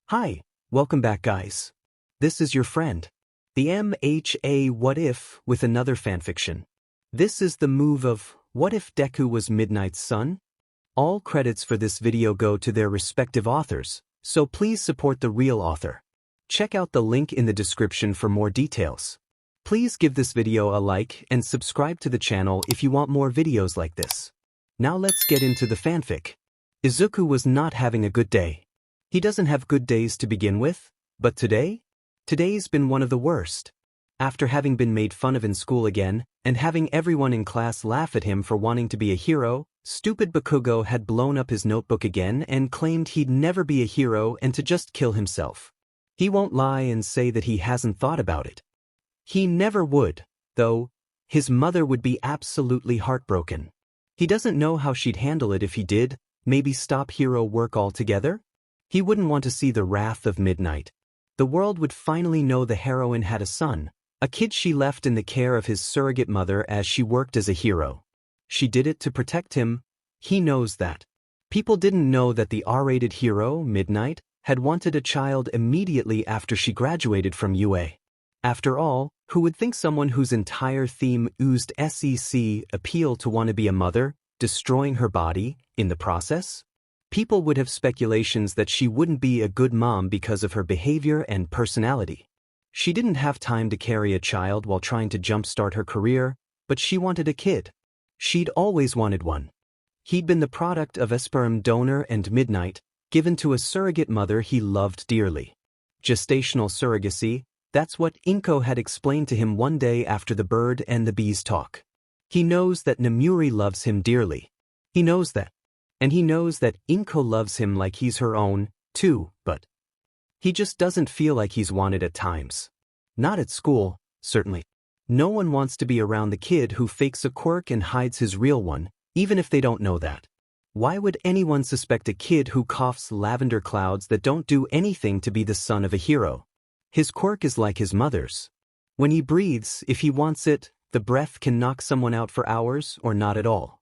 Hi, welcome back guys. This is your friend, the MHA What If with another fanfiction. This is the move of What If Deku Was Midnight's son? All credits for this video go to their respective authors, so please support the real author. Check out the link in the description for more details. Please give this video a like and subscribe to the channel if you want more videos like this. Now let's get into the fanfic. Izuku was not having a good day. He doesn't have good days to begin with, but today's been one of the worst. After having been made fun of in school again, and having everyone in class laugh at him for wanting to be a hero, stupid Bakugo had blown up his notebook again and claimed he'd never be a hero and to just kill himself. He won't lie and say that he hasn't thought about it. He never would, though. His mother would be absolutely heartbroken. He doesn't know how she'd handle it if he did, maybe stop hero work altogether? He wouldn't want to see the wrath of Midnight. The world would finally know the heroine had a son, a kid she left in the care of his surrogate mother as she worked as a hero. She did it to protect him. He knows that. People didn't know that the R-rated hero, Midnight, had wanted a child immediately after she graduated from UA. After all, who would think someone whose entire theme oozed SEC appeal to want to be a mother, destroying her body, in the process? People would have speculations that she wouldn't be a good mom because of her behavior and personality. She didn't have time to carry a child while trying to jumpstart her career, but she wanted a kid. She'd always wanted one. He'd been the product of a sperm donor and Midnight, given to a surrogate mother he loved dearly. Gestational surrogacy, that's what Inko had explained to him one day after the bird and the bees talk. He knows that Namuri loves him dearly. He knows that. And he knows that Inko loves him like he's her own, too, but he just doesn't feel like he's wanted at times. Not at school, certainly. No one wants to be around the kid who fakes a quirk and hides his real one, even if they don't know that. Why would anyone suspect a kid who coughs lavender clouds that don't do anything to be the son of a hero? His quirk is like his mother's. When he breathes, if he wants it, the breath can knock someone out for hours or not at all.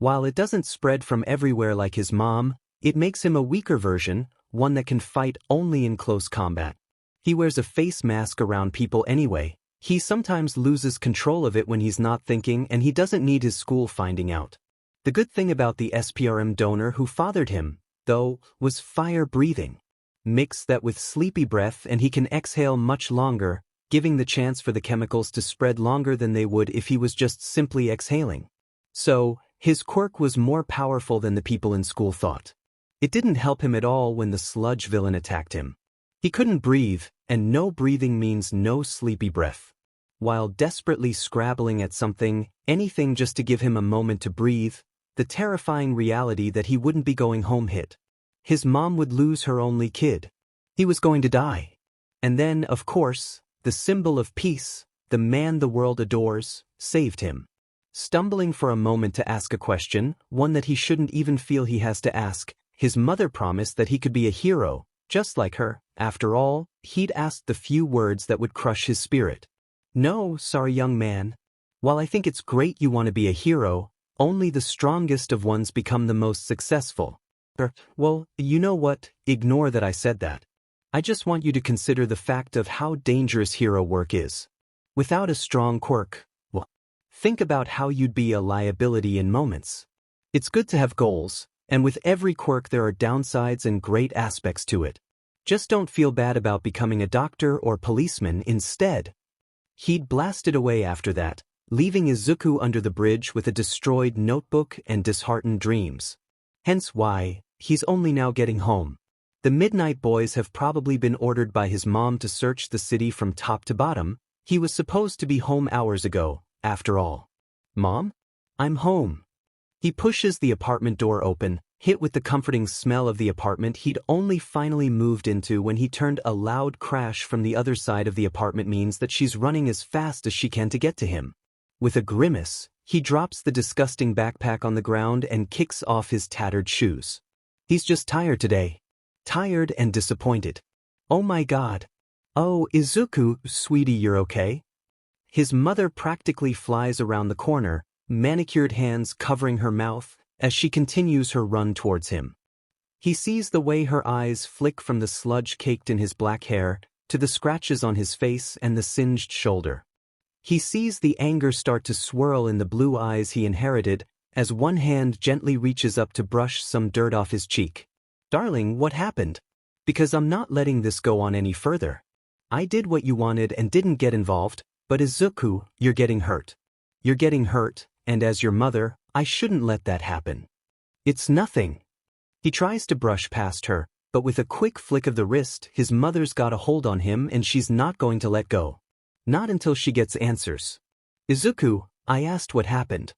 While it doesn't spread from everywhere like his mom, it makes him a weaker version, one that can fight only in close combat. He wears a face mask around people anyway. He sometimes loses control of it when he's not thinking, and he doesn't need his school finding out. The good thing about the SPRM donor who fathered him, though, was fire breathing. Mix that with sleepy breath and he can exhale much longer, giving the chance for the chemicals to spread longer than they would if he was just simply exhaling. So, his quirk was more powerful than the people in school thought. It didn't help him at all when the sludge villain attacked him. He couldn't breathe, and no breathing means no sleepy breath. While desperately scrabbling at something, anything just to give him a moment to breathe, the terrifying reality that he wouldn't be going home hit. His mom would lose her only kid. He was going to die. And then, of course, the symbol of peace, the man the world adores, saved him. Stumbling for a moment to ask a question, one that he shouldn't even feel he has to ask, his mother promised that he could be a hero, just like her. After all, he'd asked the few words that would crush his spirit. No, sorry young man. While I think it's great you want to be a hero, only the strongest of ones become the most successful. Well, you know what, ignore that I said that. I just want you to consider the fact of how dangerous hero work is. Without a strong quirk, think about how you'd be a liability in moments. It's good to have goals, and with every quirk there are downsides and great aspects to it. Just don't feel bad about becoming a doctor or policeman instead. He'd blasted away after that, leaving Izuku under the bridge with a destroyed notebook and disheartened dreams. Hence why, he's only now getting home. The Midnight Boys have probably been ordered by his mom to search the city from top to bottom. He was supposed to be home hours ago. After all. Mom? I'm home. He pushes the apartment door open, hit with the comforting smell of the apartment he'd only finally moved into when he turned. A loud crash from the other side of the apartment means that she's running as fast as she can to get to him. With a grimace, he drops the disgusting backpack on the ground and kicks off his tattered shoes. He's just tired today. Tired and disappointed. Oh my God. Oh, Izuku, sweetie, you're okay? His mother practically flies around the corner, manicured hands covering her mouth, as she continues her run towards him. He sees the way her eyes flick from the sludge caked in his black hair to the scratches on his face and the singed shoulder. He sees the anger start to swirl in the blue eyes he inherited as one hand gently reaches up to brush some dirt off his cheek. Darling, what happened? Because I'm not letting this go on any further. I did what you wanted and didn't get involved, but Izuku, you're getting hurt. You're getting hurt, and as your mother, I shouldn't let that happen. It's nothing. He tries to brush past her, but with a quick flick of the wrist, his mother's got a hold on him and she's not going to let go. Not until she gets answers. Izuku, I asked what happened.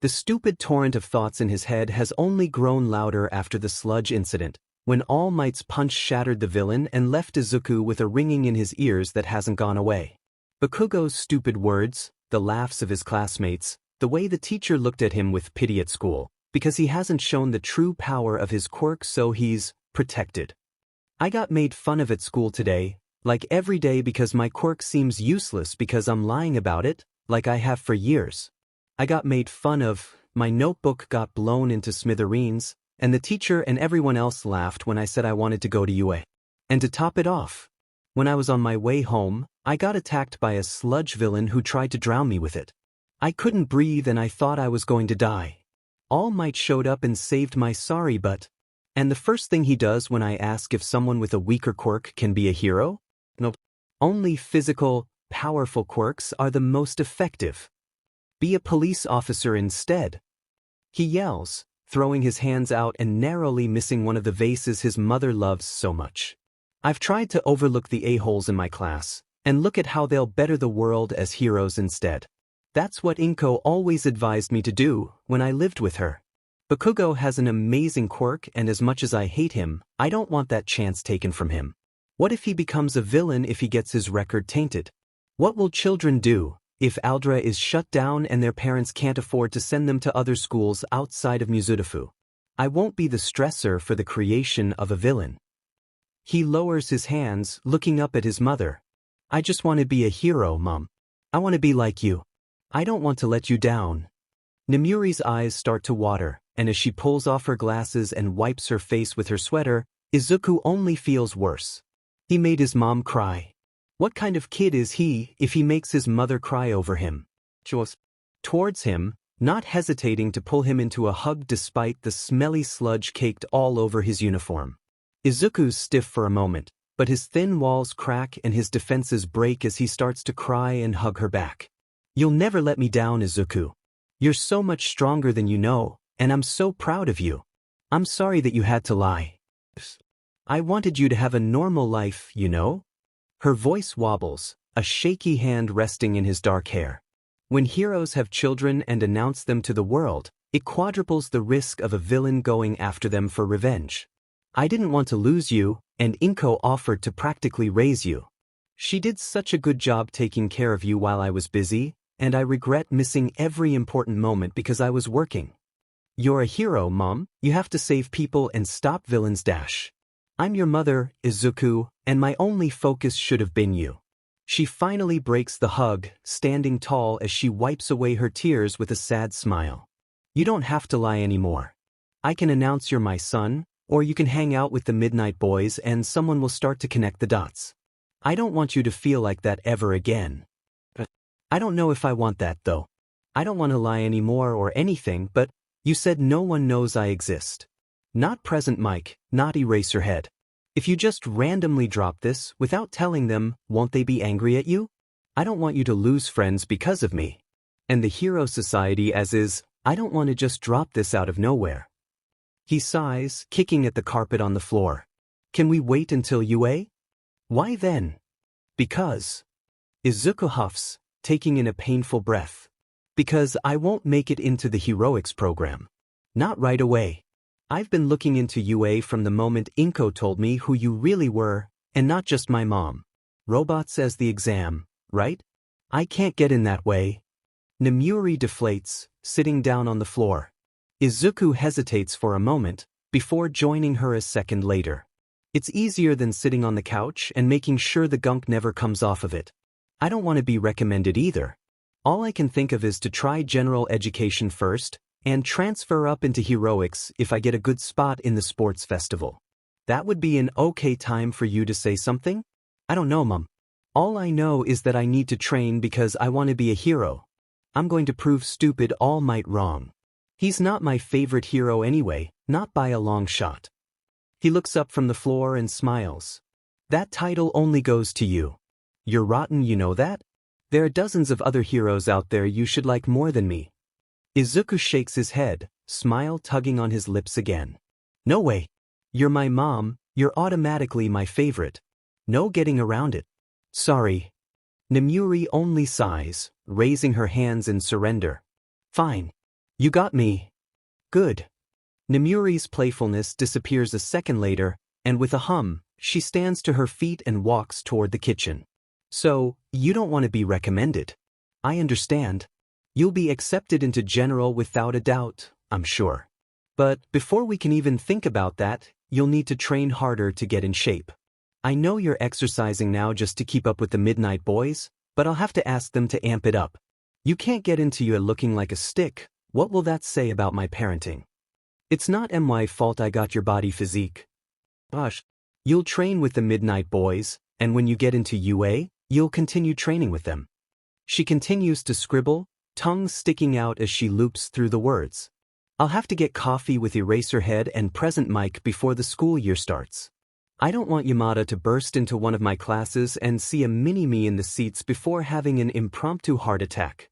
The stupid torrent of thoughts in his head has only grown louder after the sludge incident, when All Might's punch shattered the villain and left Izuku with a ringing in his ears that hasn't gone away. Bakugo's stupid words, the laughs of his classmates, the way the teacher looked at him with pity at school, because he hasn't shown the true power of his quirk, so he's protected. I got made fun of at school today, like every day, because my quirk seems useless because I'm lying about it, like I have for years. I got made fun of, my notebook got blown into smithereens, and the teacher and everyone else laughed when I said I wanted to go to UA. And to top it off, when I was on my way home, I got attacked by a sludge villain who tried to drown me with it. I couldn't breathe and I thought I was going to die. All Might showed up and saved my sorry butt. And the first thing he does when I ask if someone with a weaker quirk can be a hero? Nope. Only physical, powerful quirks are the most effective. Be a police officer instead. He yells, throwing his hands out and narrowly missing one of the vases his mother loves so much. I've tried to overlook the a-holes in my class, and look at how they'll better the world as heroes instead. That's what Inko always advised me to do when I lived with her. Bakugo has an amazing quirk, and as much as I hate him, I don't want that chance taken from him. What if he becomes a villain if he gets his record tainted? What will children do if Aldra is shut down and their parents can't afford to send them to other schools outside of Mizudafu? I won't be the stressor for the creation of a villain. He lowers his hands, looking up at his mother. I just want to be a hero, Mom. I want to be like you. I don't want to let you down. Nemuri's eyes start to water, and as she pulls off her glasses and wipes her face with her sweater, Izuku only feels worse. He made his mom cry. What kind of kid is he if he makes his mother cry over him? Towards him, not hesitating to pull him into a hug despite the smelly sludge caked all over his uniform. Izuku's stiff for a moment, but his thin walls crack and his defenses break as he starts to cry and hug her back. You'll never let me down, Izuku. You're so much stronger than you know, and I'm so proud of you. I'm sorry that you had to lie. I wanted you to have a normal life, you know? Her voice wobbles, a shaky hand resting in his dark hair. When heroes have children and announce them to the world, it quadruples the risk of a villain going after them for revenge. I didn't want to lose you, and Inko offered to practically raise you. She did such a good job taking care of you while I was busy, and I regret missing every important moment because I was working. You're a hero, Mom. You have to save people and stop villains. I'm your mother, Izuku, and my only focus should have been you. She finally breaks the hug, standing tall as she wipes away her tears with a sad smile. You don't have to lie anymore. I can announce you're my son, or you can hang out with the Midnight Boys and someone will start to connect the dots. I don't want you to feel like that ever again. I don't know if I want that, though. I don't want to lie anymore or anything, but you said no one knows I exist. Not present, Mike, not Eraserhead. If you just randomly drop this without telling them, won't they be angry at you? I don't want you to lose friends because of me. And the Hero Society as is, I don't want to just drop this out of nowhere. He sighs, kicking at the carpet on the floor. Can we wait until UA? Why then? Because. Izuku huffs, taking in a painful breath. Because I won't make it into the heroics program. Not right away. I've been looking into UA from the moment Inko told me who you really were, and not just my mom. Robots as the exam, right? I can't get in that way. Nemuri deflates, sitting down on the floor. Izuku hesitates for a moment, before joining her a second later. It's easier than sitting on the couch and making sure the gunk never comes off of it. I don't want to be recommended either. All I can think of is to try general education first, and transfer up into heroics if I get a good spot in the sports festival. That would be an okay time for you to say something? I don't know, Mom. All I know is that I need to train because I want to be a hero. I'm going to prove stupid All Might wrong. He's not my favorite hero anyway, not by a long shot. He looks up from the floor and smiles. That title only goes to you. You're rotten, you know that? There are dozens of other heroes out there you should like more than me. Izuku shakes his head, smile tugging on his lips again. No way. You're my mom, you're automatically my favorite. No getting around it. Sorry. Nemuri only sighs, raising her hands in surrender. Fine. You got me. Good. Nemuri's playfulness disappears a second later, and with a hum, she stands to her feet and walks toward the kitchen. So, you don't want to be recommended. I understand. You'll be accepted into general without a doubt, I'm sure. But before we can even think about that, you'll need to train harder to get in shape. I know you're exercising now just to keep up with the Midnight Boys, but I'll have to ask them to amp it up. You can't get into you looking like a stick. What will that say about my parenting? It's not my fault I got your body physique. Gosh. You'll train with the Midnight Boys, and when you get into UA, you'll continue training with them. She continues to scribble, tongue sticking out as she loops through the words. I'll have to get coffee with Eraserhead and Present Mike before the school year starts. I don't want Yamada to burst into one of my classes and see a mini-me in the seats before having an impromptu heart attack.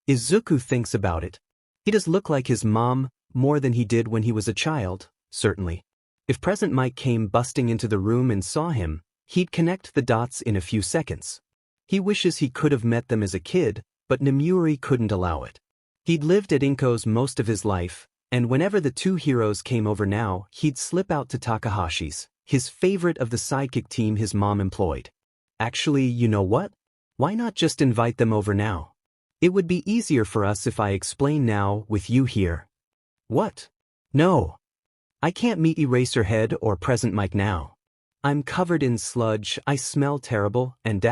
Izuku thinks about it. He does look like his mom, more than he did when he was a child, certainly. If Present Mike came busting into the room and saw him, he'd connect the dots in a few seconds. He wishes he could have met them as a kid, but Nemuri couldn't allow it. He'd lived at Inko's most of his life, and whenever the two heroes came over now, he'd slip out to Takahashi's, his favorite of the sidekick team his mom employed. Actually, you know what? Why not just invite them over now? It would be easier for us if I explain now with you here. What? No. I can't meet Eraserhead or Present Mike now. I'm covered in sludge, I smell terrible, and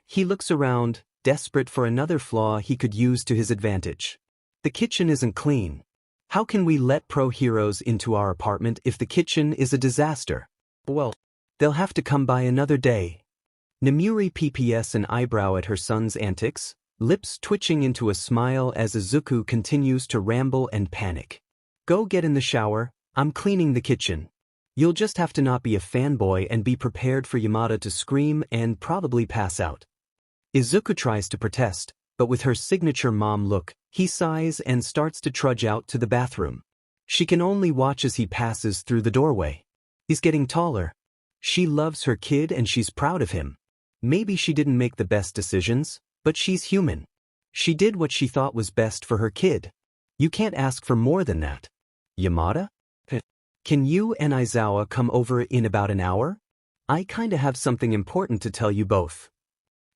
he looks around, desperate for another flaw he could use to his advantage. The kitchen isn't clean. How can we let pro heroes into our apartment if the kitchen is a disaster? Well, they'll have to come by another day. Nemuri PPS an eyebrow at her son's antics, lips twitching into a smile as Izuku continues to ramble and panic. Go get in the shower, I'm cleaning the kitchen. You'll just have to not be a fanboy and be prepared for Yamada to scream and probably pass out. Izuku tries to protest, but with her signature mom look, he sighs and starts to trudge out to the bathroom. She can only watch as he passes through the doorway. He's getting taller. She loves her kid and she's proud of him. Maybe she didn't make the best decisions, but she's human. She did what she thought was best for her kid. You can't ask for more than that. Yamada? Can you and Aizawa come over in about an hour? I kinda have something important to tell you both.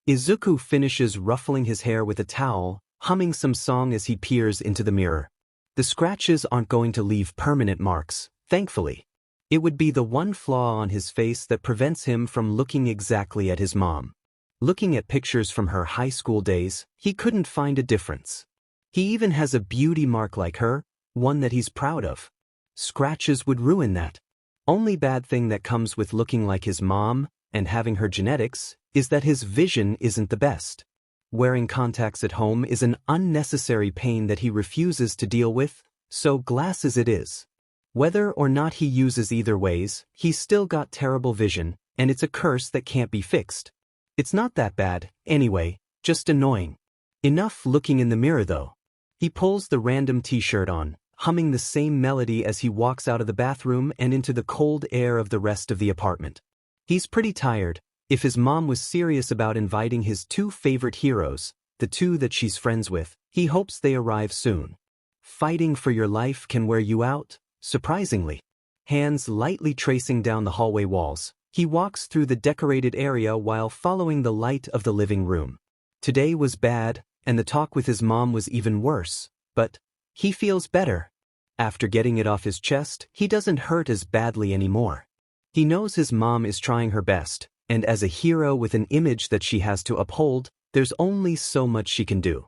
Izuku finishes ruffling his hair with a towel, humming some song as he peers into the mirror. The scratches aren't going to leave permanent marks, thankfully. It would be the one flaw on his face that prevents him from looking exactly at his mom. Looking at pictures from her high school days, he couldn't find a difference. He even has a beauty mark like her, one that he's proud of. Scratches would ruin that. Only bad thing that comes with looking like his mom, and having her genetics, is that his vision isn't the best. Wearing contacts at home is an unnecessary pain that he refuses to deal with, so glasses it is. Whether or not he uses either ways, he's still got terrible vision, and it's a curse that can't be fixed. It's not that bad, anyway, just annoying. Enough looking in the mirror though. He pulls the random t-shirt on, humming the same melody as he walks out of the bathroom and into the cold air of the rest of the apartment. He's pretty tired. If his mom was serious about inviting his two favorite heroes, the two that she's friends with, he hopes they arrive soon. Fighting for your life can wear you out, surprisingly. Hands lightly tracing down the hallway walls, he walks through the decorated area while following the light of the living room. Today was bad, and the talk with his mom was even worse, but he feels better. After getting it off his chest, he doesn't hurt as badly anymore. He knows his mom is trying her best, and as a hero with an image that she has to uphold, there's only so much she can do.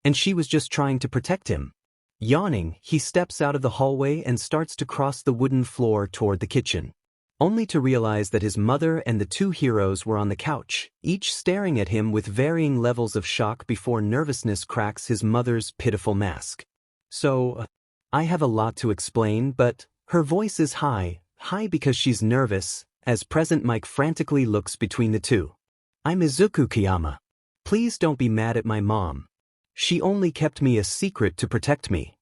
And she was just trying to protect him. Yawning, he steps out of the hallway and starts to cross the wooden floor toward the kitchen. Only to realize that his mother and the two heroes were on the couch, each staring at him with varying levels of shock before nervousness cracks his mother's pitiful mask. So, I have a lot to explain, but her voice is high because she's nervous, as Present Mike frantically looks between the two. I'm Izuku Kiyama. Please don't be mad at my mom. She only kept me a secret to protect me.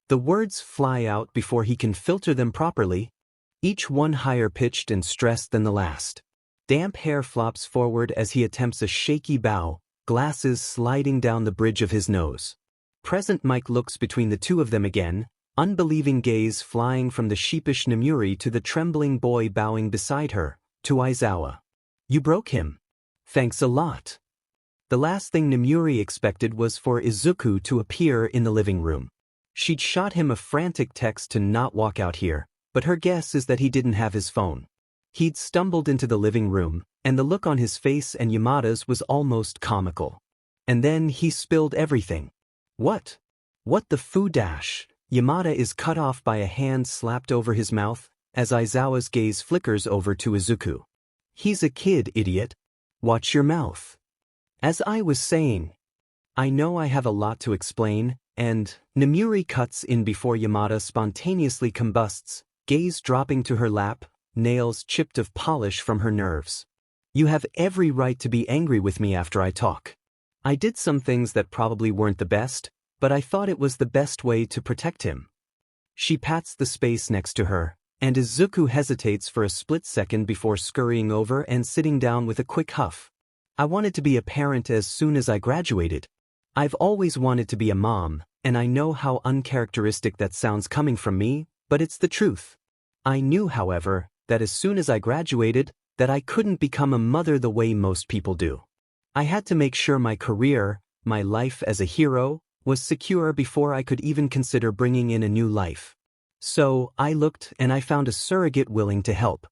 The words fly out before he can filter them properly, each one higher pitched and stressed than the last. Damp hair flops forward as he attempts a shaky bow, glasses sliding down the bridge of his nose. Present Mike looks between the two of them again, unbelieving gaze flying from the sheepish Nemuri to the trembling boy bowing beside her, to Aizawa. You broke him. Thanks a lot. The last thing Nemuri expected was for Izuku to appear in the living room. She'd shot him a frantic text to not walk out here, but her guess is that he didn't have his phone. He'd stumbled into the living room, and the look on his face and Yamada's was almost comical. And then he spilled everything. What? What the foo dash? Yamada is cut off by a hand slapped over his mouth, as Aizawa's gaze flickers over to Izuku. He's a kid, idiot. Watch your mouth. As I was saying, I know I have a lot to explain, and Nemuri cuts in before Yamada spontaneously combusts, gaze dropping to her lap, nails chipped of polish from her nerves. You have every right to be angry with me after I talk. I did some things that probably weren't the best, but I thought it was the best way to protect him. She pats the space next to her, and Izuku hesitates for a split second before scurrying over and sitting down with a quick huff. I wanted to be a parent as soon as I graduated. I've always wanted to be a mom, and I know how uncharacteristic that sounds coming from me, but it's the truth. I knew, however, that as soon as I graduated, that I couldn't become a mother the way most people do. I had to make sure my career, my life as a hero, was secure before I could even consider bringing in a new life. So, I looked and I found a surrogate willing to help.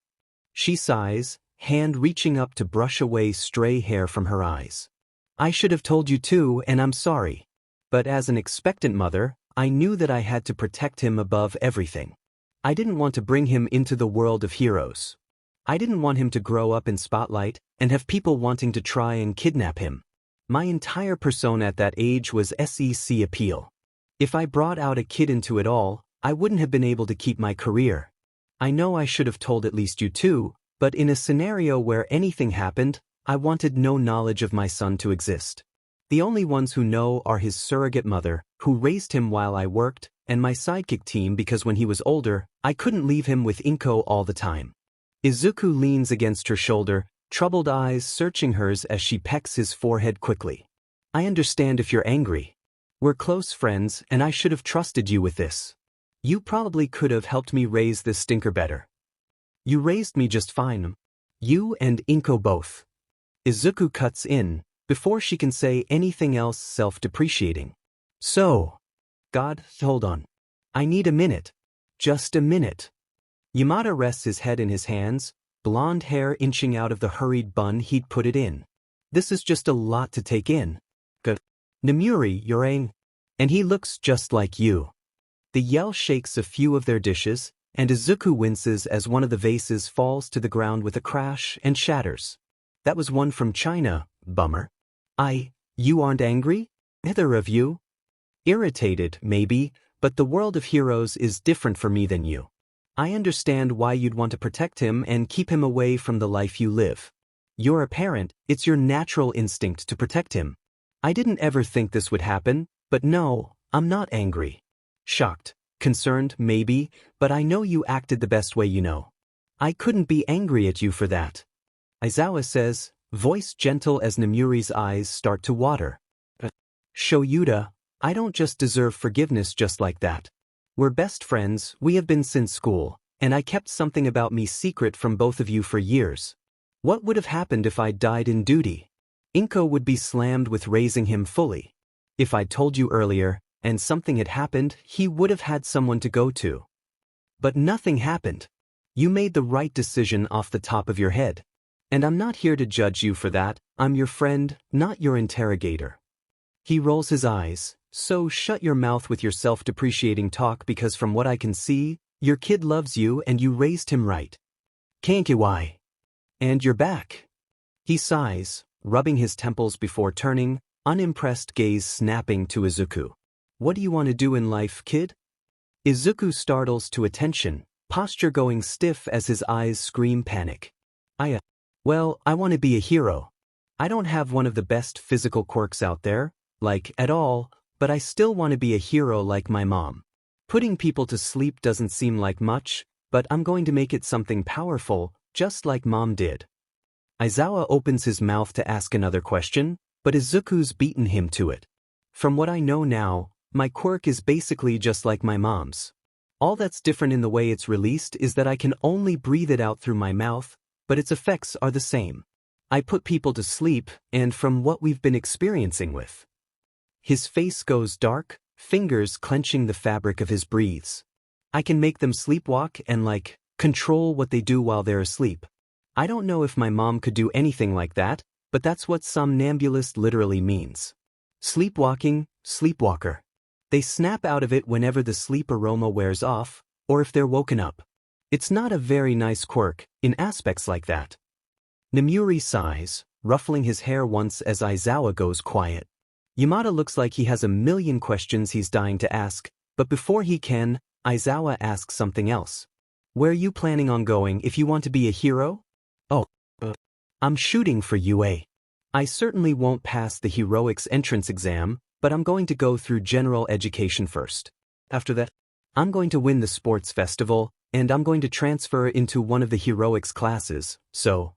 She sighs, hand reaching up to brush away stray hair from her eyes. I should have told you too, and I'm sorry. But as an expectant mother, I knew that I had to protect him above everything. I didn't want to bring him into the world of heroes. I didn't want him to grow up in spotlight and have people wanting to try and kidnap him. My entire persona at that age was SEC appeal. If I brought out a kid into it all, I wouldn't have been able to keep my career. I know I should have told at least you too, but in a scenario where anything happened, I wanted no knowledge of my son to exist. The only ones who know are his surrogate mother, who raised him while I worked, and my sidekick team because when he was older, I couldn't leave him with Inko all the time. Izuku leans against her shoulder, troubled eyes searching hers as she pecks his forehead quickly. I understand if you're angry. We're close friends and I should have trusted you with this. You probably could have helped me raise this stinker better. You raised me just fine. You and Inko both. Izuku cuts in, before she can say anything else self-depreciating. So. God, hold on. I need a minute. Just a minute. Yamada rests his head in his hands, blonde hair inching out of the hurried bun he'd put it in. This is just a lot to take in. Nemuri, you're a... And he looks just like you. The yell shakes a few of their dishes, and Izuku winces as one of the vases falls to the ground with a crash and shatters. That was one from China, bummer. You aren't angry? Neither of you? Irritated, maybe, but the world of heroes is different for me than you. I understand why you'd want to protect him and keep him away from the life you live. You're a parent, it's your natural instinct to protect him. I didn't ever think this would happen, but no, I'm not angry. Shocked, concerned, maybe, but I know you acted the best way you know. I couldn't be angry at you for that. Aizawa says, voice gentle as Nemuri's eyes start to water. Shoyuda, I don't just deserve forgiveness just like that. We're best friends, we have been since school, and I kept something about me secret from both of you for years. What would have happened if I died in duty? Inko would be slammed with raising him fully. If I'd told you earlier, and something had happened, he would have had someone to go to. But nothing happened. You made the right decision off the top of your head. And I'm not here to judge you for that, I'm your friend, not your interrogator. He rolls his eyes, So shut your mouth with your self-depreciating talk because from what I can see, your kid loves you and you raised him right. Kankiwai. And you're back. He sighs, rubbing his temples before turning, unimpressed gaze snapping to Izuku. What do you want to do in life, kid? Izuku startles to attention, posture going stiff as his eyes scream panic. Well, I want to be a hero. I don't have one of the best physical quirks out there, like, at all, but I still want to be a hero like my mom. Putting people to sleep doesn't seem like much, but I'm going to make it something powerful, just like Mom did. Aizawa opens his mouth to ask another question, but Izuku's beaten him to it. From what I know now, my quirk is basically just like my mom's. All that's different in the way it's released is that I can only breathe it out through my mouth, but its effects are the same. I put people to sleep, and from what we've been experiencing with. His face goes dark, fingers clenching the fabric of his breathes. I can make them sleepwalk and control what they do while they're asleep. I don't know if my mom could do anything like that, but that's what somnambulist literally means. Sleepwalking, sleepwalker. They snap out of it whenever the sleep aroma wears off, or if they're woken up. It's not a very nice quirk, in aspects like that. Nemuri sighs, ruffling his hair once as Aizawa goes quiet. Yamada looks like he has a million questions he's dying to ask, but before he can, Aizawa asks something else. Where are you planning on going if you want to be a hero? Oh, I'm shooting for UA. I certainly won't pass the heroics entrance exam, but I'm going to go through general education first. After that, I'm going to win the sports festival, and I'm going to transfer into one of the heroics classes, so.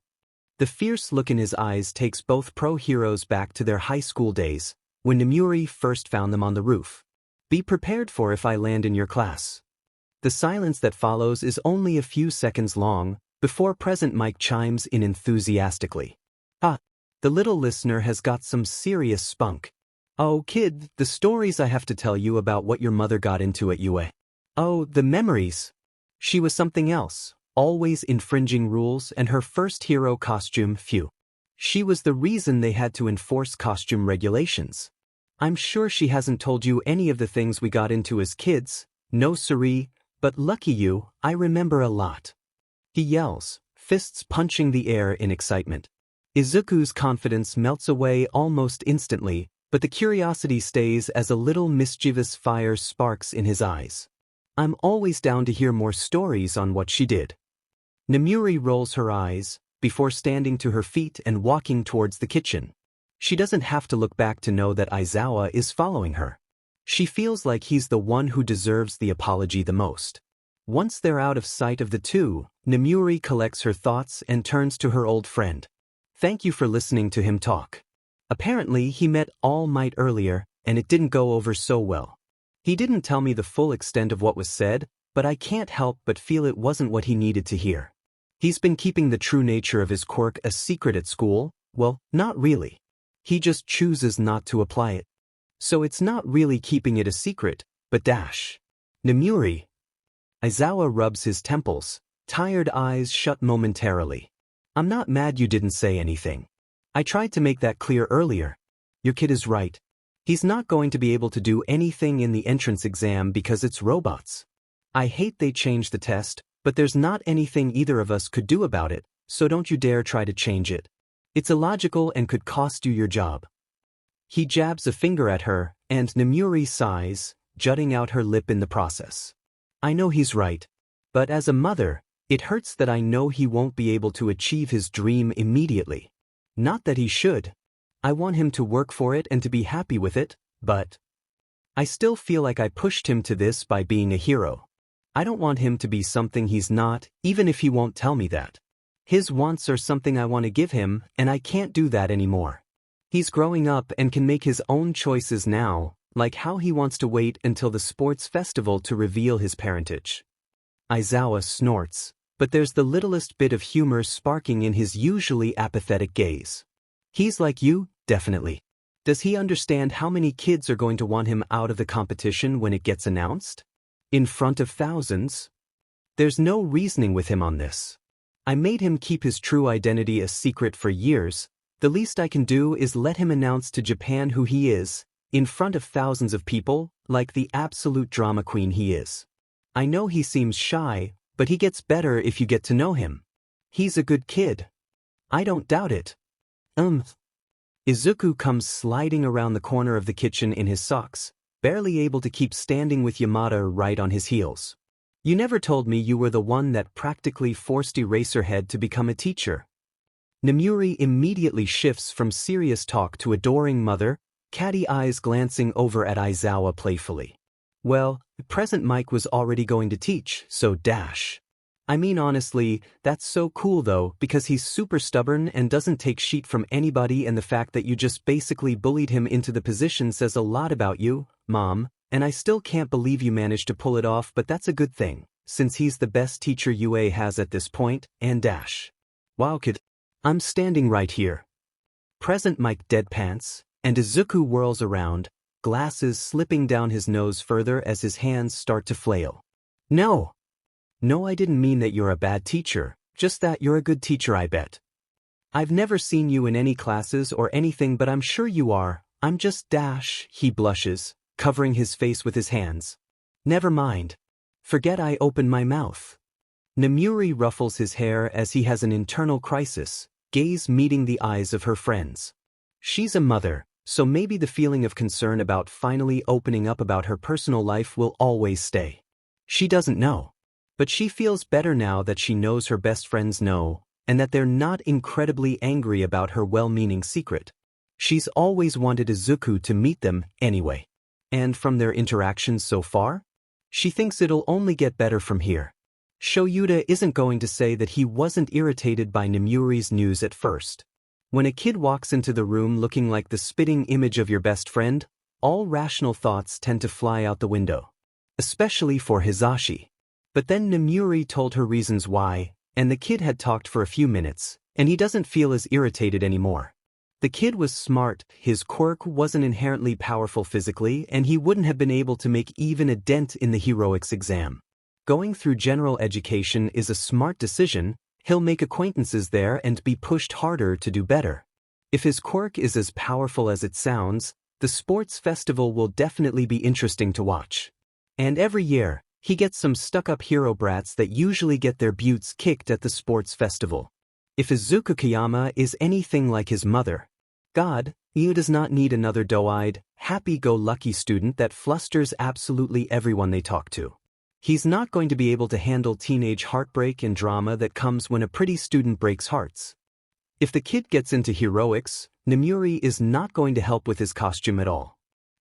The fierce look in his eyes takes both pro-heroes back to their high school days, when Nemuri first found them on the roof. Be prepared for if I land in your class. The silence that follows is only a few seconds long, before present Mike chimes in enthusiastically. The little listener has got some serious spunk. Oh, kid, the stories I have to tell you about what your mother got into at UA. Oh, the memories. She was something else, always infringing rules, and her first hero costume, phew. She was the reason they had to enforce costume regulations. I'm sure she hasn't told you any of the things we got into as kids, no siree, but lucky you, I remember a lot. He yells, fists punching the air in excitement. Izuku's confidence melts away almost instantly, but the curiosity stays as a little mischievous fire sparks in his eyes. I'm always down to hear more stories on what she did. Nemuri rolls her eyes, before standing to her feet and walking towards the kitchen. She doesn't have to look back to know that Aizawa is following her. She feels like he's the one who deserves the apology the most. Once they're out of sight of the two, Nemuri collects her thoughts and turns to her old friend. Thank you for listening to him talk. Apparently he met All Might earlier, and it didn't go over so well. He didn't tell me the full extent of what was said, but I can't help but feel it wasn't what he needed to hear. He's been keeping the true nature of his quirk a secret at school. Well, not really. He just chooses not to apply it. So it's not really keeping it a secret, but dash. Nemuri. Aizawa rubs his temples, tired eyes shut momentarily. I'm not mad you didn't say anything. I tried to make that clear earlier. Your kid is right. He's not going to be able to do anything in the entrance exam because it's robots. I hate they changed the test, but there's not anything either of us could do about it, so don't you dare try to change it. It's illogical and could cost you your job. He jabs a finger at her, and Nemuri sighs, jutting out her lip in the process. I know he's right. But as a mother, it hurts that I know he won't be able to achieve his dream immediately. Not that he should. I want him to work for it and to be happy with it, but I still feel like I pushed him to this by being a hero. I don't want him to be something he's not, even if he won't tell me that. His wants are something I want to give him, and I can't do that anymore. He's growing up and can make his own choices now, like how he wants to wait until the sports festival to reveal his parentage. Aizawa snorts, but there's the littlest bit of humor sparking in his usually apathetic gaze. He's like you, definitely. Does he understand how many kids are going to want him out of the competition when it gets announced? In front of thousands? There's no reasoning with him on this. I made him keep his true identity a secret for years. The least I can do is let him announce to Japan who he is, In front of thousands of people, like the absolute drama queen he is. I know he seems shy, but he gets better if you get to know him. He's a good kid. I don't doubt it. Izuku comes sliding around the corner of the kitchen in his socks, barely able to keep standing with Yamada right on his heels. You never told me you were the one that practically forced Eraserhead to become a teacher. Nemuri immediately shifts from serious talk to adoring mother, catty eyes glancing over at Aizawa playfully. Well, present Mike was already going to teach, so dash. I mean honestly, that's so cool though, because he's super stubborn and doesn't take shit from anybody, and the fact that you just basically bullied him into the position says a lot about you, Mom, and I still can't believe you managed to pull it off, but that's a good thing, since he's the best teacher UA has at this point, and dash. Wow kid. I'm standing right here. Present Mike deadpants, and Izuku whirls around, glasses slipping down his nose further as his hands start to flail. No! No, I didn't mean that you're a bad teacher, just that you're a good teacher, I bet. I've never seen you in any classes or anything, but I'm sure you are. I'm just dash, he blushes, covering his face with his hands. Never mind. Forget I opened my mouth. Nemuri ruffles his hair as he has an internal crisis, gaze meeting the eyes of her friends. She's a mother, so maybe the feeling of concern about finally opening up about her personal life will always stay. She doesn't know. But she feels better now that she knows her best friends know, and that they're not incredibly angry about her well-meaning secret. She's always wanted Izuku to meet them anyway. And from their interactions so far, she thinks it'll only get better from here. Shoyuta isn't going to say that he wasn't irritated by Nemuri's news at first. When a kid walks into the room looking like the spitting image of your best friend, all rational thoughts tend to fly out the window. Especially for Hisashi. But then Nemuri told her reasons why, and the kid had talked for a few minutes, and he doesn't feel as irritated anymore. The kid was smart, his quirk wasn't inherently powerful physically, and he wouldn't have been able to make even a dent in the heroics exam. Going through general education is a smart decision. He'll make acquaintances there and be pushed harder to do better. If his quirk is as powerful as it sounds, the sports festival will definitely be interesting to watch. And every year, he gets some stuck-up hero brats that usually get their butts kicked at the sports festival. If Izuku Kayama is anything like his mother, God, he does not need another doe-eyed, happy-go-lucky student that flusters absolutely everyone they talk to. He's not going to be able to handle teenage heartbreak and drama that comes when a pretty student breaks hearts. If the kid gets into heroics, Nemuri is not going to help with his costume at all.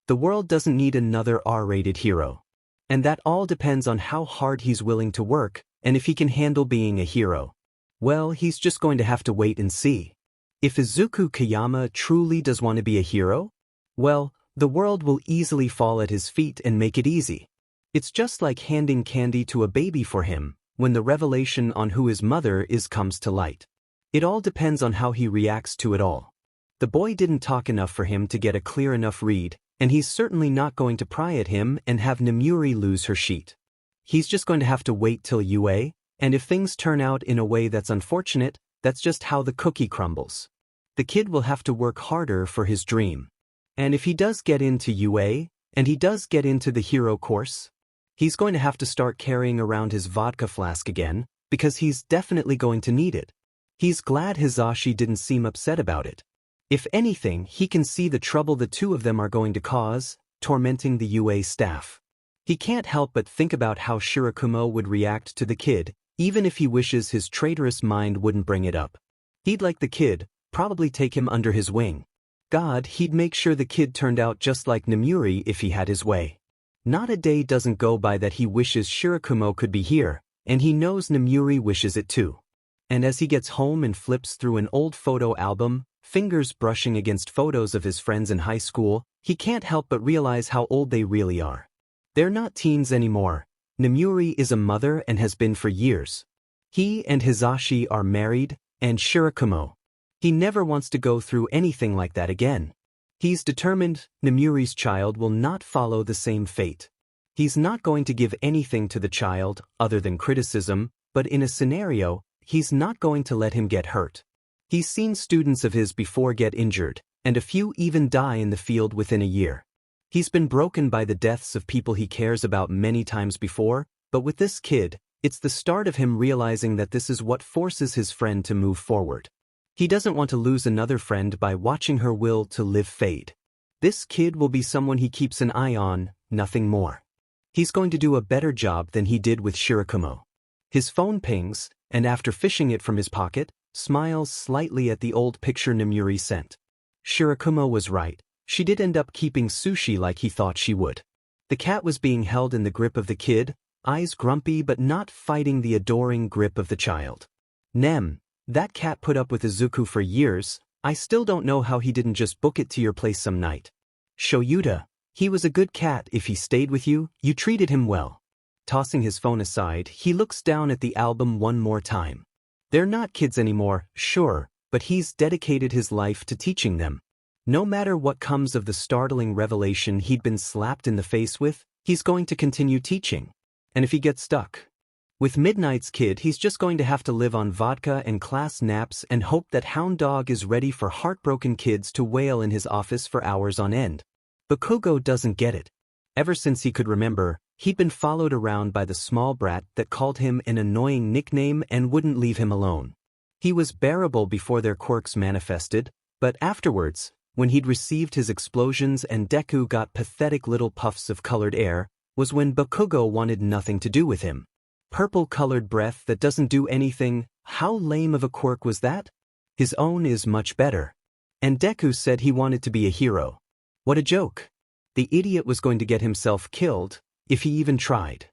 The world doesn't need another R-rated hero. And that all depends on how hard he's willing to work, and if he can handle being a hero. Well, he's just going to have to wait and see. If Izuku Kayama truly does want to be a hero, well, the world will easily fall at his feet and make it easy. It's just like handing candy to a baby for him, when the revelation on who his mother is comes to light. It all depends on how he reacts to it all. The boy didn't talk enough for him to get a clear enough read, and he's certainly not going to pry at him and have Nemuri lose her sheet. He's just going to have to wait till UA, and if things turn out in a way that's unfortunate, that's just how the cookie crumbles. The kid will have to work harder for his dream. And if he does get into UA, and he does get into the hero course, he's going to have to start carrying around his vodka flask again, because he's definitely going to need it. He's glad Hisashi didn't seem upset about it. If anything, he can see the trouble the two of them are going to cause, tormenting the UA staff. He can't help but think about how Shirakumo would react to the kid, even if he wishes his traitorous mind wouldn't bring it up. He'd like the kid, probably take him under his wing. God, he'd make sure the kid turned out just like Nemuri if he had his way. Not a day doesn't go by that he wishes Shirakumo could be here, and he knows Nemuri wishes it too. And as he gets home and flips through an old photo album, fingers brushing against photos of his friends in high school, he can't help but realize how old they really are. They're not teens anymore. Nemuri is a mother and has been for years. He and Hisashi are married, and Shirakumo. He never wants to go through anything like that again. He's determined Nemuri's child will not follow the same fate. He's not going to give anything to the child other than criticism, but in a scenario, he's not going to let him get hurt. He's seen students of his before get injured, and a few even die in the field within a year. He's been broken by the deaths of people he cares about many times before, but with this kid, it's the start of him realizing that this is what forces his friend to move forward. He doesn't want to lose another friend by watching her will to live fade. This kid will be someone he keeps an eye on, nothing more. He's going to do a better job than he did with Shirakumo. His phone pings, and after fishing it from his pocket, smiles slightly at the old picture Nemuri sent. Shirakumo was right. She did end up keeping sushi like he thought she would. The cat was being held in the grip of the kid, eyes grumpy but not fighting the adoring grip of the child. Nem, that cat put up with Izuku for years. I still don't know how he didn't just book it to your place some night. Shoyuta, he was a good cat. If he stayed with you, you treated him well. Tossing his phone aside, he looks down at the album one more time. They're not kids anymore, sure, but he's dedicated his life to teaching them. No matter what comes of the startling revelation he'd been slapped in the face with, he's going to continue teaching. And if he gets stuck with Midnight's kid, he's just going to have to live on vodka and class naps and hope that Hound Dog is ready for heartbroken kids to wail in his office for hours on end. Bakugo doesn't get it. Ever since he could remember, he'd been followed around by the small brat that called him an annoying nickname and wouldn't leave him alone. He was bearable before their quirks manifested, but afterwards, when he'd received his explosions and Deku got pathetic little puffs of colored air, was when Bakugo wanted nothing to do with him. Purple-colored breath that doesn't do anything, how lame of a quirk was that? His own is much better. And Deku said he wanted to be a hero. What a joke. The idiot was going to get himself killed, if he even tried.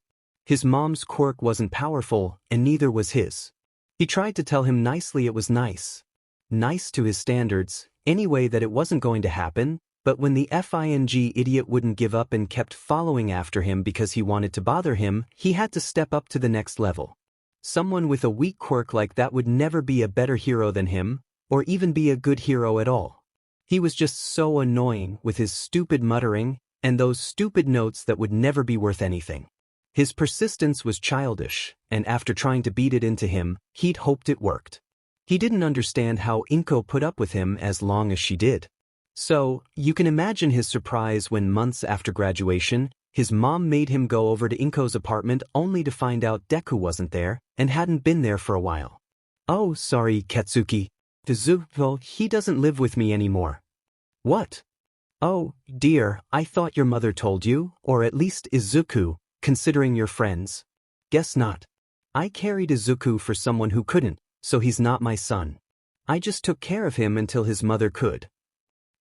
His mom's quirk wasn't powerful, and neither was his. He tried to tell him nicely it was nice. Nice to his standards, anyway, that it wasn't going to happen, but when the FING idiot wouldn't give up and kept following after him because he wanted to bother him, he had to step up to the next level. Someone with a weak quirk like that would never be a better hero than him, or even be a good hero at all. He was just so annoying with his stupid muttering, and those stupid notes that would never be worth anything. His persistence was childish, and after trying to beat it into him, he'd hoped it worked. He didn't understand how Inko put up with him as long as she did. So, you can imagine his surprise when months after graduation, his mom made him go over to Inko's apartment only to find out Deku wasn't there, and hadn't been there for a while. Oh, sorry, Katsuki. Izuku, he doesn't live with me anymore. What? Oh, dear, I thought your mother told you, or at least Izuku, considering you're friends. Guess not. I carried Izuku for someone who couldn't, so he's not my son. I just took care of him until his mother could.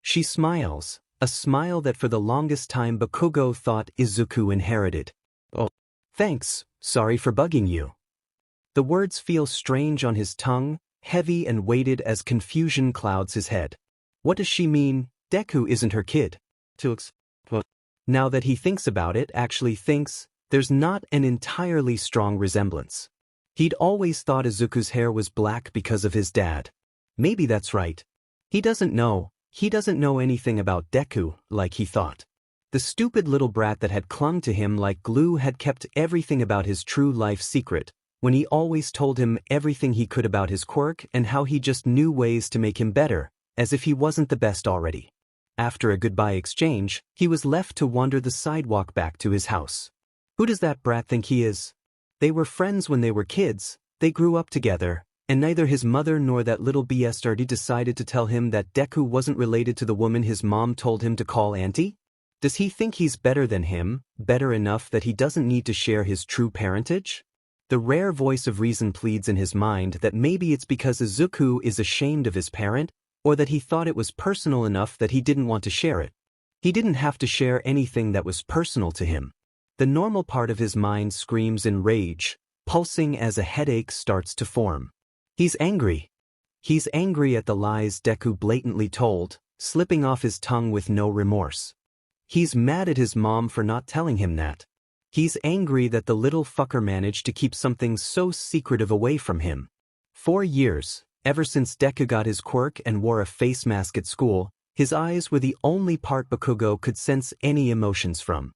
She smiles, a smile that for the longest time Bakugo thought Izuku inherited. Oh, thanks, sorry for bugging you. The words feel strange on his tongue, heavy and weighted as confusion clouds his head. What does she mean? Deku isn't her kid. Now that he thinks about it, actually thinks, there's not an entirely strong resemblance. He'd always thought Izuku's hair was black because of his dad. Maybe that's right. He doesn't know anything about Deku, like he thought. The stupid little brat that had clung to him like glue had kept everything about his true life secret, when he always told him everything he could about his quirk and how he just knew ways to make him better, as if he wasn't the best already. After a goodbye exchange, he was left to wander the sidewalk back to his house. Who does that brat think he is? They were friends when they were kids, they grew up together, and neither his mother nor that little BSRD decided to tell him that Deku wasn't related to the woman his mom told him to call auntie? Does he think he's better than him, better enough that he doesn't need to share his true parentage? The rare voice of reason pleads in his mind that maybe it's because Izuku is ashamed of his parent, or that he thought it was personal enough that he didn't want to share it. He didn't have to share anything that was personal to him. The normal part of his mind screams in rage, pulsing as a headache starts to form. He's angry. He's angry at the lies Deku blatantly told, slipping off his tongue with no remorse. He's mad at his mom for not telling him that. He's angry that the little fucker managed to keep something so secretive away from him. 4 years, ever since Deku got his quirk and wore a face mask at school, his eyes were the only part Bakugo could sense any emotions from.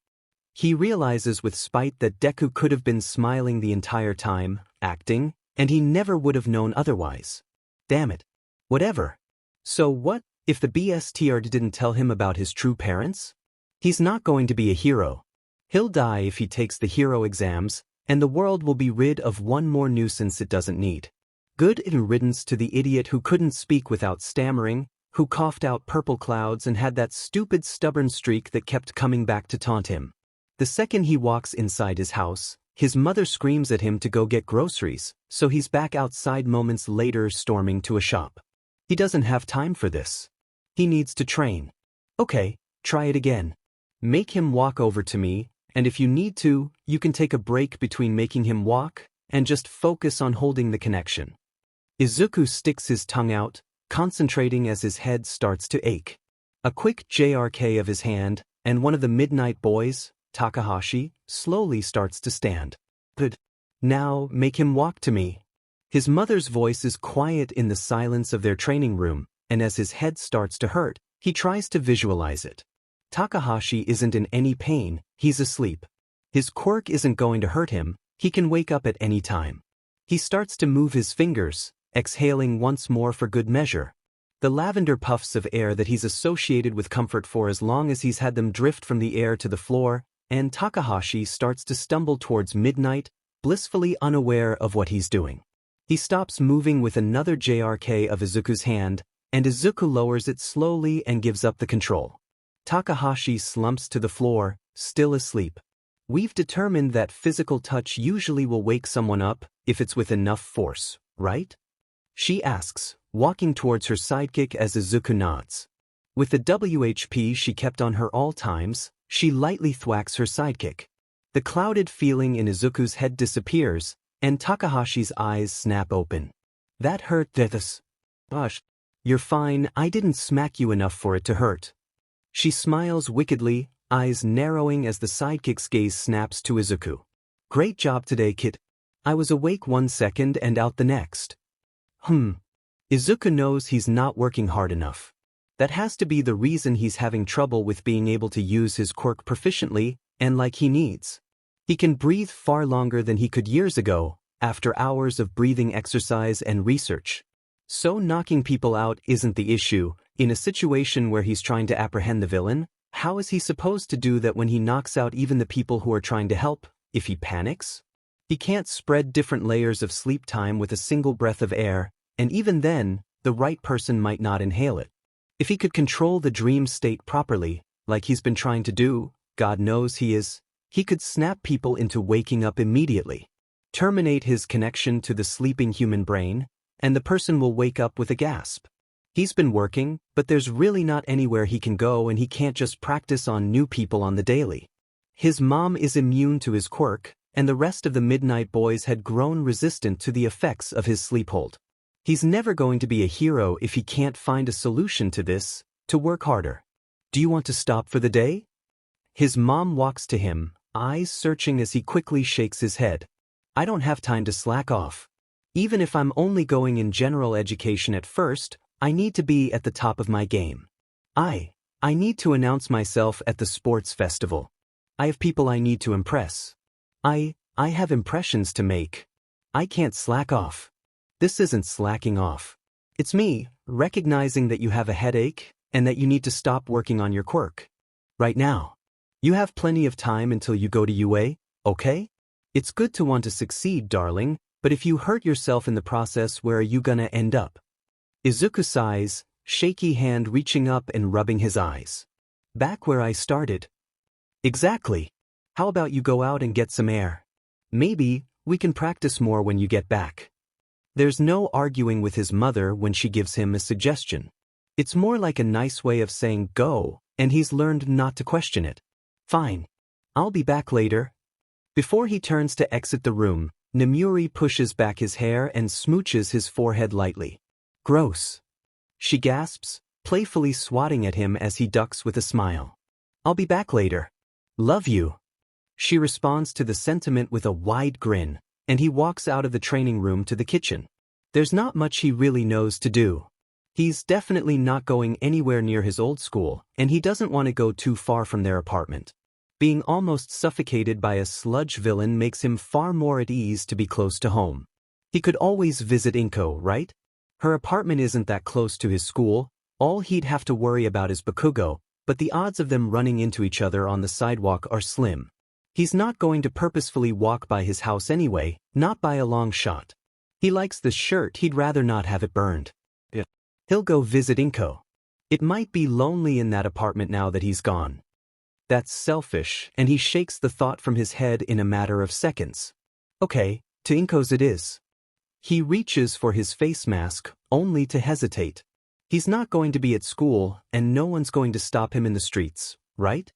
He realizes with spite that Deku could have been smiling the entire time, acting, and he never would have known otherwise. Damn it. Whatever. So what if the BSTR didn't tell him about his true parents? He's not going to be a hero. He'll die if he takes the hero exams, and the world will be rid of one more nuisance it doesn't need. Good riddance to the idiot who couldn't speak without stammering, who coughed out purple clouds and had that stupid stubborn streak that kept coming back to taunt him. The second he walks inside his house, his mother screams at him to go get groceries, so he's back outside moments later storming to a shop. He doesn't have time for this. He needs to train. Okay, try it again. Make him walk over to me, and if you need to, you can take a break between making him walk and just focus on holding the connection. Izuku sticks his tongue out, concentrating as his head starts to ache. A quick JRK of his hand, and one of the midnight boys, Takahashi, slowly starts to stand. Good. Now, make him walk to me. His mother's voice is quiet in the silence of their training room, and as his head starts to hurt, he tries to visualize it. Takahashi isn't in any pain, he's asleep. His quirk isn't going to hurt him, he can wake up at any time. He starts to move his fingers, exhaling once more for good measure. The lavender puffs of air that he's associated with comfort for as long as he's had them drift from the air to the floor, and Takahashi starts to stumble towards midnight, blissfully unaware of what he's doing. He stops moving with another JRK of Izuku's hand, and Izuku lowers it slowly and gives up the control. Takahashi slumps to the floor, still asleep. We've determined that physical touch usually will wake someone up if it's with enough force, right? She asks, walking towards her sidekick as Izuku nods. With the WHP she kept on her all times, she lightly thwacks her sidekick. The clouded feeling in Izuku's head disappears, and Takahashi's eyes snap open. That hurt, Deathus. Gosh. You're fine, I didn't smack you enough for it to hurt. She smiles wickedly, eyes narrowing as the sidekick's gaze snaps to Izuku. Great job today, kid. I was awake 1 second and out the next. Izuku knows he's not working hard enough. That has to be the reason he's having trouble with being able to use his quirk proficiently, and like he needs. He can breathe far longer than he could years ago, after hours of breathing exercise and research. So knocking people out isn't the issue. In a situation where he's trying to apprehend the villain, how is he supposed to do that when he knocks out even the people who are trying to help, if he panics? He can't spread different layers of sleep time with a single breath of air, and even then, the right person might not inhale it. If he could control the dream state properly, like he's been trying to do, God knows he could snap people into waking up immediately. Terminate his connection to the sleeping human brain, and the person will wake up with a gasp. He's been working, but there's really not anywhere he can go and he can't just practice on new people on the daily. His mom is immune to his quirk, and the rest of the Midnight Boys had grown resistant to the effects of his sleephold. He's never going to be a hero if he can't find a solution to this, to work harder. Do you want to stop for the day? His mom walks to him, eyes searching as he quickly shakes his head. I don't have time to slack off. Even if I'm only going in general education at first, I need to be at the top of my game. I need to announce myself at the sports festival. I have people I need to impress. I have impressions to make. I can't slack off. This isn't slacking off. It's me, recognizing that you have a headache, and that you need to stop working on your quirk. Right now. You have plenty of time until you go to UA, okay? It's good to want to succeed, darling, but if you hurt yourself in the process, where are you gonna end up? Izuku sighs, shaky hand reaching up and rubbing his eyes. Back where I started. Exactly. How about you go out and get some air? Maybe we can practice more when you get back. There's no arguing with his mother when she gives him a suggestion. It's more like a nice way of saying go, and he's learned not to question it. Fine. I'll be back later. Before he turns to exit the room, Nemuri pushes back his hair and smooches his forehead lightly. Gross. She gasps, playfully swatting at him as he ducks with a smile. I'll be back later. Love you. She responds to the sentiment with a wide grin, and he walks out of the training room to the kitchen. There's not much he really knows to do. He's definitely not going anywhere near his old school, and he doesn't want to go too far from their apartment. Being almost suffocated by a sludge villain makes him far more at ease to be close to home. He could always visit Inko, right? Her apartment isn't that close to his school. All he'd have to worry about is Bakugo, but the odds of them running into each other on the sidewalk are slim. He's not going to purposefully walk by his house anyway, not by a long shot. He likes the shirt, he'd rather not have it burned. Yeah. He'll go visit Inko. It might be lonely in that apartment now that he's gone. That's selfish, and he shakes the thought from his head in a matter of seconds. Okay, to Inko's it is. He reaches for his face mask, only to hesitate. He's not going to be at school, and no one's going to stop him in the streets, right?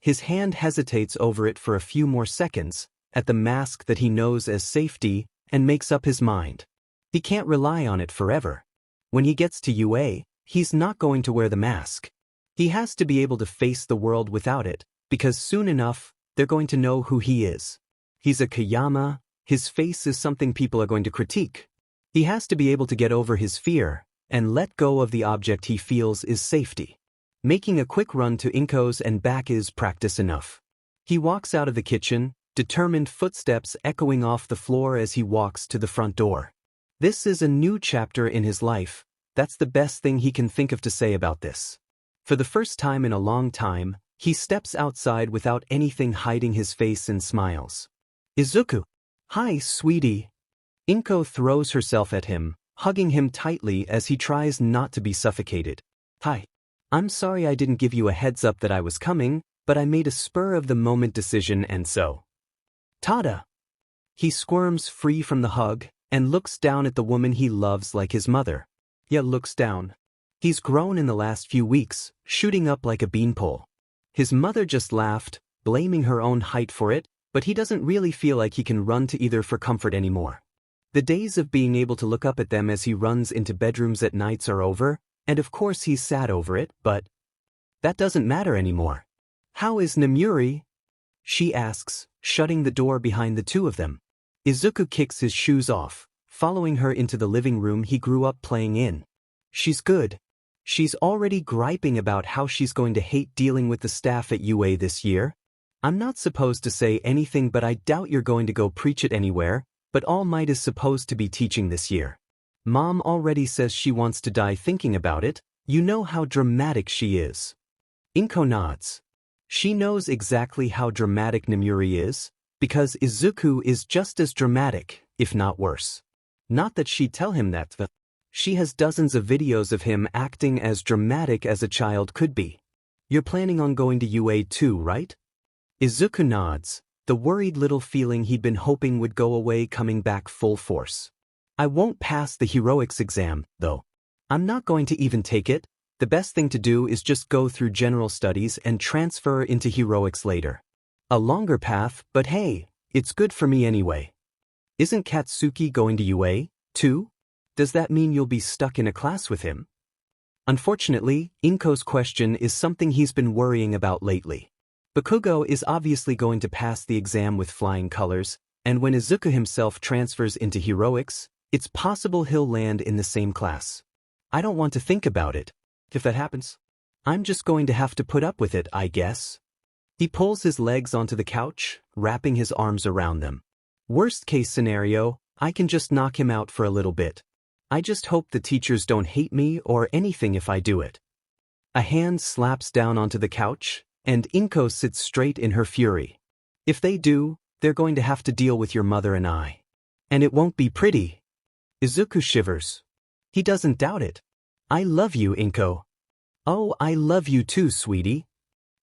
His hand hesitates over it for a few more seconds, at the mask that he knows as safety, and makes up his mind. He can't rely on it forever. When he gets to UA, he's not going to wear the mask. He has to be able to face the world without it, because soon enough, they're going to know who he is. He's a Kayama, his face is something people are going to critique. He has to be able to get over his fear, and let go of the object he feels is safety. Making a quick run to Inko's and back is practice enough. He walks out of the kitchen, determined footsteps echoing off the floor as he walks to the front door. This is a new chapter in his life, that's the best thing he can think of to say about this. For the first time in a long time, he steps outside without anything hiding his face and smiles. Izuku. Hi, sweetie. Inko throws herself at him, hugging him tightly as he tries not to be suffocated. Hi. I'm sorry I didn't give you a heads up that I was coming, but I made a spur-of-the-moment decision and so. Tada! He squirms free from the hug, and looks down at the woman he loves like his mother. Yeah, looks down. He's grown in the last few weeks, shooting up like a beanpole. His mother just laughed, blaming her own height for it, but he doesn't really feel like he can run to either for comfort anymore. The days of being able to look up at them as he runs into bedrooms at nights are over, and of course he's sad over it, but that doesn't matter anymore. How is Namuri? She asks, shutting the door behind the two of them. Izuku kicks his shoes off, following her into the living room he grew up playing in. She's good. She's already griping about how she's going to hate dealing with the staff at UA this year. I'm not supposed to say anything, but I doubt you're going to go preach it anywhere, but All Might is supposed to be teaching this year. Mom already says she wants to die thinking about it, you know how dramatic she is. Inko nods. She knows exactly how dramatic Namuri is, because Izuku is just as dramatic, if not worse. Not that she'd tell him that, but she has dozens of videos of him acting as dramatic as a child could be. You're planning on going to UA too, right? Izuku nods, the worried little feeling he'd been hoping would go away coming back full force. I won't pass the heroics exam, though. I'm not going to even take it. The best thing to do is just go through general studies and transfer into heroics later. A longer path, but hey, it's good for me anyway. Isn't Katsuki going to UA, too? Does that mean you'll be stuck in a class with him? Unfortunately, Inko's question is something he's been worrying about lately. Bakugo is obviously going to pass the exam with flying colors, and when Izuku himself transfers into heroics, it's possible he'll land in the same class. I don't want to think about it. If that happens, I'm just going to have to put up with it, I guess. He pulls his legs onto the couch, wrapping his arms around them. Worst case scenario, I can just knock him out for a little bit. I just hope the teachers don't hate me or anything if I do it. A hand slaps down onto the couch, and Inko sits straight in her fury. If they do, they're going to have to deal with your mother and I. And it won't be pretty. Izuku shivers. He doesn't doubt it. I love you, Inko. Oh, I love you too, sweetie.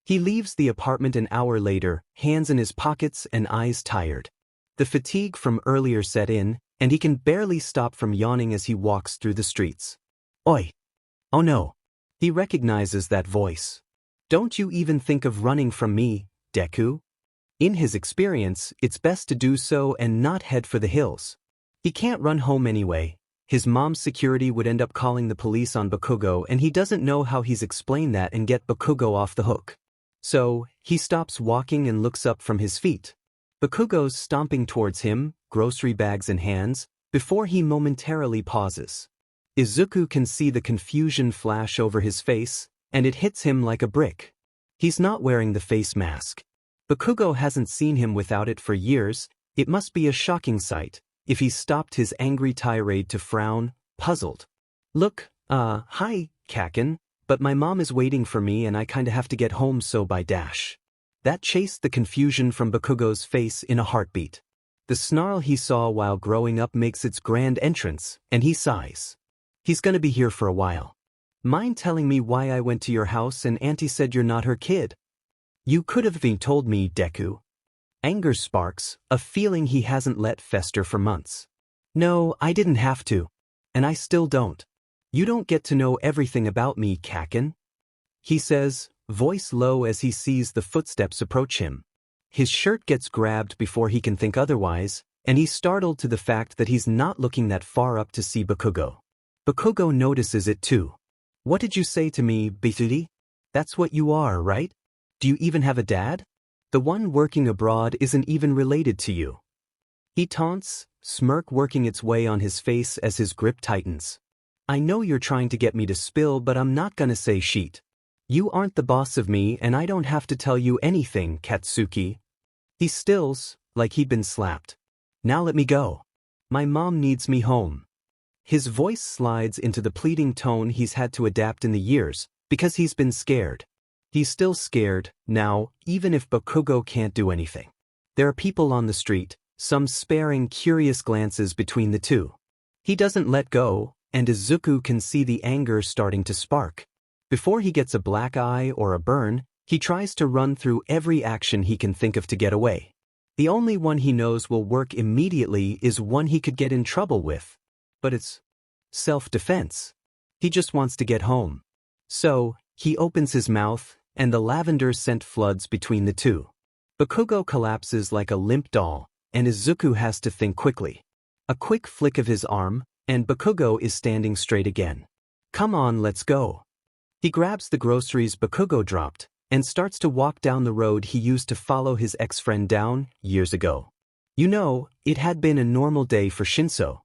He leaves the apartment an hour later, hands in his pockets and eyes tired. The fatigue from earlier set in, and he can barely stop from yawning as he walks through the streets. Oi! Oh no! He recognizes that voice. Don't you even think of running from me, Deku? In his experience, it's best to do so and not head for the hills. He can't run home anyway. His mom's security would end up calling the police on Bakugo, and he doesn't know how he's explained that and get Bakugo off the hook. So, he stops walking and looks up from his feet. Bakugo's stomping towards him, grocery bags in hands, before he momentarily pauses. Izuku can see the confusion flash over his face, and it hits him like a brick. He's not wearing the face mask. Bakugo hasn't seen him without it for years. It must be a shocking sight, if he stopped his angry tirade to frown, puzzled. Look, hi, Kaken, But my mom is waiting for me and I kinda have to get home so by dash. That chased the confusion from Bakugo's face in a heartbeat. The snarl he saw while growing up makes its grand entrance, and he sighs. He's gonna be here for a while. Mind telling me why I went to your house and Auntie said you're not her kid? You could have been told me, Deku. Anger sparks, a feeling he hasn't let fester for months. No, I didn't have to. And I still don't. You don't get to know everything about me, Kakin. He says, voice low as he sees the footsteps approach him. His shirt gets grabbed before he can think otherwise, and he's startled to the fact that he's not looking that far up to see Bakugo. Bakugo notices it too. What did you say to me, Bithudi? That's what you are, right? Do you even have a dad? The one working abroad isn't even related to you. He taunts, smirk working its way on his face as his grip tightens. I know you're trying to get me to spill, but I'm not gonna say shit. You aren't the boss of me and I don't have to tell you anything, Katsuki. He stills, like he'd been slapped. Now let me go. My mom needs me home. His voice slides into the pleading tone he's had to adapt in the years, because he's been scared. He's still scared, now, even if Bakugo can't do anything. There are people on the street, some sparing curious glances between the two. He doesn't let go, and Izuku can see the anger starting to spark. Before he gets a black eye or a burn, he tries to run through every action he can think of to get away. The only one he knows will work immediately is one he could get in trouble with. But it's self-defense. He just wants to get home. So, he opens his mouth, and the lavender scent floods between the two. Bakugo collapses like a limp doll, and Izuku has to think quickly. A quick flick of his arm, and Bakugo is standing straight again. Come on, let's go. He grabs the groceries Bakugo dropped, and starts to walk down the road he used to follow his ex-friend down, years ago. You know, it had been a normal day for Shinso.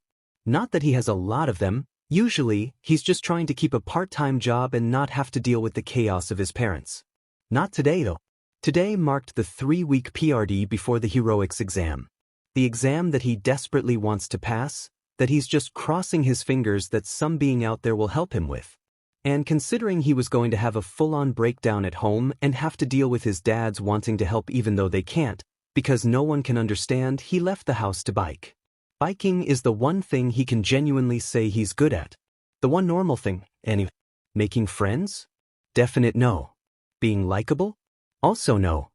Not that he has a lot of them, usually, he's just trying to keep a part-time job and not have to deal with the chaos of his parents. Not today though. Today marked the 3-week PRD before the heroics exam. The exam that he desperately wants to pass, that he's just crossing his fingers that some being out there will help him with. And considering he was going to have a full-on breakdown at home and have to deal with his dads wanting to help even though they can't, because no one can understand, he left the house to bike. Biking is the one thing he can genuinely say he's good at. The one normal thing, anyway. Making friends? Definite no. Being likable? Also no.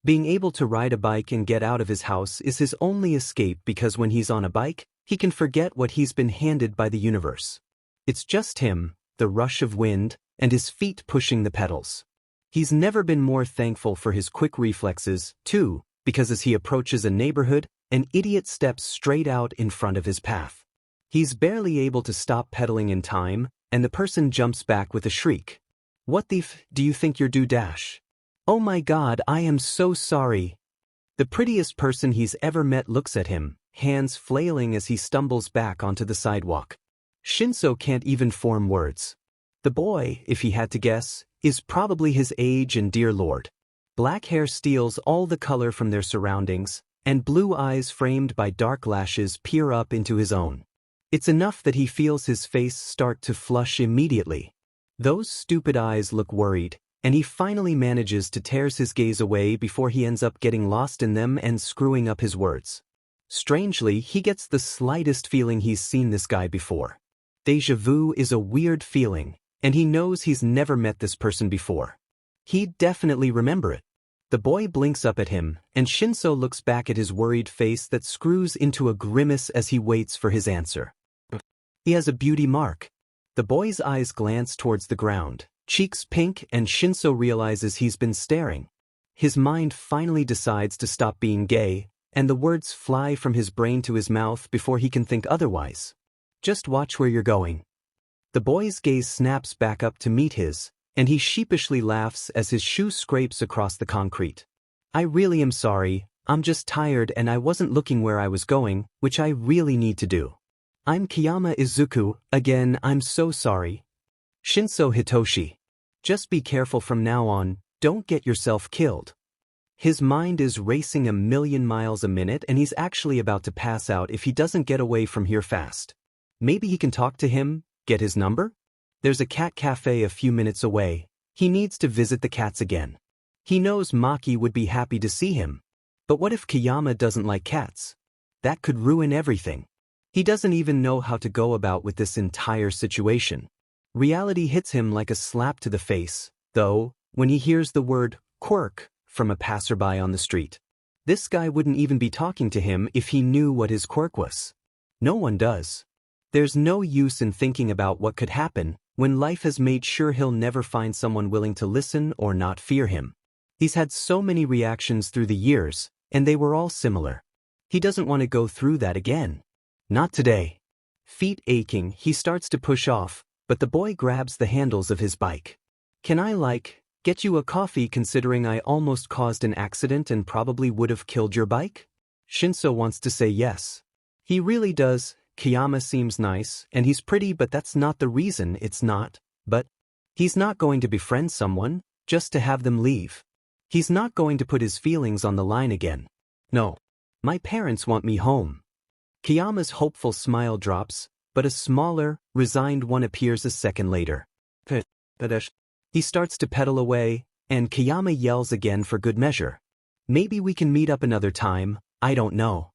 Being able to ride a bike and get out of his house is his only escape because when he's on a bike, he can forget what he's been handed by the universe. It's just him, the rush of wind, and his feet pushing the pedals. He's never been more thankful for his quick reflexes, too, because as he approaches a neighborhood, an idiot steps straight out in front of his path. He's barely able to stop pedaling in time, and the person jumps back with a shriek. What the f do you think you're dash? Oh my god, I am so sorry. The prettiest person he's ever met looks at him, hands flailing as he stumbles back onto the sidewalk. Shinso can't even form words. The boy, if he had to guess, is probably his age and dear lord. Black hair steals all the color from their surroundings, and blue eyes framed by dark lashes peer up into his own. It's enough that he feels his face start to flush immediately. Those stupid eyes look worried, and he finally manages to tear his gaze away before he ends up getting lost in them and screwing up his words. Strangely, he gets the slightest feeling he's seen this guy before. Deja vu is a weird feeling, and he knows he's never met this person before. He'd definitely remember it. The boy blinks up at him, and Shinso looks back at his worried face that screws into a grimace as he waits for his answer. He has a beauty mark. The boy's eyes glance towards the ground, cheeks pink, and Shinso realizes he's been staring. His mind finally decides to stop being gay, and the words fly from his brain to his mouth before he can think otherwise. Just watch where you're going. The boy's gaze snaps back up to meet his, and he sheepishly laughs as his shoe scrapes across the concrete. I really am sorry, I'm just tired and I wasn't looking where I was going, which I really need to do. I'm Kiyama Izuku, again, I'm so sorry. Shinso Hitoshi. Just be careful from now on, don't get yourself killed. His mind is racing 1,000,000 miles a minute and he's actually about to pass out if he doesn't get away from here fast. Maybe he can talk to him, get his number? There's a cat cafe a few minutes away. He needs to visit the cats again. He knows Maki would be happy to see him. But what if Kayama doesn't like cats? That could ruin everything. He doesn't even know how to go about with this entire situation. Reality hits him like a slap to the face, though, when he hears the word quirk from a passerby on the street. This guy wouldn't even be talking to him if he knew what his quirk was. No one does. There's no use in thinking about what could happen when life has made sure he'll never find someone willing to listen or not fear him. He's had so many reactions through the years, and they were all similar. He doesn't want to go through that again. Not today. Feet aching, he starts to push off, but the boy grabs the handles of his bike. Can I, get you a coffee considering I almost caused an accident and probably would have killed your bike? Shinso wants to say yes. He really does. Kayama seems nice, and he's pretty, but that's not the reason it's not. But he's not going to befriend someone, just to have them leave. He's not going to put his feelings on the line again. No. My parents want me home. Kayama's hopeful smile drops, but a smaller, resigned one appears a second later. He starts to pedal away, and Kayama yells again for good measure. Maybe we can meet up another time, I don't know.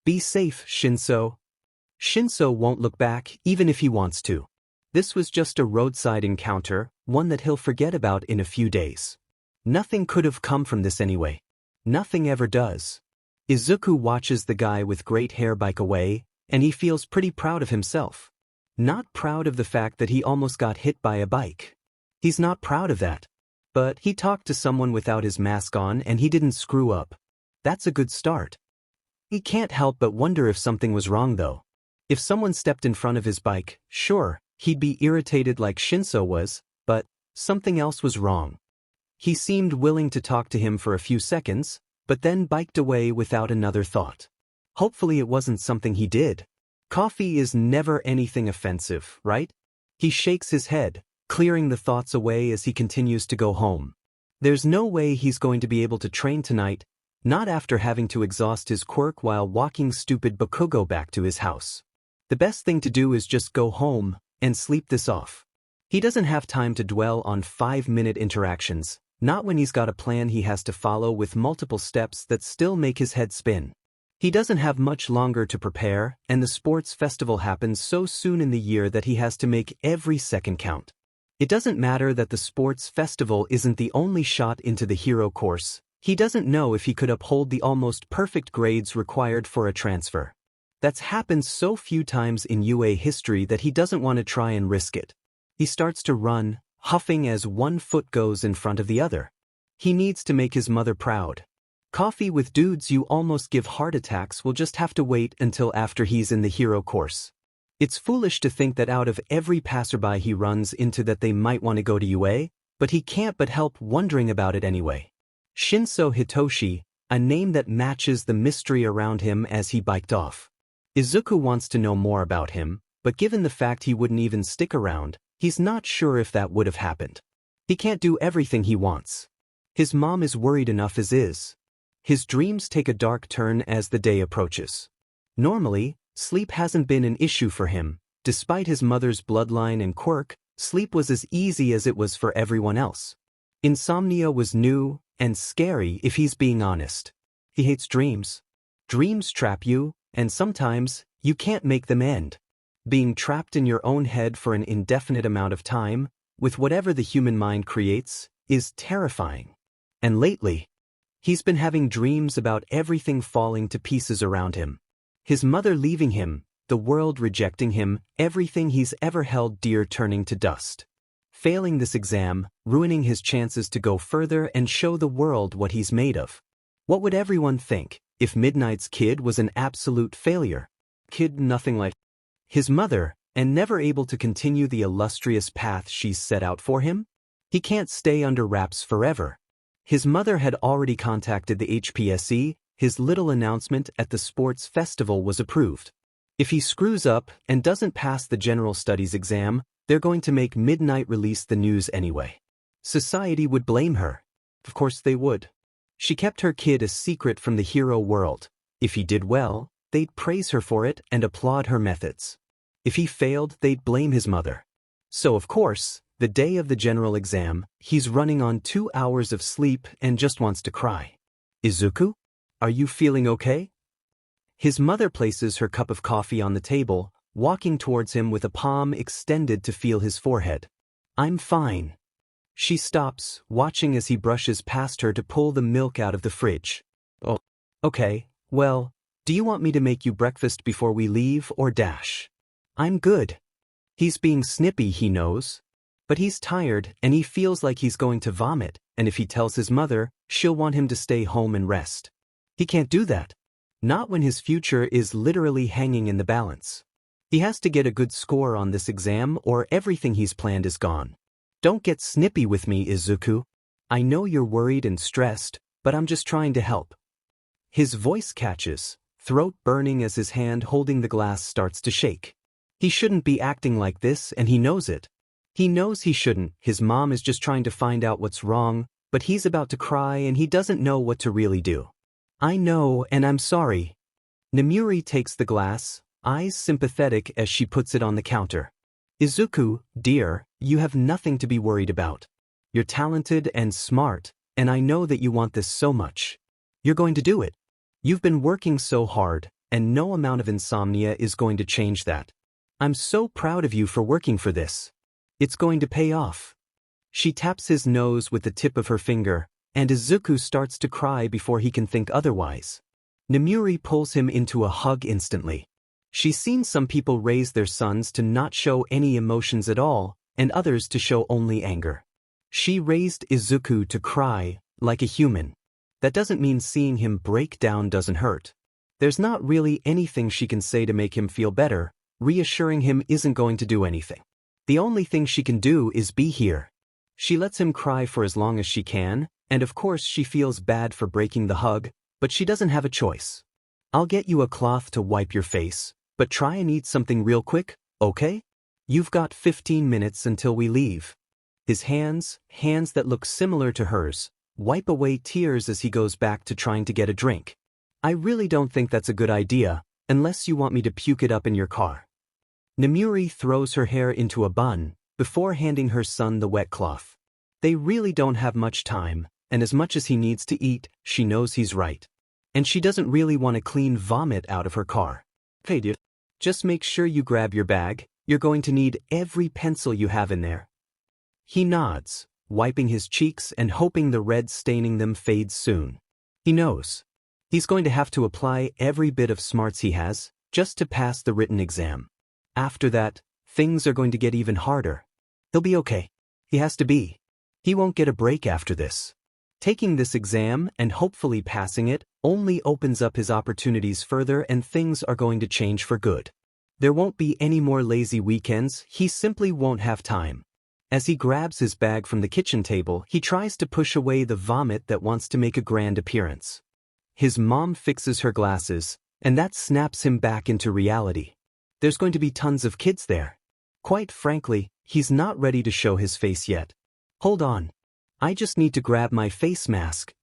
Be safe, Shinso. Shinso won't look back, even if he wants to. This was just a roadside encounter, one that he'll forget about in a few days. Nothing could have come from this anyway. Nothing ever does. Izuku watches the guy with great hair bike away, and he feels pretty proud of himself. Not proud of the fact that he almost got hit by a bike. He's not proud of that. But he talked to someone without his mask on and he didn't screw up. That's a good start. He can't help but wonder if something was wrong though. If someone stepped in front of his bike, sure, he'd be irritated like Shinso was, but something else was wrong. He seemed willing to talk to him for a few seconds, but then biked away without another thought. Hopefully it wasn't something he did. Coffee is never anything offensive, right? He shakes his head, clearing the thoughts away as he continues to go home. There's no way he's going to be able to train tonight, not after having to exhaust his quirk while walking stupid Bakugo back to his house. The best thing to do is just go home and sleep this off. He doesn't have time to dwell on 5-minute interactions, not when he's got a plan he has to follow with multiple steps that still make his head spin. He doesn't have much longer to prepare, and the sports festival happens so soon in the year that he has to make every second count. It doesn't matter that the sports festival isn't the only shot into the hero course. He doesn't know if he could uphold the almost perfect grades required for a transfer. That's happened so few times in UA history that he doesn't want to try and risk it. He starts to run, huffing as one foot goes in front of the other. He needs to make his mother proud. Coffee with dudes you almost give heart attacks will just have to wait until after he's in the hero course. It's foolish to think that out of every passerby he runs into that they might want to go to UA, but he can't but help wondering about it anyway. Shinso Hitoshi, a name that matches the mystery around him as he biked off. Izuku wants to know more about him, but given the fact he wouldn't even stick around, he's not sure if that would have happened. He can't do everything he wants. His mom is worried enough as is. His dreams take a dark turn as the day approaches. Normally, sleep hasn't been an issue for him. Despite his mother's bloodline and quirk, sleep was as easy as it was for everyone else. Insomnia was new and scary if he's being honest. He hates dreams. Dreams trap you, and sometimes, you can't make them end. Being trapped in your own head for an indefinite amount of time, with whatever the human mind creates, is terrifying. And lately, he's been having dreams about everything falling to pieces around him. His mother leaving him, the world rejecting him, everything he's ever held dear turning to dust. Failing this exam, ruining his chances to go further and show the world what he's made of. What would everyone think if Midnight's kid was an absolute failure? Kid nothing like his mother, and never able to continue the illustrious path she's set out for him? He can't stay under wraps forever. His mother had already contacted the HPSE, his little announcement at the sports festival was approved. If he screws up and doesn't pass the general studies exam, they're going to make Midnight release the news anyway. Society would blame her. Of course they would. She kept her kid a secret from the hero world. If he did well, they'd praise her for it and applaud her methods. If he failed, they'd blame his mother. So of course, the day of the general exam, he's running on 2 hours of sleep and just wants to cry. Izuku? Are you feeling okay? His mother places her cup of coffee on the table, walking towards him with a palm extended to feel his forehead. I'm fine. She stops, watching as he brushes past her to pull the milk out of the fridge. Oh, okay, well, do you want me to make you breakfast before we leave or dash? I'm good. He's being snippy, he knows. But he's tired and he feels like he's going to vomit, and if he tells his mother, she'll want him to stay home and rest. He can't do that. Not when his future is literally hanging in the balance. He has to get a good score on this exam or everything he's planned is gone. Don't get snippy with me, Izuku. I know you're worried and stressed, but I'm just trying to help. His voice catches, throat burning as his hand holding the glass starts to shake. He shouldn't be acting like this and he knows it. He knows he shouldn't, his mom is just trying to find out what's wrong, but he's about to cry and he doesn't know what to really do. I know and I'm sorry. Nemuri takes the glass, eyes sympathetic as she puts it on the counter. Izuku, dear, you have nothing to be worried about. You're talented and smart, and I know that you want this so much. You're going to do it. You've been working so hard, and no amount of insomnia is going to change that. I'm so proud of you for working for this. It's going to pay off. She taps his nose with the tip of her finger, and Izuku starts to cry before he can think otherwise. Nemuri pulls him into a hug instantly. She's seen some people raise their sons to not show any emotions at all, and others to show only anger. She raised Izuku to cry, like a human. That doesn't mean seeing him break down doesn't hurt. There's not really anything she can say to make him feel better, reassuring him isn't going to do anything. The only thing she can do is be here. She lets him cry for as long as she can, and of course she feels bad for breaking the hug, but she doesn't have a choice. I'll get you a cloth to wipe your face, but try and eat something real quick, okay? You've got 15 minutes until we leave. His hands that look similar to hers, wipe away tears as he goes back to trying to get a drink. I really don't think that's a good idea, unless you want me to puke it up in your car. Nemuri throws her hair into a bun, before handing her son the wet cloth. They really don't have much time, and as much as he needs to eat, she knows he's right. And she doesn't really want to clean vomit out of her car. Hey dude, just make sure you grab your bag, you're going to need every pencil you have in there. He nods, wiping his cheeks and hoping the red staining them fades soon. He knows. He's going to have to apply every bit of smarts he has, just to pass the written exam. After that, things are going to get even harder. He'll be okay. He has to be. He won't get a break after this. Taking this exam and hopefully passing it only opens up his opportunities further, and things are going to change for good. There won't be any more lazy weekends, he simply won't have time. As he grabs his bag from the kitchen table, he tries to push away the vomit that wants to make a grand appearance. His mom fixes her glasses, and that snaps him back into reality. There's going to be tons of kids there. Quite frankly, he's not ready to show his face yet. Hold on. I just need to grab my face mask.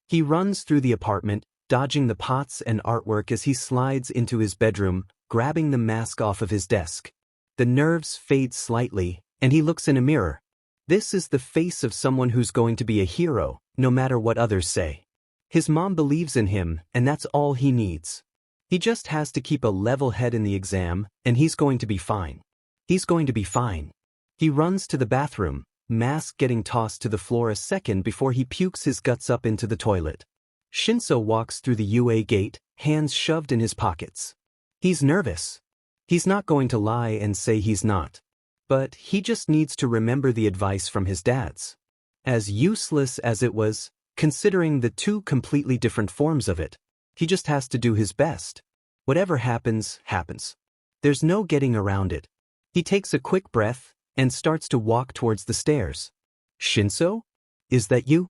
He runs through the apartment, dodging the pots and artwork as he slides into his bedroom, grabbing the mask off of his desk. The nerves fade slightly, and he looks in a mirror. This is the face of someone who's going to be a hero, no matter what others say. His mom believes in him, and that's all he needs. He just has to keep a level head in the exam, and he's going to be fine. He's going to be fine. He runs to the bathroom, mask getting tossed to the floor a second before he pukes his guts up into the toilet. Shinso walks through the UA gate, hands shoved in his pockets. He's nervous. He's not going to lie and say he's not. But he just needs to remember the advice from his dads. As useless as it was, considering the two completely different forms of it, he just has to do his best. Whatever happens, happens. There's no getting around it. He takes a quick breath and starts to walk towards the stairs. Shinso? Is that you?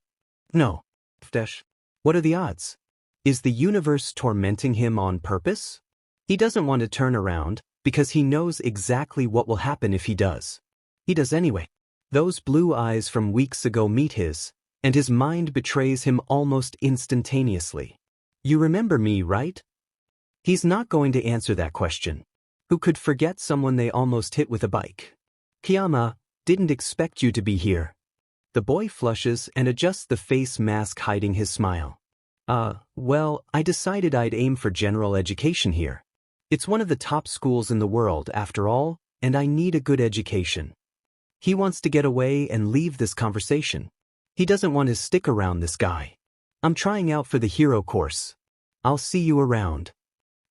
No. What are the odds? Is the universe tormenting him on purpose? He doesn't want to turn around, because he knows exactly what will happen if he does. He does anyway. Those blue eyes from weeks ago meet his, and his mind betrays him almost instantaneously. You remember me, right? He's not going to answer that question. Who could forget someone they almost hit with a bike? Kiyama, didn't expect you to be here. The boy flushes and adjusts the face mask hiding his smile. Well, I decided I'd aim for general education here. It's one of the top schools in the world, after all, and I need a good education. He wants to get away and leave this conversation. He doesn't want to stick around this guy. I'm trying out for the hero course. I'll see you around.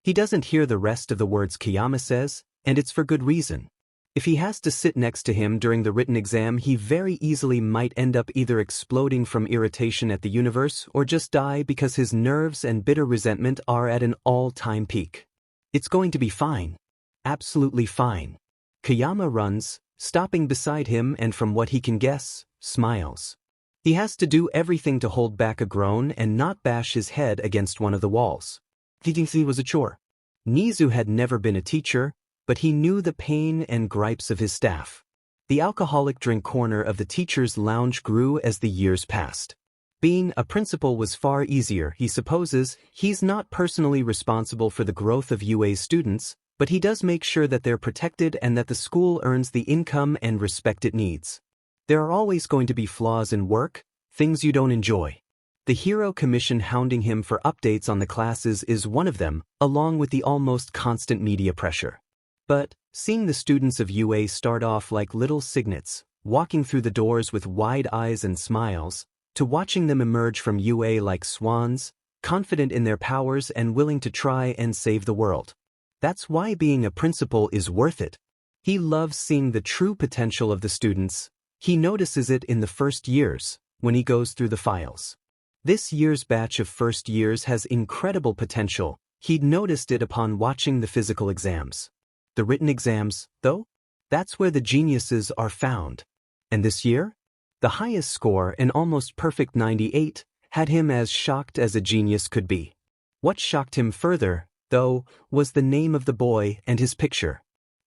He doesn't hear the rest of the words Kiyama says, and it's for good reason. If he has to sit next to him during the written exam, he very easily might end up either exploding from irritation at the universe or just die because his nerves and bitter resentment are at an all-time peak. It's going to be fine. Absolutely fine. Kiyama runs, stopping beside him, and from what he can guess, smiles. He has to do everything to hold back a groan and not bash his head against one of the walls. He thinks it was a chore. Nizu had never been a teacher, but he knew the pain and gripes of his staff. The alcoholic drink corner of the teacher's lounge grew as the years passed. Being a principal was far easier, he supposes. He's not personally responsible for the growth of UA's students, but he does make sure that they're protected and that the school earns the income and respect it needs. There are always going to be flaws in work, things you don't enjoy. The Hero Commission hounding him for updates on the classes is one of them, along with the almost constant media pressure. But, seeing the students of UA start off like little cygnets, walking through the doors with wide eyes and smiles, to watching them emerge from UA like swans, confident in their powers and willing to try and save the world. That's why being a principal is worth it. He loves seeing the true potential of the students. He notices it in the first years, when he goes through the files. This year's batch of first years has incredible potential. He'd noticed it upon watching the physical exams. The written exams, though? That's where the geniuses are found. And this year? The highest score, an almost perfect 98, had him as shocked as a genius could be. What shocked him further, though, was the name of the boy and his picture.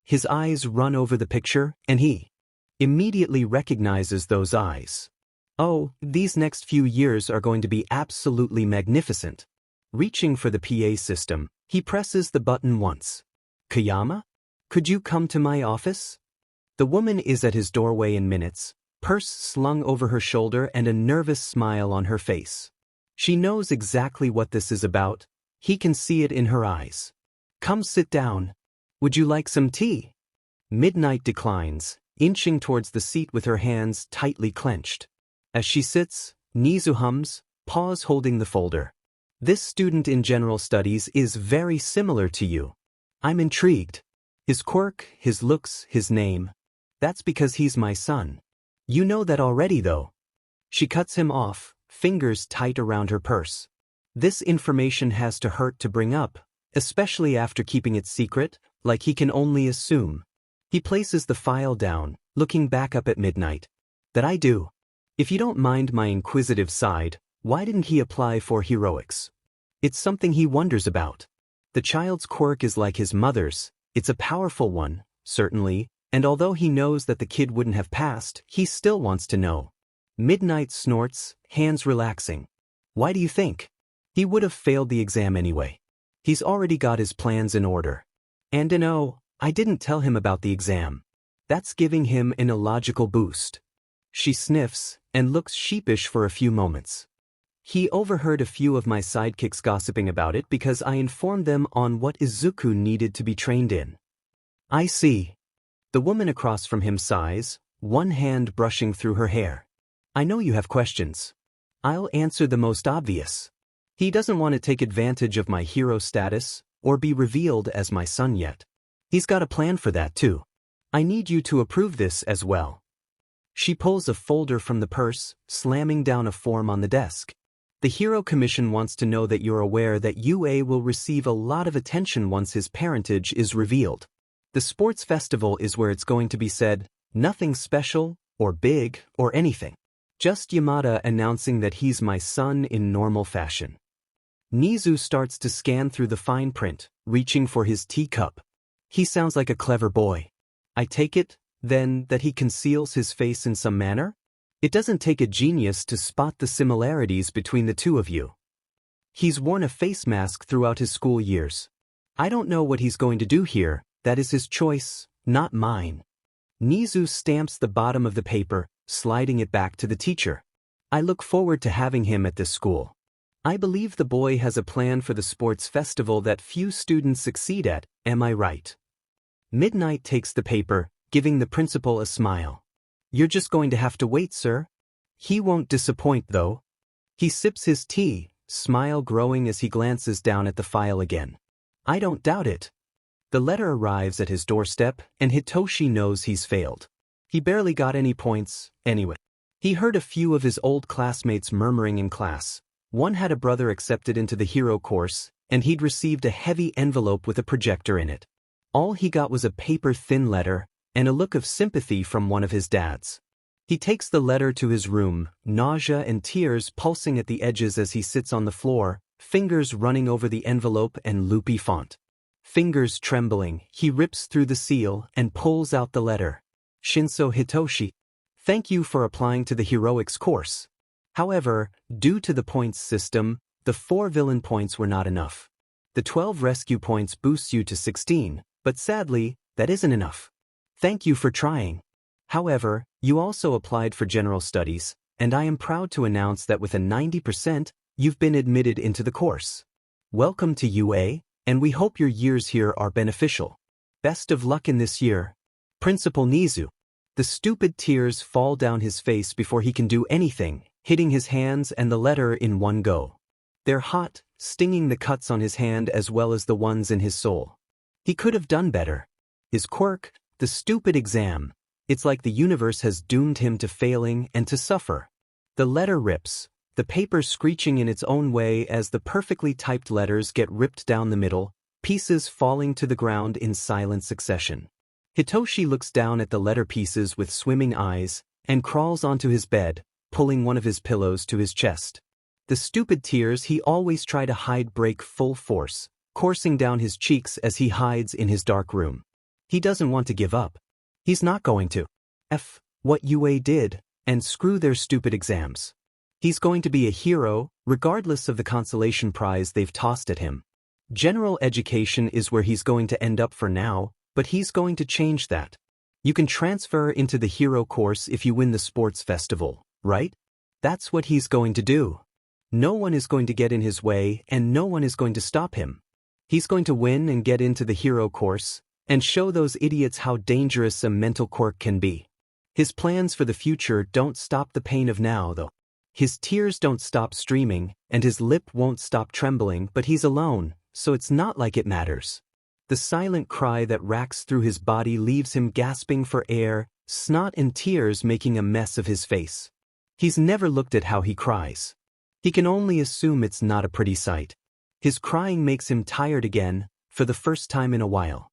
His eyes run over the picture, and he immediately recognizes those eyes. Oh, these next few years are going to be absolutely magnificent. Reaching for the PA system, he presses the button once. Kiyama? Could you come to my office? The woman is at his doorway in minutes, purse slung over her shoulder and a nervous smile on her face. She knows exactly what this is about. He can see it in her eyes. Come sit down. Would you like some tea? Midnight declines, inching towards the seat with her hands tightly clenched. As she sits, Nizu hums, paws holding the folder. This student in general studies is very similar to you. I'm intrigued. His quirk, his looks, his name. That's because he's my son. You know that already, though. She cuts him off, fingers tight around her purse. This information has to hurt to bring up, especially after keeping it secret, like he can only assume. He places the file down, looking back up at Midnight. That I do. If you don't mind my inquisitive side, why didn't he apply for heroics? It's something he wonders about. The child's quirk is like his mother's. It's a powerful one, certainly, and although he knows that the kid wouldn't have passed, he still wants to know. Midnight snorts, hands relaxing. Why do you think? He would have failed the exam anyway. He's already got his plans in order. And I didn't tell him about the exam. That's giving him an illogical boost. She sniffs and looks sheepish for a few moments. He overheard a few of my sidekicks gossiping about it because I informed them on what Izuku needed to be trained in. I see. The woman across from him sighs, one hand brushing through her hair. I know you have questions. I'll answer the most obvious. He doesn't want to take advantage of my hero status or be revealed as my son yet. He's got a plan for that too. I need you to approve this as well. She pulls a folder from the purse, slamming down a form on the desk. The Hero Commission wants to know that you're aware that UA will receive a lot of attention once his parentage is revealed. The sports festival is where it's going to be said, nothing special, or big, or anything. Just Yamada announcing that he's my son in normal fashion. Nizu starts to scan through the fine print, reaching for his teacup. He sounds like a clever boy. I take it, then, that he conceals his face in some manner? It doesn't take a genius to spot the similarities between the two of you. He's worn a face mask throughout his school years. I don't know what he's going to do here, that is his choice, not mine. Nizu stamps the bottom of the paper, sliding it back to the teacher. I look forward to having him at this school. I believe the boy has a plan for the sports festival that few students succeed at, am I right? Midnight takes the paper, giving the principal a smile. You're just going to have to wait, sir. He won't disappoint, though. He sips his tea, smile growing as he glances down at the file again. I don't doubt it. The letter arrives at his doorstep, and Hitoshi knows he's failed. He barely got any points, anyway. He heard a few of his old classmates murmuring in class. One had a brother accepted into the hero course, and he'd received a heavy envelope with a projector in it. All he got was a paper-thin letter, and a look of sympathy from one of his dads. He takes the letter to his room, nausea and tears pulsing at the edges as he sits on the floor, fingers running over the envelope and loopy font. Fingers trembling, he rips through the seal and pulls out the letter. Shinso Hitoshi. Thank you for applying to the heroics course. However, due to the points system, the 4 villain points were not enough. The 12 rescue points boosts you to 16, but sadly, that isn't enough. Thank you for trying. However, you also applied for general studies, and I am proud to announce that with a 90%, you've been admitted into the course. Welcome to UA, and we hope your years here are beneficial. Best of luck in this year. Principal Nizu. The stupid tears fall down his face before he can do anything, hitting his hands and the letter in one go. They're hot, stinging the cuts on his hand as well as the ones in his soul. He could have done better. His quirk, the stupid exam. It's like the universe has doomed him to failing and to suffer. The letter rips, the paper screeching in its own way as the perfectly typed letters get ripped down the middle, pieces falling to the ground in silent succession. Hitoshi looks down at the letter pieces with swimming eyes and crawls onto his bed, pulling one of his pillows to his chest. The stupid tears he always tried to hide break full force, coursing down his cheeks as he hides in his dark room. He doesn't want to give up. He's not going to. What UA did, and screw their stupid exams. He's going to be a hero, regardless of the consolation prize they've tossed at him. General education is where he's going to end up for now, but he's going to change that. You can transfer into the hero course if you win the sports festival, right? That's what he's going to do. No one is going to get in his way, and no one is going to stop him. He's going to win and get into the hero course, and show those idiots how dangerous a mental quirk can be. His plans for the future don't stop the pain of now, though. His tears don't stop streaming, and his lip won't stop trembling, but he's alone, so it's not like it matters. The silent cry that racks through his body leaves him gasping for air, snot and tears making a mess of his face. He's never looked at how he cries. He can only assume it's not a pretty sight. His crying makes him tired again, for the first time in a while.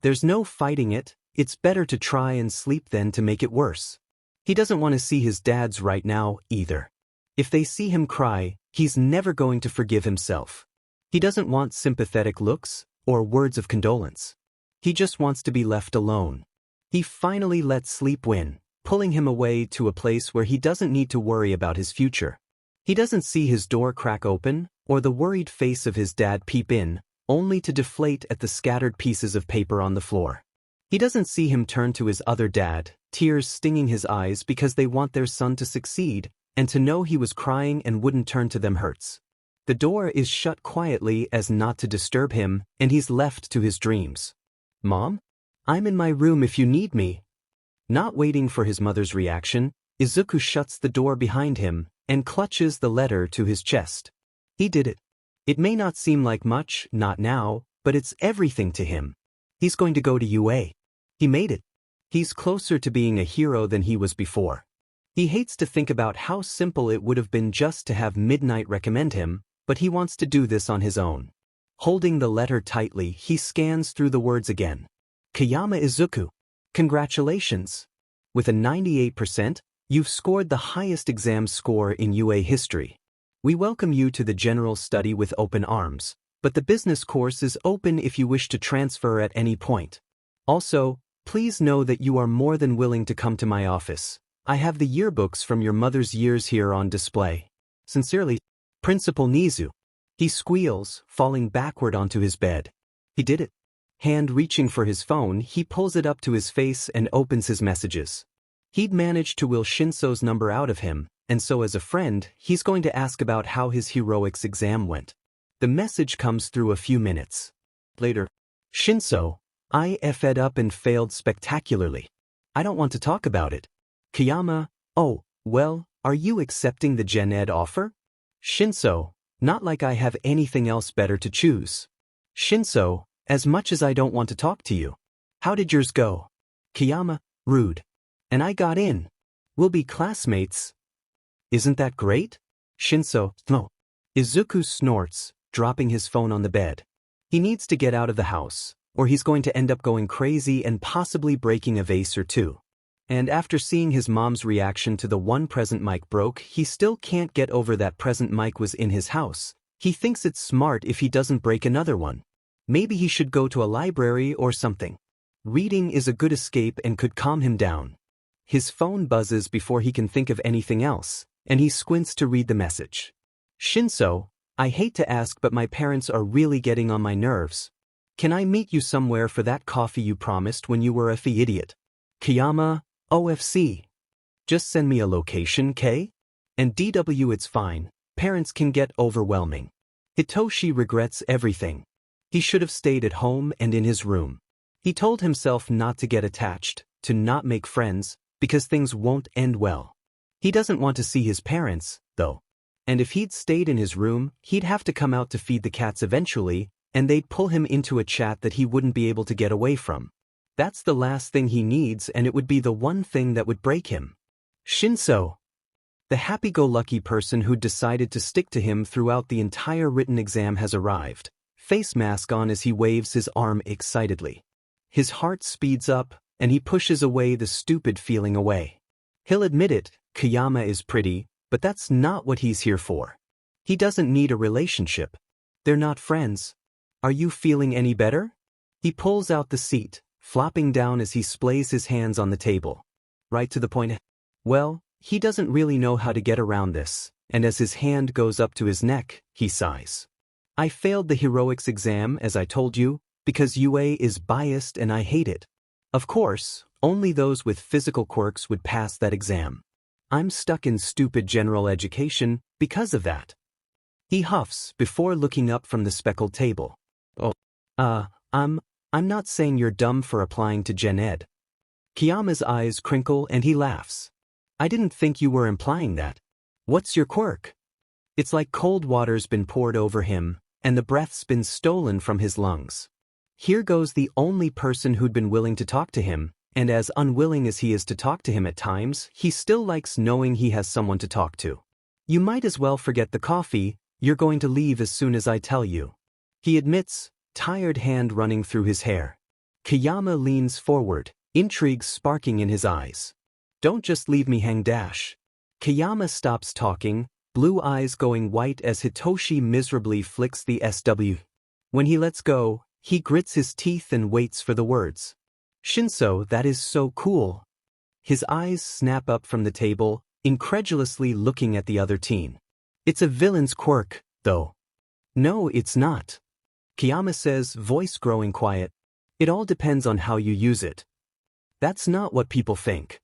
There's no fighting it, it's better to try and sleep than to make it worse. He doesn't want to see his dads right now, either. If they see him cry, he's never going to forgive himself. He doesn't want sympathetic looks, or words of condolence. He just wants to be left alone. He finally lets sleep win, pulling him away to a place where he doesn't need to worry about his future. He doesn't see his door crack open, or the worried face of his dad peep in, only to deflate at the scattered pieces of paper on the floor. He doesn't see him turn to his other dad, tears stinging his eyes because they want their son to succeed, and to know he was crying and wouldn't turn to them hurts. The door is shut quietly as not to disturb him, and he's left to his dreams. Mom? I'm in my room if you need me. Not waiting for his mother's reaction, Izuku shuts the door behind him and clutches the letter to his chest. He did it. It may not seem like much, not now, but it's everything to him. He's going to go to UA. He made it. He's closer to being a hero than he was before. He hates to think about how simple it would have been just to have Midnight recommend him, but he wants to do this on his own. Holding the letter tightly, he scans through the words again. Kayama Izuku. Congratulations. With a 98%, you've scored the highest exam score in UA history. We welcome you to the general study with open arms, but the business course is open if you wish to transfer at any point. Also, please know that you are more than willing to come to my office. I have the yearbooks from your mother's years here on display. Sincerely, Principal Nizu. He squeals, falling backward onto his bed. He did it. Hand reaching for his phone, he pulls it up to his face and opens his messages. He'd managed to will Shinso's number out of him, and so as a friend, he's going to ask about how his heroics exam went. The message comes through a few minutes later. Shinso, I fed up and failed spectacularly. I don't want to talk about it. Kiyama, oh, well, are you accepting the Gen Ed offer? Shinso, not like I have anything else better to choose. Shinso, as much as I don't want to talk to you. How did yours go? Kiyama, rude. And I got in. We'll be classmates. Isn't that great? Shinso, no. Izuku snorts, dropping his phone on the bed. He needs to get out of the house, or he's going to end up going crazy and possibly breaking a vase or two. And after seeing his mom's reaction to the one present mic broke, he still can't get over that present mic was in his house. He thinks it's smart if he doesn't break another one. Maybe he should go to a library or something. Reading is a good escape and could calm him down. His phone buzzes before he can think of anything else, and he squints to read the message. Shinso, I hate to ask but my parents are really getting on my nerves. Can I meet you somewhere for that coffee you promised when you were a fee idiot? Kiyama, OFC. Just send me a location, K? And DW it's fine, parents can get overwhelming. Hitoshi regrets everything. He should have stayed at home and in his room. He told himself not to get attached, to not make friends, because things won't end well. He doesn't want to see his parents, though. And if he'd stayed in his room, he'd have to come out to feed the cats eventually, and they'd pull him into a chat that he wouldn't be able to get away from. That's the last thing he needs, and it would be the one thing that would break him. Shinso. The happy-go-lucky person who'd decided to stick to him throughout the entire written exam has arrived, face mask on as he waves his arm excitedly. His heart speeds up, and he pushes away the stupid feeling away. He'll admit it, Kiyama is pretty, but that's not what he's here for. He doesn't need a relationship. They're not friends. Are you feeling any better? He pulls out the seat, flopping down as he splays his hands on the table. Right to the point. Well, he doesn't really know how to get around this, and as his hand goes up to his neck, he sighs. I failed the heroics exam, as I told you, because UA is biased and I hate it. Of course, only those with physical quirks would pass that exam. I'm stuck in stupid general education because of that. He huffs before looking up from the speckled table. Oh, I'm not saying you're dumb for applying to Gen Ed. Kiyama's eyes crinkle and he laughs. I didn't think you were implying that. What's your quirk? It's like cold water's been poured over him, and the breath's been stolen from his lungs. Here goes the only person who'd been willing to talk to him, and as unwilling as he is to talk to him at times, he still likes knowing he has someone to talk to. You might as well forget the coffee, you're going to leave as soon as I tell you. He admits, tired hand running through his hair. Kiyama leans forward, intrigue sparking in his eyes. Don't just leave me hang dash. Kiyama stops talking, blue eyes going white as Hitoshi miserably flicks the SW. When he lets go, he grits his teeth and waits for the words. Shinso, that is so cool. His eyes snap up from the table, incredulously looking at the other teen. It's a villain's quirk, though. No, it's not. Kiyama says, voice growing quiet. It all depends on how you use it. That's not what people think.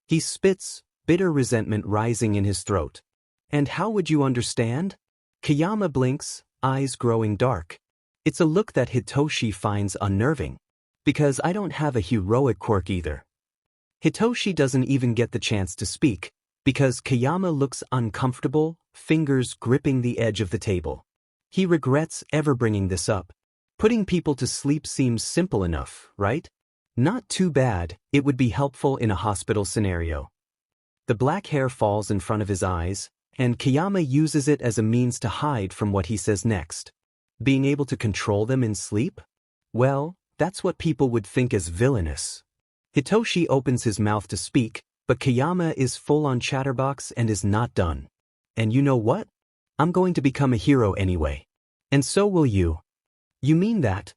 He spits, bitter resentment rising in his throat. And how would you understand? Kiyama blinks, eyes growing dark. It's a look that Hitoshi finds unnerving. Because I don't have a heroic quirk either. Hitoshi doesn't even get the chance to speak, because Kiyama looks uncomfortable, fingers gripping the edge of the table. He regrets ever bringing this up. Putting people to sleep seems simple enough, right? Not too bad, it would be helpful in a hospital scenario. The black hair falls in front of his eyes, and Kiyama uses it as a means to hide from what he says next. Being able to control them in sleep? Well, that's what people would think as villainous. Hitoshi opens his mouth to speak, but Kiyama is full on chatterbox and is not done. And you know what? I'm going to become a hero anyway. And so will you. You mean that?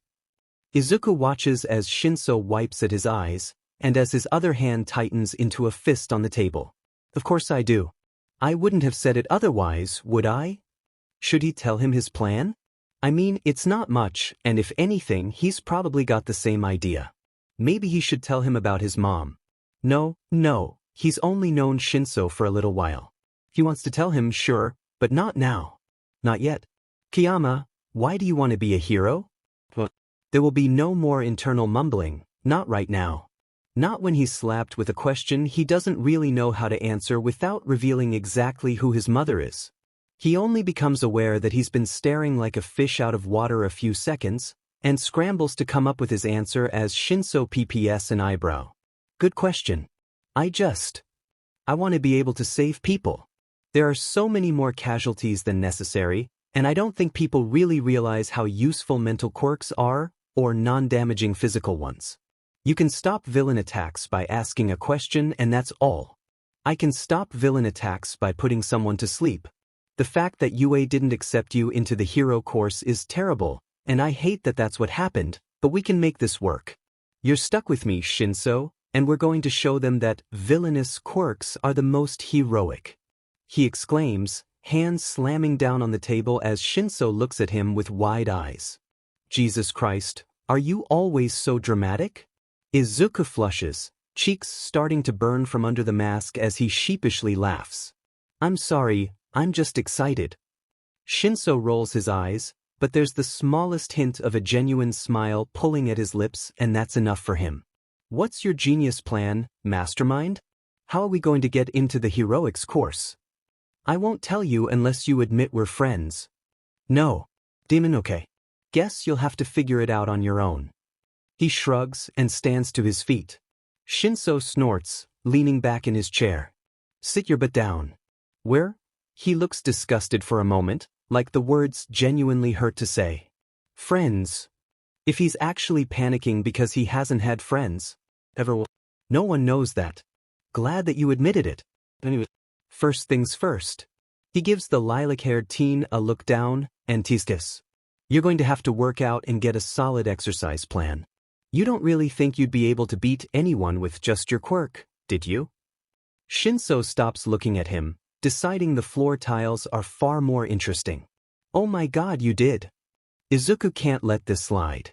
Izuku watches as Shinso wipes at his eyes, and as his other hand tightens into a fist on the table. Of course I do. I wouldn't have said it otherwise, would I? Should he tell him his plan? I mean, it's not much, and if anything, he's probably got the same idea. Maybe he should tell him about his mom. No, he's only known Shinso for a little while. He wants to tell him, sure, but not now. Not yet. Kiyama, why do you want to be a hero? What? There will be no more internal mumbling, not right now. Not when he's slapped with a question he doesn't really know how to answer without revealing exactly who his mother is. He only becomes aware that he's been staring like a fish out of water a few seconds, and scrambles to come up with his answer as Shinso PPS an eyebrow. Good question. I want to be able to save people. There are so many more casualties than necessary, and I don't think people really realize how useful mental quirks are, or non-damaging physical ones. You can stop villain attacks by asking a question and that's all. I can stop villain attacks by putting someone to sleep. The fact that UA didn't accept you into the hero course is terrible, and I hate that that's what happened, but we can make this work. You're stuck with me, Shinso, and we're going to show them that villainous quirks are the most heroic. He exclaims, hands slamming down on the table as Shinso looks at him with wide eyes. Jesus Christ, are you always so dramatic? Izuku flushes, cheeks starting to burn from under the mask as he sheepishly laughs. I'm sorry, I'm just excited. Shinso rolls his eyes, but there's the smallest hint of a genuine smile pulling at his lips, and that's enough for him. What's your genius plan, mastermind? How are we going to get into the heroics course? I won't tell you unless you admit we're friends. No. Demon, okay. Guess you'll have to figure it out on your own. He shrugs and stands to his feet. Shinso snorts, leaning back in his chair. Sit your butt down. Where? He looks disgusted for a moment, like the words genuinely hurt to say. Friends. If he's actually panicking because he hasn't had friends. Ever. No one knows that. Glad that you admitted it. Anyway. First things first. He gives the lilac-haired teen a look down, and teases. You're going to have to work out and get a solid exercise plan. You don't really think you'd be able to beat anyone with just your quirk, did you? Shinso stops looking at him, deciding the floor tiles are far more interesting. Oh my god, you did. Izuku can't let this slide.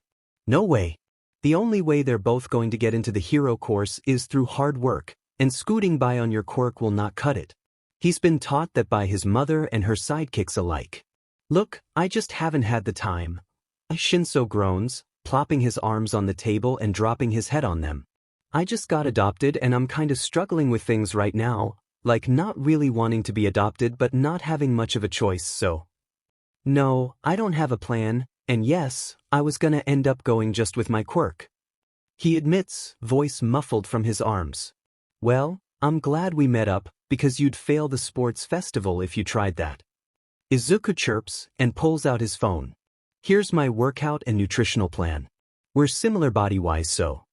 No way. The only way they're both going to get into the hero course is through hard work, and scooting by on your quirk will not cut it. He's been taught that by his mother and her sidekicks alike. Look, I just haven't had the time. Shinso groans, plopping his arms on the table and dropping his head on them. I just got adopted and I'm kind of struggling with things right now, like not really wanting to be adopted but not having much of a choice, so. No, I don't have a plan, and yes, I was gonna end up going just with my quirk. He admits, voice muffled from his arms. Well, I'm glad we met up, because you'd fail the sports festival if you tried that. Izuku chirps and pulls out his phone. Here's my workout and nutritional plan. We're similar body-wise, so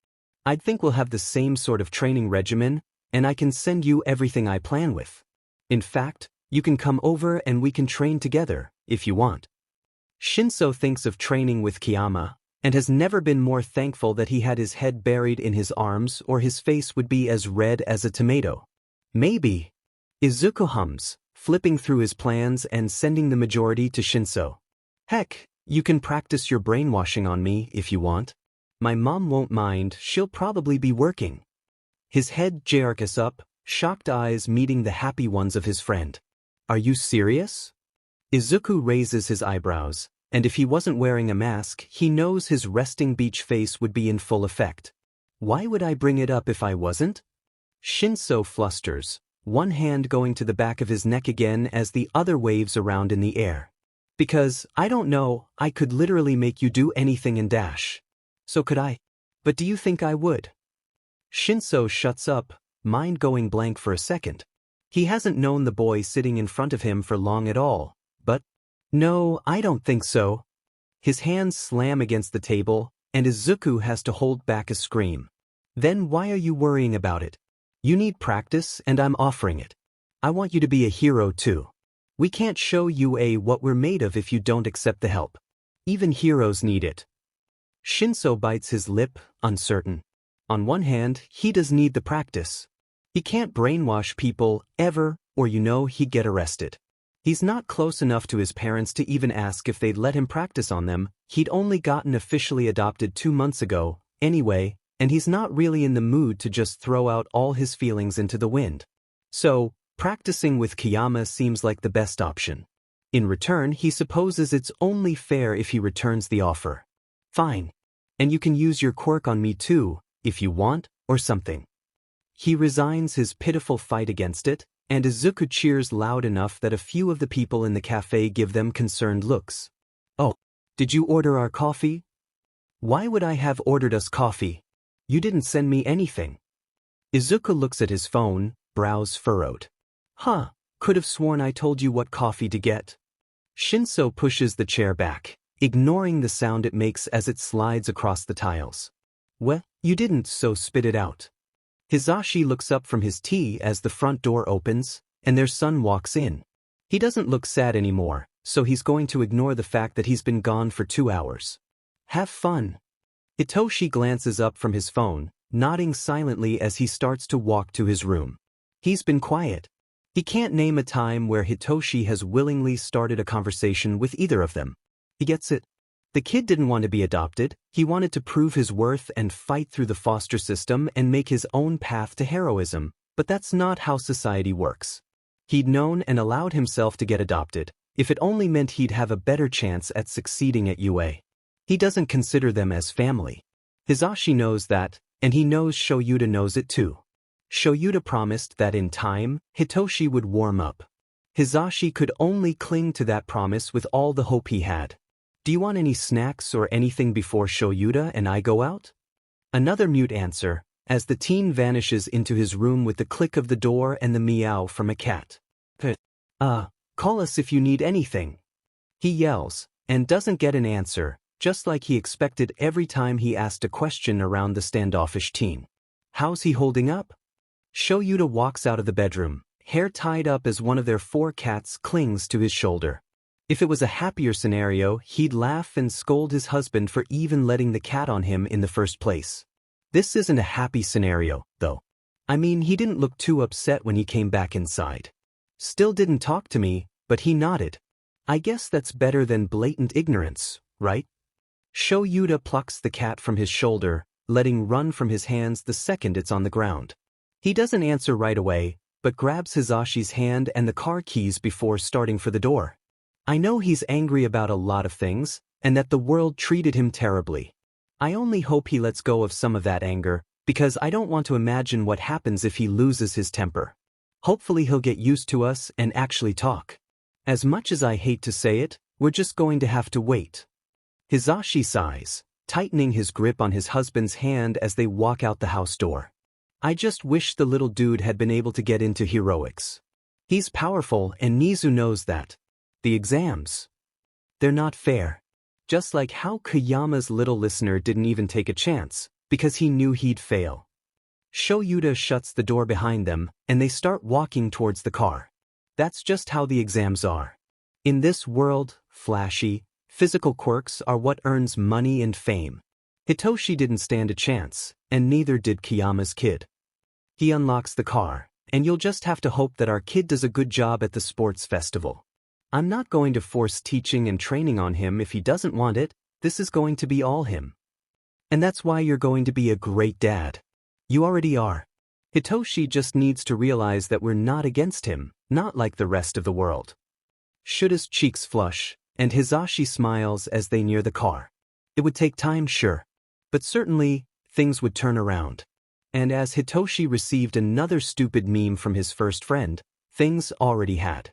I'd think we'll have the same sort of training regimen, and I can send you everything I plan with. In fact, you can come over and we can train together, if you want. Shinso thinks of training with Kiyama, and has never been more thankful that he had his head buried in his arms or his face would be as red as a tomato. Maybe. Izuku hums, flipping through his plans and sending the majority to Shinso. Heck, you can practice your brainwashing on me if you want. My mom won't mind, she'll probably be working. His head jerks up, shocked eyes meeting the happy ones of his friend. Are you serious? Izuku raises his eyebrows, and if he wasn't wearing a mask, he knows his resting beach face would be in full effect. Why would I bring it up if I wasn't? Shinso flusters, one hand going to the back of his neck again as the other waves around in the air. Because, I don't know, I could literally make you do anything and dash. So could I? But do you think I would? Shinso shuts up, mind going blank for a second. He hasn't known the boy sitting in front of him for long at all, but, no, I don't think so. His hands slam against the table, and Izuku has to hold back a scream. Then why are you worrying about it? You need practice, and I'm offering it. I want you to be a hero too. We can't show you what we're made of if you don't accept the help. Even heroes need it. Shinso bites his lip, uncertain. On one hand, he does need the practice. He can't brainwash people, ever, or he'd get arrested. He's not close enough to his parents to even ask if they'd let him practice on them. He'd only gotten officially adopted 2 months ago, anyway, and he's not really in the mood to just throw out all his feelings into the wind. So, practicing with Kiyama seems like the best option. In return, he supposes it's only fair if he returns the offer. Fine. And you can use your quirk on me too, if you want, or something. He resigns his pitiful fight against it, and Izuku cheers loud enough that a few of the people in the cafe give them concerned looks. Oh, did you order our coffee? Why would I have ordered us coffee? You didn't send me anything. Izuku looks at his phone, brows furrowed. Huh, could have sworn I told you what coffee to get. Shinso pushes the chair back, ignoring the sound it makes as it slides across the tiles. Well, you didn't, so spit it out. Hisashi looks up from his tea as the front door opens, and their son walks in. He doesn't look sad anymore, so he's going to ignore the fact that he's been gone for 2 hours. Have fun. Hitoshi glances up from his phone, nodding silently as he starts to walk to his room. He's been quiet. He can't name a time where Hitoshi has willingly started a conversation with either of them. He gets it. The kid didn't want to be adopted. He wanted to prove his worth and fight through the foster system and make his own path to heroism, but that's not how society works. He'd known and allowed himself to get adopted, if it only meant he'd have a better chance at succeeding at UA. He doesn't consider them as family. Hisashi knows that, and he knows Shoyuta knows it too. Shoyuta promised that in time, Hitoshi would warm up. Hisashi could only cling to that promise with all the hope he had. Do you want any snacks or anything before Shoyuta and I go out? Another mute answer, as the teen vanishes into his room with the click of the door and the meow from a cat. Call us if you need anything. He yells, and doesn't get an answer, just like he expected every time he asked a question around the standoffish teen. How's he holding up? Shoyuta walks out of the bedroom, hair tied up as one of their 4 cats clings to his shoulder. If it was a happier scenario, he'd laugh and scold his husband for even letting the cat on him in the first place. This isn't a happy scenario, though. I mean, he didn't look too upset when he came back inside. Still didn't talk to me, but he nodded. I guess that's better than blatant ignorance, right? Shoyuta plucks the cat from his shoulder, letting run from his hands the second it's on the ground. He doesn't answer right away, but grabs Hisashi's hand and the car keys before starting for the door. I know he's angry about a lot of things, and that the world treated him terribly. I only hope he lets go of some of that anger, because I don't want to imagine what happens if he loses his temper. Hopefully he'll get used to us and actually talk. As much as I hate to say it, we're just going to have to wait. Hisashi sighs, tightening his grip on his husband's hand as they walk out the house door. I just wish the little dude had been able to get into heroics. He's powerful and Nizu knows that. The exams. They're not fair. Just like how Kiyama's little listener didn't even take a chance, because he knew he'd fail. Shoyuta shuts the door behind them, and they start walking towards the car. That's just how the exams are. In this world, flashy, physical quirks are what earns money and fame. Hitoshi didn't stand a chance, and neither did Kiyama's kid. He unlocks the car, and you'll just have to hope that our kid does a good job at the sports festival. I'm not going to force teaching and training on him if he doesn't want it. This is going to be all him. And that's why you're going to be a great dad. You already are. Hitoshi just needs to realize that we're not against him, not like the rest of the world. Shuta's cheeks flush, and Hisashi smiles as they near the car. It would take time, sure. But certainly, things would turn around. And as Hitoshi received another stupid meme from his first friend, things already had.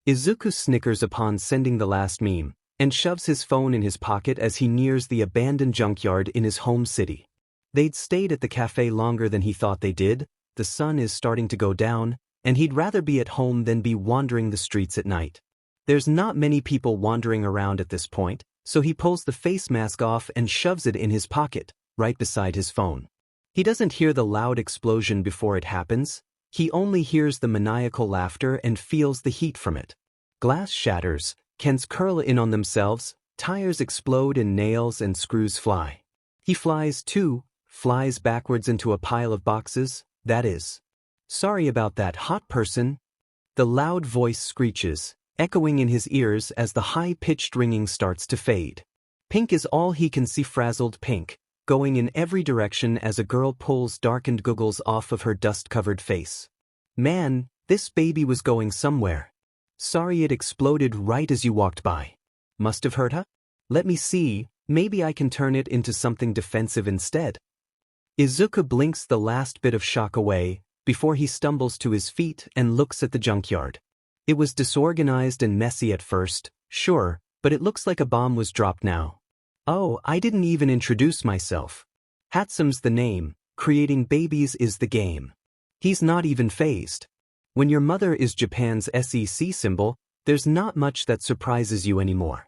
Izuku snickers upon sending the last meme, and shoves his phone in his pocket as he nears the abandoned junkyard in his home city. They'd stayed at the cafe longer than he thought they did, the sun is starting to go down, and he'd rather be at home than be wandering the streets at night. There's not many people wandering around at this point, so he pulls the face mask off and shoves it in his pocket, right beside his phone. He doesn't hear the loud explosion before it happens. He only hears the maniacal laughter and feels the heat from it. Glass shatters, cans curl in on themselves, tires explode and nails and screws fly. He flies too, flies backwards into a pile of boxes, that is. Sorry about that, hot person. The loud voice screeches, echoing in his ears as the high-pitched ringing starts to fade. Pink is all he can see, frazzled pink, going in every direction as a girl pulls darkened goggles off of her dust-covered face. Man, this baby was going somewhere. Sorry it exploded right as you walked by. Must have hurt her? Let me see, maybe I can turn it into something defensive instead. Izuku blinks the last bit of shock away, before he stumbles to his feet and looks at the junkyard. It was disorganized and messy at first, sure, but it looks like a bomb was dropped now. Oh, I didn't even introduce myself. Hatsume's the name, creating babies is the game. He's not even fazed. When your mother is Japan's SEC symbol, there's not much that surprises you anymore.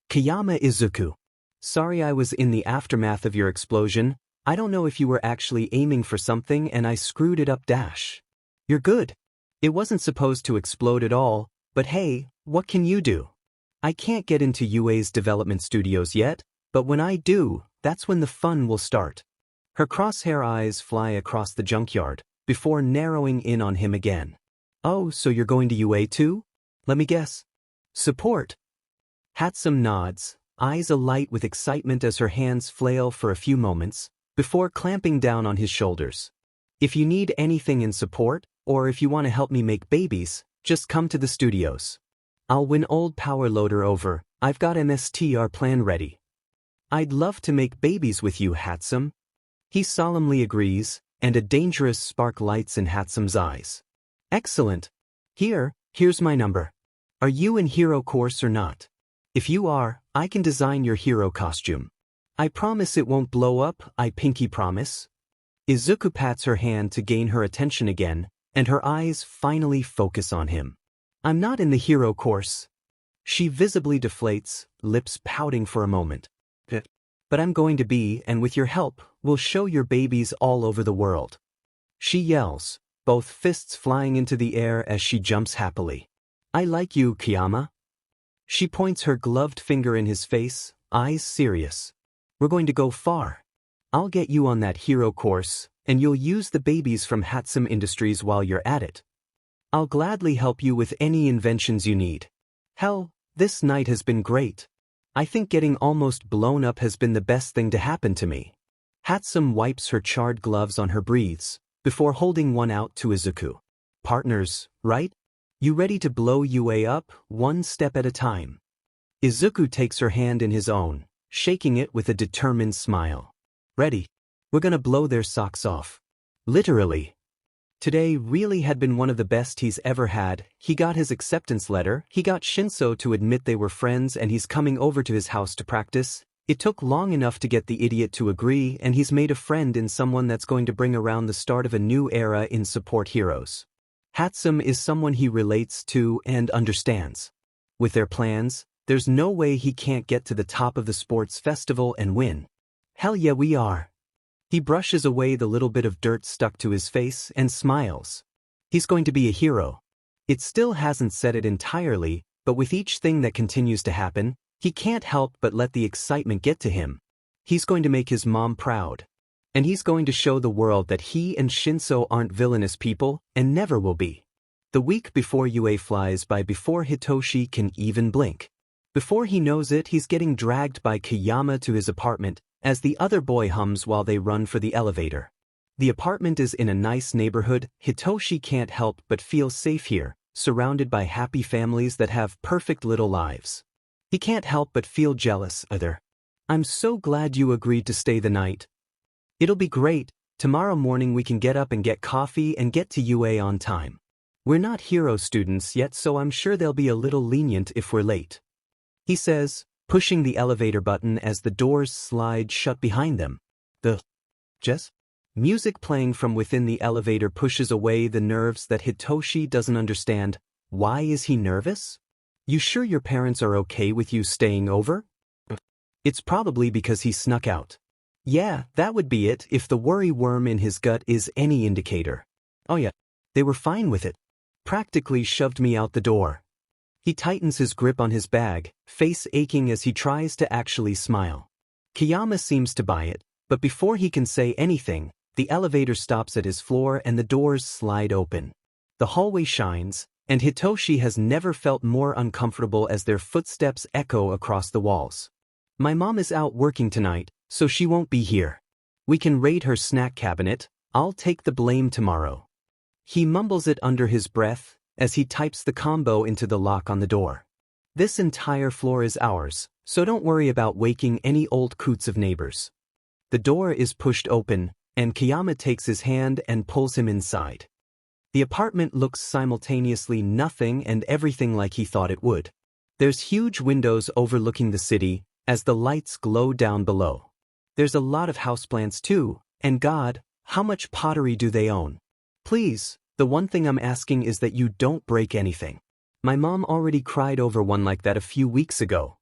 Kiyama Izuku. Sorry I was in the aftermath of your explosion. I don't know if you were actually aiming for something and I screwed it up dash. You're good. It wasn't supposed to explode at all, but hey, what can you do? I can't get into UA's development studios yet, but when I do, that's when the fun will start. Her crosshair eyes fly across the junkyard, before narrowing in on him again. Oh, so you're going to UA too? Let me guess. Support. Hatsume nods, eyes alight with excitement as her hands flail for a few moments, before clamping down on his shoulders. If you need anything in support, or if you want to help me make babies, just come to the studios. I'll win old power loader over, I've got MSTR plan ready. I'd love to make babies with you, Hatsume. He solemnly agrees, and a dangerous spark lights in Hatsume's eyes. Excellent. Here's my number. Are you in hero course or not? If you are, I can design your hero costume. I promise it won't blow up, I pinky promise. Izuku pats her hand to gain her attention again, and her eyes finally focus on him. I'm not in the hero course. She visibly deflates, lips pouting for a moment. But I'm going to be, and with your help, we'll show your babies all over the world. She yells, both fists flying into the air as she jumps happily. I like you, Kiyama. She points her gloved finger in his face, eyes serious. We're going to go far. I'll get you on that hero course, and you'll use the babies from Hatsume Industries while you're at it. I'll gladly help you with any inventions you need. Hell, this night has been great. I think getting almost blown up has been the best thing to happen to me. Hatsume wipes her charred gloves on her breathes, before holding one out to Izuku. Partners, right? You ready to blow UA up, one step at a time? Izuku takes her hand in his own, shaking it with a determined smile. Ready. We're gonna blow their socks off. Literally. Today really had been one of the best he's ever had. He got his acceptance letter, he got Shinso to admit they were friends, and he's coming over to his house to practice. It took long enough to get the idiot to agree, and he's made a friend in someone that's going to bring around the start of a new era in support heroes. Hatsume is someone he relates to and understands. With their plans, there's no way he can't get to the top of the sports festival and win. Hell yeah, we are. He brushes away the little bit of dirt stuck to his face and smiles. He's going to be a hero. It still hasn't said it entirely, but with each thing that continues to happen, he can't help but let the excitement get to him. He's going to make his mom proud. And he's going to show the world that he and Shinso aren't villainous people and never will be. The week before UA flies by, before Hitoshi can even blink. Before he knows it, he's getting dragged by Kiyama to his apartment, as the other boy hums while they run for the elevator. The apartment is in a nice neighborhood. Hitoshi can't help but feel safe here, surrounded by happy families that have perfect little lives. He can't help but feel jealous, either. I'm so glad you agreed to stay the night. It'll be great. Tomorrow morning we can get up and get coffee and get to UA on time. We're not hero students yet, so I'm sure they'll be a little lenient if we're late. He says, pushing the elevator button as the doors slide shut behind them. Music playing from within the elevator pushes away the nerves that Hitoshi doesn't understand. Why is he nervous? You sure your parents are okay with you staying over? It's probably because he snuck out. Yeah, that would be it if the worry worm in his gut is any indicator. Oh yeah, they were fine with it. Practically shoved me out the door. He tightens his grip on his bag, face aching as he tries to actually smile. Kiyama seems to buy it, but before he can say anything, the elevator stops at his floor and the doors slide open. The hallway shines, and Hitoshi has never felt more uncomfortable as their footsteps echo across the walls. My mom is out working tonight, so she won't be here. We can raid her snack cabinet, I'll take the blame tomorrow. He mumbles it under his breath as he types the combo into the lock on the door. This entire floor is ours, so don't worry about waking any old coots of neighbors. The door is pushed open, and Kiyama takes his hand and pulls him inside. The apartment looks simultaneously nothing and everything like he thought it would. There's huge windows overlooking the city as the lights glow down below. There's a lot of houseplants too, and God, how much pottery do they own? Please, the one thing I'm asking is that you don't break anything. My mom already cried over one like that a few weeks ago.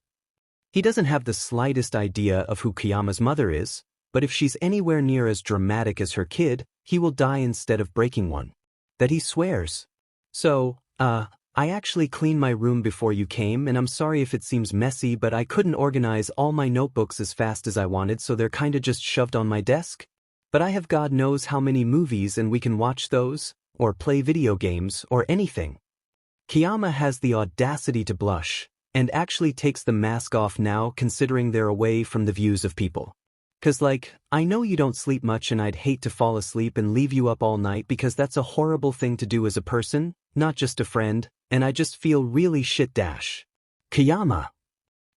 He doesn't have the slightest idea of who Kiyama's mother is, but if she's anywhere near as dramatic as her kid, he will die instead of breaking one. That he swears. So, I actually cleaned my room before you came, and I'm sorry if it seems messy, but I couldn't organize all my notebooks as fast as I wanted, so they're kinda just shoved on my desk. But I have God knows how many movies, and we can watch those, or play video games, or anything. Kiyama has the audacity to blush, and actually takes the mask off now considering they're away from the views of people. 'Cause I know you don't sleep much and I'd hate to fall asleep and leave you up all night because that's a horrible thing to do as a person, not just a friend, and I just feel really shit dash. Kiyama.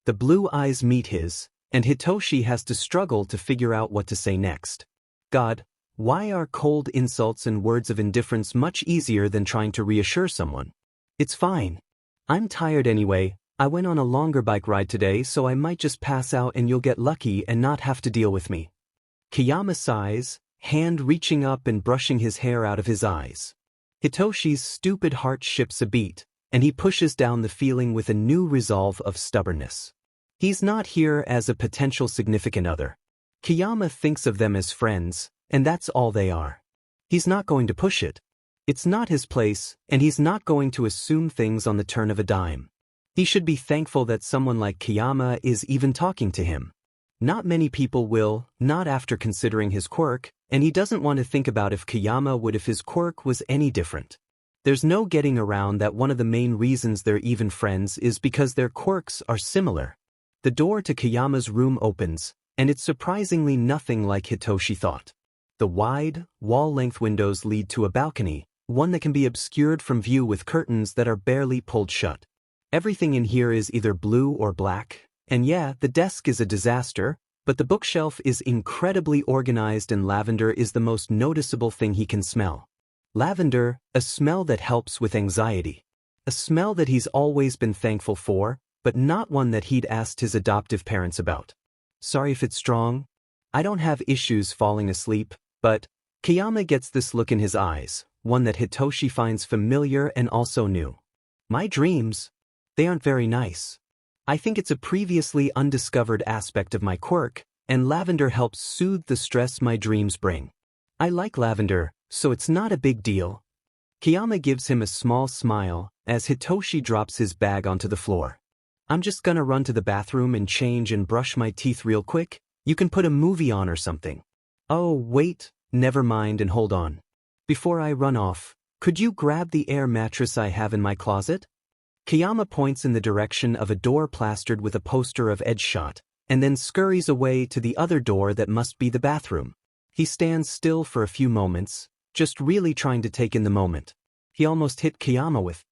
The blue eyes meet his, and Hitoshi has to struggle to figure out what to say next. God, why are cold insults and words of indifference much easier than trying to reassure someone? It's fine. I'm tired anyway. I went on a longer bike ride today, so I might just pass out and you'll get lucky and not have to deal with me. Kiyama sighs, hand reaching up and brushing his hair out of his eyes. Hitoshi's stupid heart skips a beat, and he pushes down the feeling with a new resolve of stubbornness. He's not here as a potential significant other. Kiyama thinks of them as friends, and that's all they are. He's not going to push it. It's not his place, and he's not going to assume things on the turn of a dime. He should be thankful that someone like Kiyama is even talking to him. Not many people will, not after considering his quirk, and he doesn't want to think about if Kiyama would if his quirk was any different. There's no getting around that one of the main reasons they're even friends is because their quirks are similar. The door to Kiyama's room opens, and it's surprisingly nothing like Hitoshi thought. The wide, wall-length windows lead to a balcony, one that can be obscured from view with curtains that are barely pulled shut. Everything in here is either blue or black, and yeah, the desk is a disaster, but the bookshelf is incredibly organized and lavender is the most noticeable thing he can smell. Lavender, a smell that helps with anxiety. A smell that he's always been thankful for, but not one that he'd asked his adoptive parents about. Sorry if it's strong. I don't have issues falling asleep, but Kiyama gets this look in his eyes, one that Hitoshi finds familiar and also new. My dreams? They aren't very nice. I think it's a previously undiscovered aspect of my quirk, and lavender helps soothe the stress my dreams bring. I like lavender, so it's not a big deal. Kiyama gives him a small smile as Hitoshi drops his bag onto the floor. I'm just gonna run to the bathroom and change and brush my teeth real quick. You can put a movie on or something. Oh, wait, never mind and hold on. Before I run off, could you grab the air mattress I have in my closet? Kiyama points in the direction of a door plastered with a poster of Edgeshot, and then scurries away to the other door that must be the bathroom. He stands still for a few moments, just really trying to take in the moment. He almost hit Kiyama with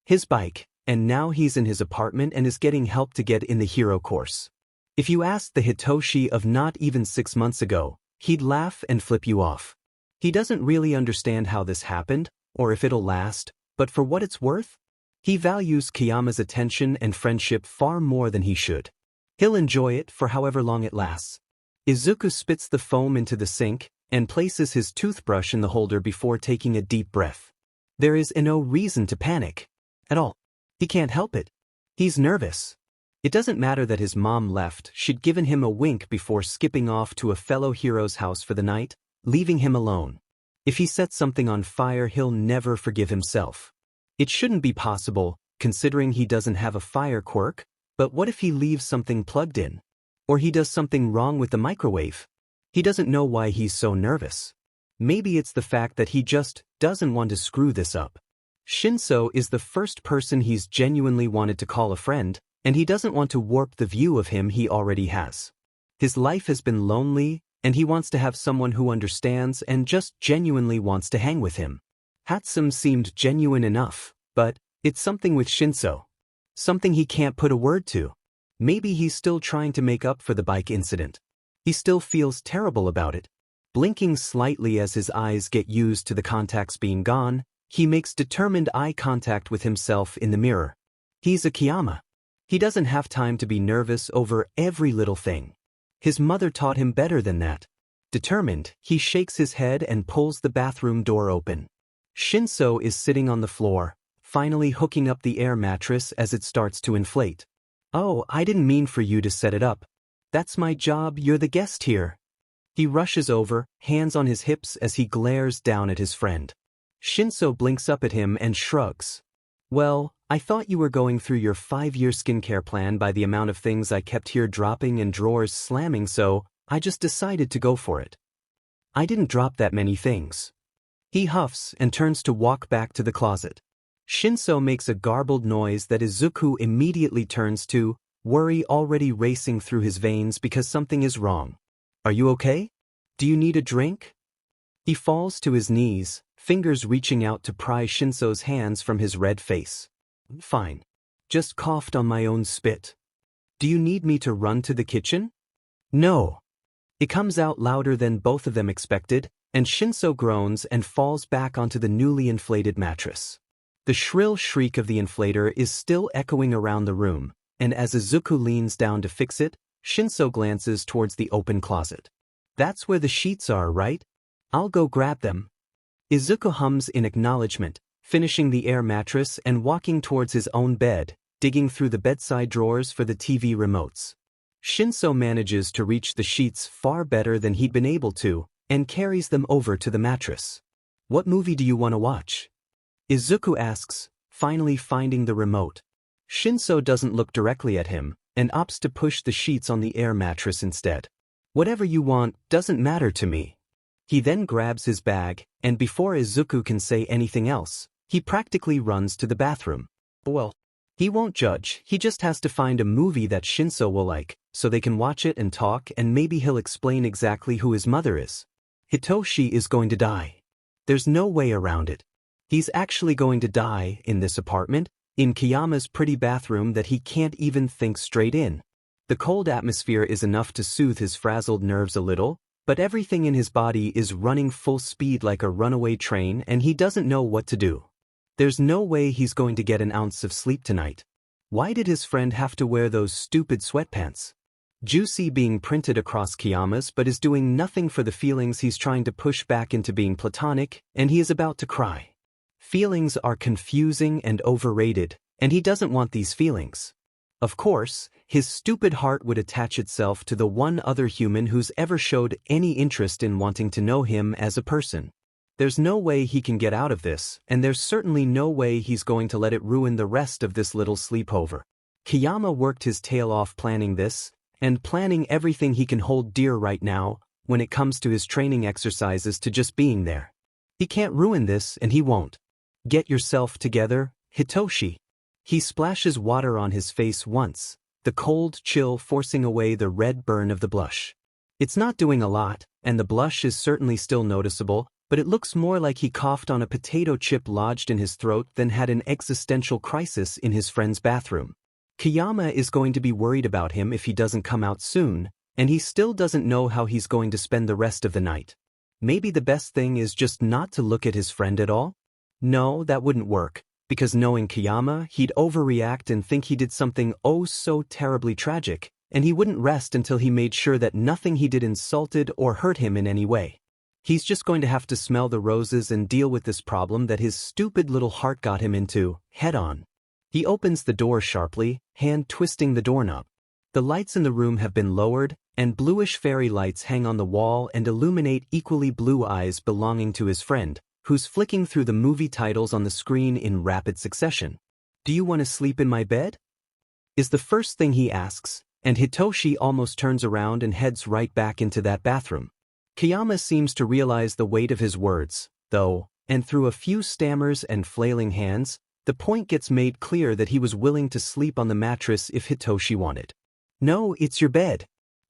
his bike, and now he's in his apartment and is getting help to get in the hero course. If you asked the Hitoshi of not even 6 months ago, he'd laugh and flip you off. He doesn't really understand how this happened, or if it'll last, but for what it's worth, he values Kiyama's attention and friendship far more than he should. He'll enjoy it for however long it lasts. Izuku spits the foam into the sink and places his toothbrush in the holder before taking a deep breath. There is no reason to panic. At all. He can't help it. He's nervous. It doesn't matter that his mom left. She'd given him a wink before skipping off to a fellow hero's house for the night, leaving him alone. If he sets something on fire, he'll never forgive himself. It shouldn't be possible, considering he doesn't have a fire quirk, but what if he leaves something plugged in? Or he does something wrong with the microwave? He doesn't know why he's so nervous. Maybe it's the fact that he just doesn't want to screw this up. Shinso is the first person he's genuinely wanted to call a friend, and he doesn't want to warp the view of him he already has. His life has been lonely, and he wants to have someone who understands and just genuinely wants to hang with him. Hatsume seemed genuine enough, but it's something with Shinso. Something he can't put a word to. Maybe he's still trying to make up for the bike incident. He still feels terrible about it. Blinking slightly as his eyes get used to the contacts being gone, he makes determined eye contact with himself in the mirror. He's a Kiyama. He doesn't have time to be nervous over every little thing. His mother taught him better than that. Determined, he shakes his head and pulls the bathroom door open. Shinso is sitting on the floor, finally hooking up the air mattress as it starts to inflate. "Oh, I didn't mean for you to set it up. That's my job, you're the guest here." He rushes over, hands on his hips as he glares down at his friend. Shinso blinks up at him and shrugs. "Well, I thought you were going through your 5-year skincare plan by the amount of things I kept here dropping and drawers slamming, so I just decided to go for it. I didn't drop that many things." He huffs and turns to walk back to the closet. Shinso makes a garbled noise that Izuku immediately turns to, worry already racing through his veins because something is wrong. "Are you okay? Do you need a drink?" He falls to his knees, fingers reaching out to pry Shinso's hands from his red face. "Fine. Just coughed on my own spit. Do you need me to run to the kitchen?" "No." It comes out louder than both of them expected, and Shinso groans and falls back onto the newly inflated mattress. The shrill shriek of the inflator is still echoing around the room, and as Izuku leans down to fix it, Shinso glances towards the open closet. "That's where the sheets are, right? I'll go grab them." Izuku hums in acknowledgement, finishing the air mattress and walking towards his own bed, digging through the bedside drawers for the TV remotes. Shinso manages to reach the sheets far better than he'd been able to, and carries them over to the mattress. "What movie do you want to watch?" Izuku asks, finally finding the remote. Shinso doesn't look directly at him, and opts to push the sheets on the air mattress instead. "Whatever you want doesn't matter to me." He then grabs his bag, and before Izuku can say anything else, he practically runs to the bathroom. Well, he won't judge, he just has to find a movie that Shinso will like, so they can watch it and talk, and maybe he'll explain exactly who his mother is. Hitoshi is going to die. There's no way around it. He's actually going to die in this apartment, in Kiyama's pretty bathroom that he can't even think straight in. The cold atmosphere is enough to soothe his frazzled nerves a little, but everything in his body is running full speed like a runaway train and he doesn't know what to do. There's no way he's going to get an ounce of sleep tonight. Why did his friend have to wear those stupid sweatpants? Juicy being printed across Kiyama's but is doing nothing for the feelings he's trying to push back into being platonic, and he is about to cry. Feelings are confusing and overrated, and he doesn't want these feelings. Of course, his stupid heart would attach itself to the one other human who's ever showed any interest in wanting to know him as a person. There's no way he can get out of this, and there's certainly no way he's going to let it ruin the rest of this little sleepover. Kiyama worked his tail off planning this, and planning everything he can hold dear right now, when it comes to his training exercises to just being there. He can't ruin this, and he won't. Get yourself together, Hitoshi. He splashes water on his face once, the cold chill forcing away the red burn of the blush. It's not doing a lot, and the blush is certainly still noticeable, but it looks more like he coughed on a potato chip lodged in his throat than had an existential crisis in his friend's bathroom. Kiyama is going to be worried about him if he doesn't come out soon, and he still doesn't know how he's going to spend the rest of the night. Maybe the best thing is just not to look at his friend at all? No, that wouldn't work, because knowing Kiyama, he'd overreact and think he did something oh so terribly tragic, and he wouldn't rest until he made sure that nothing he did insulted or hurt him in any way. He's just going to have to smell the roses and deal with this problem that his stupid little heart got him into, head on. He opens the door sharply, hand twisting the doorknob. The lights in the room have been lowered, and bluish fairy lights hang on the wall and illuminate equally blue eyes belonging to his friend, who's flicking through the movie titles on the screen in rapid succession. "Do you want to sleep in my bed?" is the first thing he asks, and Hitoshi almost turns around and heads right back into that bathroom. Kiyama seems to realize the weight of his words, though, and through a few stammers and flailing hands, the point gets made clear that he was willing to sleep on the mattress if Hitoshi wanted. No, it's your bed.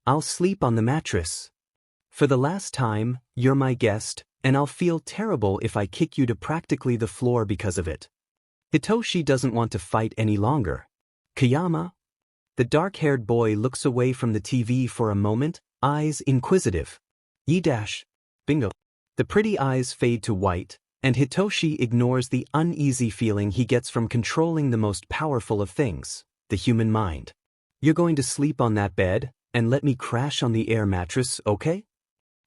I'll sleep on the mattress. For the last time, you're my guest, and I'll feel terrible if I kick you to practically the floor because of it. Hitoshi doesn't want to fight any longer. Kayama? The dark-haired boy looks away from the TV for a moment, eyes inquisitive. Bingo. The pretty eyes fade to white, and Hitoshi ignores the uneasy feeling he gets from controlling the most powerful of things, the human mind. You're going to sleep on that bed, and let me crash on the air mattress, okay?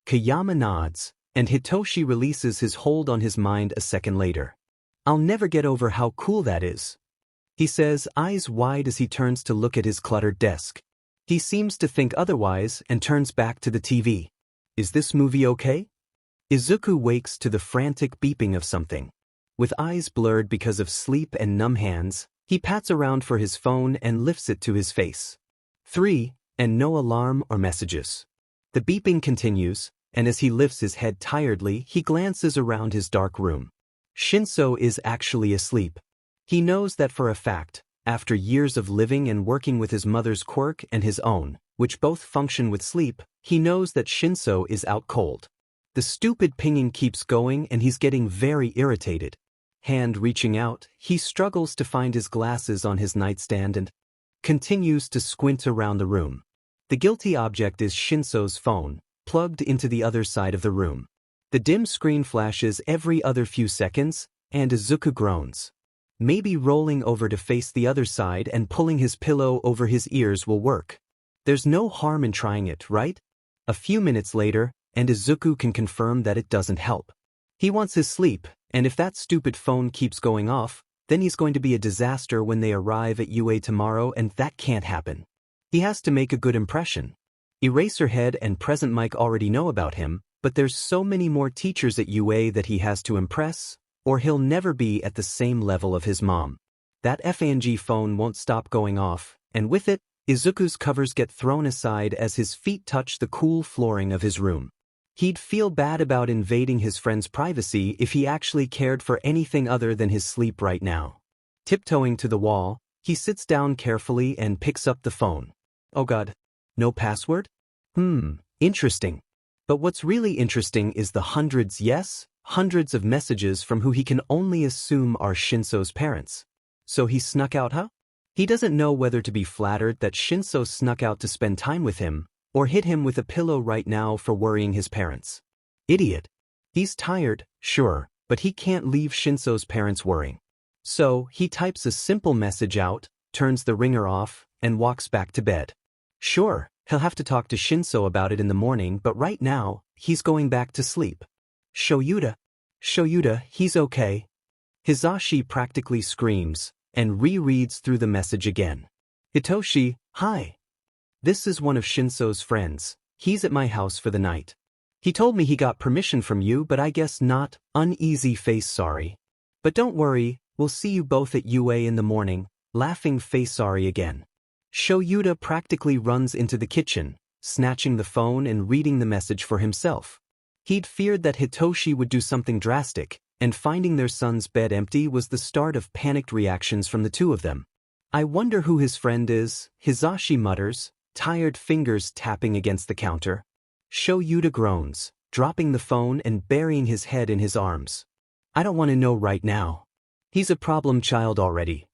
Kayama nods, and Hitoshi releases his hold on his mind a second later. I'll never get over how cool that is. He says, eyes wide as he turns to look at his cluttered desk. He seems to think otherwise and turns back to the TV. Is this movie okay? Izuku wakes to the frantic beeping of something. With eyes blurred because of sleep and numb hands, he pats around for his phone and lifts it to his face. 3, and no alarm or messages. The beeping continues, and as he lifts his head tiredly, he glances around his dark room. Shinso is actually asleep. He knows that for a fact, after years of living and working with his mother's quirk and his own, which both function with sleep, he knows that Shinso is out cold. The stupid pinging keeps going and he's getting very irritated. Hand reaching out, he struggles to find his glasses on his nightstand and continues to squint around the room. The guilty object is Shinso's phone, plugged into the other side of the room. The dim screen flashes every other few seconds, and Izuku groans. Maybe rolling over to face the other side and pulling his pillow over his ears will work. There's no harm in trying it, right? A few minutes later, and Izuku can confirm that it doesn't help. He wants his sleep, and if that stupid phone keeps going off, then he's going to be a disaster when they arrive at UA tomorrow, and that can't happen. He has to make a good impression. Eraserhead and Present Mike already know about him, but there's so many more teachers at UA that he has to impress, or he'll never be at the same level of his mom. That FANG phone won't stop going off, and with it, Izuku's covers get thrown aside as his feet touch the cool flooring of his room. He'd feel bad about invading his friend's privacy if he actually cared for anything other than his sleep right now. Tiptoeing to the wall, he sits down carefully and picks up the phone. Oh god, no password? Interesting. But what's really interesting is the hundreds of messages from who he can only assume are Shinso's parents. So he snuck out, huh? He doesn't know whether to be flattered that Shinso snuck out to spend time with him, or hit him with a pillow right now for worrying his parents. Idiot. He's tired, sure, but he can't leave Shinso's parents worrying. So, he types a simple message out, turns the ringer off, and walks back to bed. Sure, he'll have to talk to Shinso about it in the morning, but right now, he's going back to sleep. Shoyuta, he's okay. Hizashi practically screams, and rereads through the message again. Hitoshi, hi. This is one of Shinso's friends. He's at my house for the night. He told me he got permission from you, but I guess not. Uneasy face sorry. But don't worry, we'll see you both at UA in the morning. Laughing face sorry again. Shoyuta practically runs into the kitchen, snatching the phone and reading the message for himself. He'd feared that Hitoshi would do something drastic, and finding their son's bed empty was the start of panicked reactions from the two of them. I wonder who his friend is, Hizashi mutters, tired fingers tapping against the counter. Shoyuta groans, dropping the phone and burying his head in his arms. I don't want to know right now. He's a problem child already.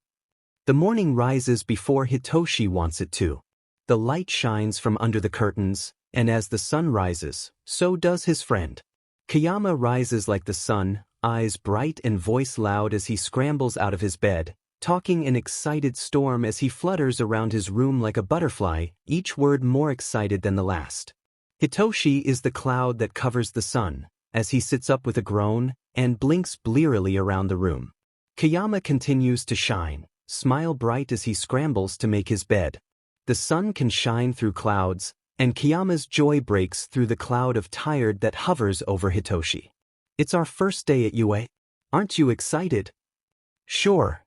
The morning rises before Hitoshi wants it to. The light shines from under the curtains, and as the sun rises, so does his friend. Kayama rises like the sun, eyes bright and voice loud as he scrambles out of his bed, talking an excited storm as he flutters around his room like a butterfly, each word more excited than the last. Hitoshi is the cloud that covers the sun, as he sits up with a groan, and blinks blearily around the room. Kayama continues to shine, smile bright as he scrambles to make his bed. The sun can shine through clouds, and Kayama's joy breaks through the cloud of tired that hovers over Hitoshi. It's our first day at UA. Aren't you excited? Sure.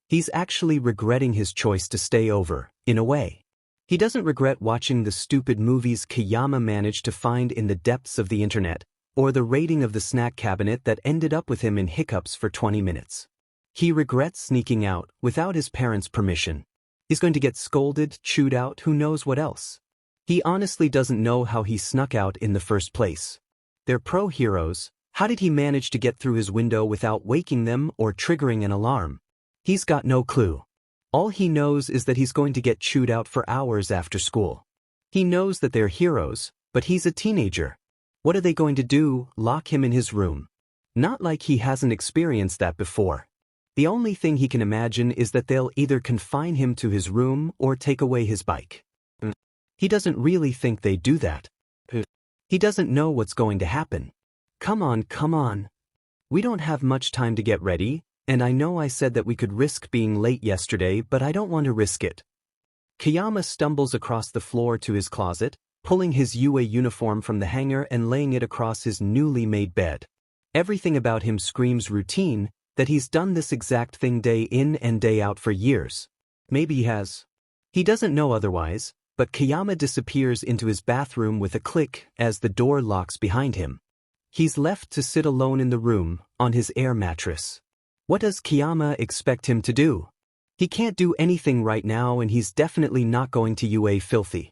He's actually regretting his choice to stay over, in a way. He doesn't regret watching the stupid movies Kayama managed to find in the depths of the internet, or the raiding of the snack cabinet that ended up with him in hiccups for 20 minutes. He regrets sneaking out without his parents' permission. He's going to get scolded, chewed out, who knows what else. He honestly doesn't know how he snuck out in the first place. They're pro-heroes. How did he manage to get through his window without waking them or triggering an alarm? He's got no clue. All he knows is that he's going to get chewed out for hours after school. He knows that they're heroes, but he's a teenager. What are they going to do, lock him in his room? Not like he hasn't experienced that before. The only thing he can imagine is that they'll either confine him to his room or take away his bike. He doesn't really think they'd do that. He doesn't know what's going to happen. Come on. We don't have much time to get ready, and I know I said that we could risk being late yesterday, but I don't want to risk it. Kayama stumbles across the floor to his closet, pulling his UA uniform from the hanger and laying it across his newly made bed. Everything about him screams routine, that he's done this exact thing day in and day out for years. Maybe he has. He doesn't know otherwise, but Kayama disappears into his bathroom with a click as the door locks behind him. He's left to sit alone in the room, on his air mattress. What does Kayama expect him to do? He can't do anything right now, and he's definitely not going to UA filthy.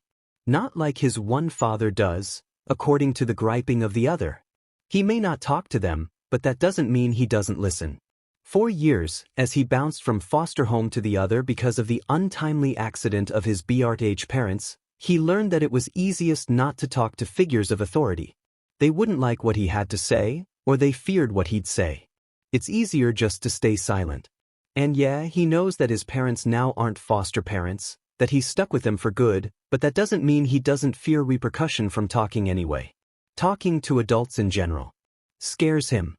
Not like his one father does, according to the griping of the other. He may not talk to them, but that doesn't mean he doesn't listen. 4 years, as he bounced from foster home to the other because of the untimely accident of his BRTH parents, he learned that it was easiest not to talk to figures of authority. They wouldn't like what he had to say, or they feared what he'd say. It's easier just to stay silent. And yeah, he knows that his parents now aren't foster parents, that he's stuck with them for good, but that doesn't mean he doesn't fear repercussion from talking anyway. Talking to adults in general scares him.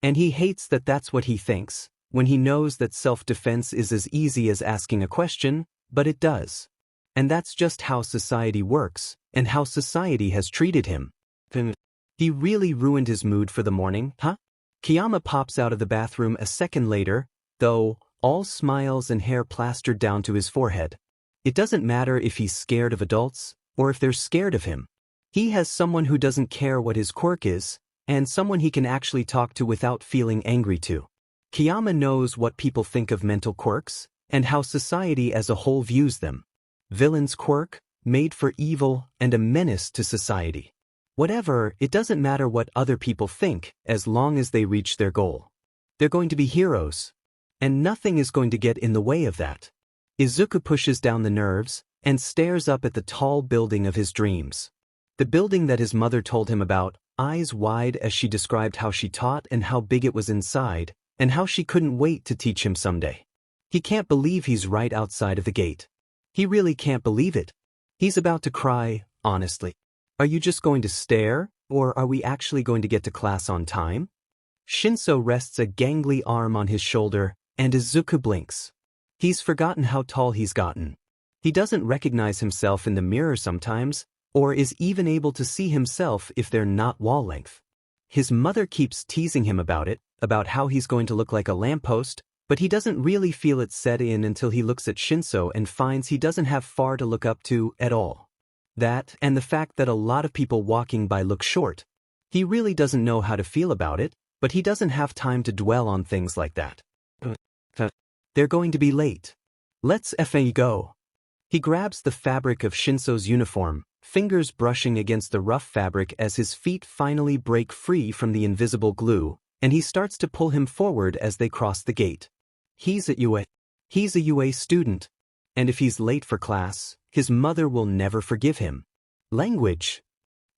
And he hates that that's what he thinks, when he knows that self-defense is as easy as asking a question, but it does. And that's just how society works, and how society has treated him. He really ruined his mood for the morning, huh? Kayama pops out of the bathroom a second later, though, all smiles and hair plastered down to his forehead. It doesn't matter if he's scared of adults, or if they're scared of him. He has someone who doesn't care what his quirk is, and someone he can actually talk to without feeling angry to. Kayama knows what people think of mental quirks, and how society as a whole views them. Villain's quirk, made for evil, and a menace to society. Whatever, it doesn't matter what other people think, as long as they reach their goal. They're going to be heroes. And nothing is going to get in the way of that. Izuku pushes down the nerves, and stares up at the tall building of his dreams. The building that his mother told him about, eyes wide as she described how she taught and how big it was inside, and how she couldn't wait to teach him someday. He can't believe he's right outside of the gate. He really can't believe it. He's about to cry, honestly. Are you just going to stare, or are we actually going to get to class on time? Shinso rests a gangly arm on his shoulder, and Izuku blinks. He's forgotten how tall he's gotten. He doesn't recognize himself in the mirror sometimes, or is even able to see himself if they're not wall length. His mother keeps teasing him about it, about how he's going to look like a lamppost, but he doesn't really feel it set in until he looks at Shinso and finds he doesn't have far to look up to at all. That, and the fact that a lot of people walking by look short. He really doesn't know how to feel about it, but he doesn't have time to dwell on things like that. They're going to be late. Let's go. He grabs the fabric of Shinso's uniform, fingers brushing against the rough fabric as his feet finally break free from the invisible glue, and he starts to pull him forward as they cross the gate. He's a UA student. And if he's late for class, his mother will never forgive him. Language.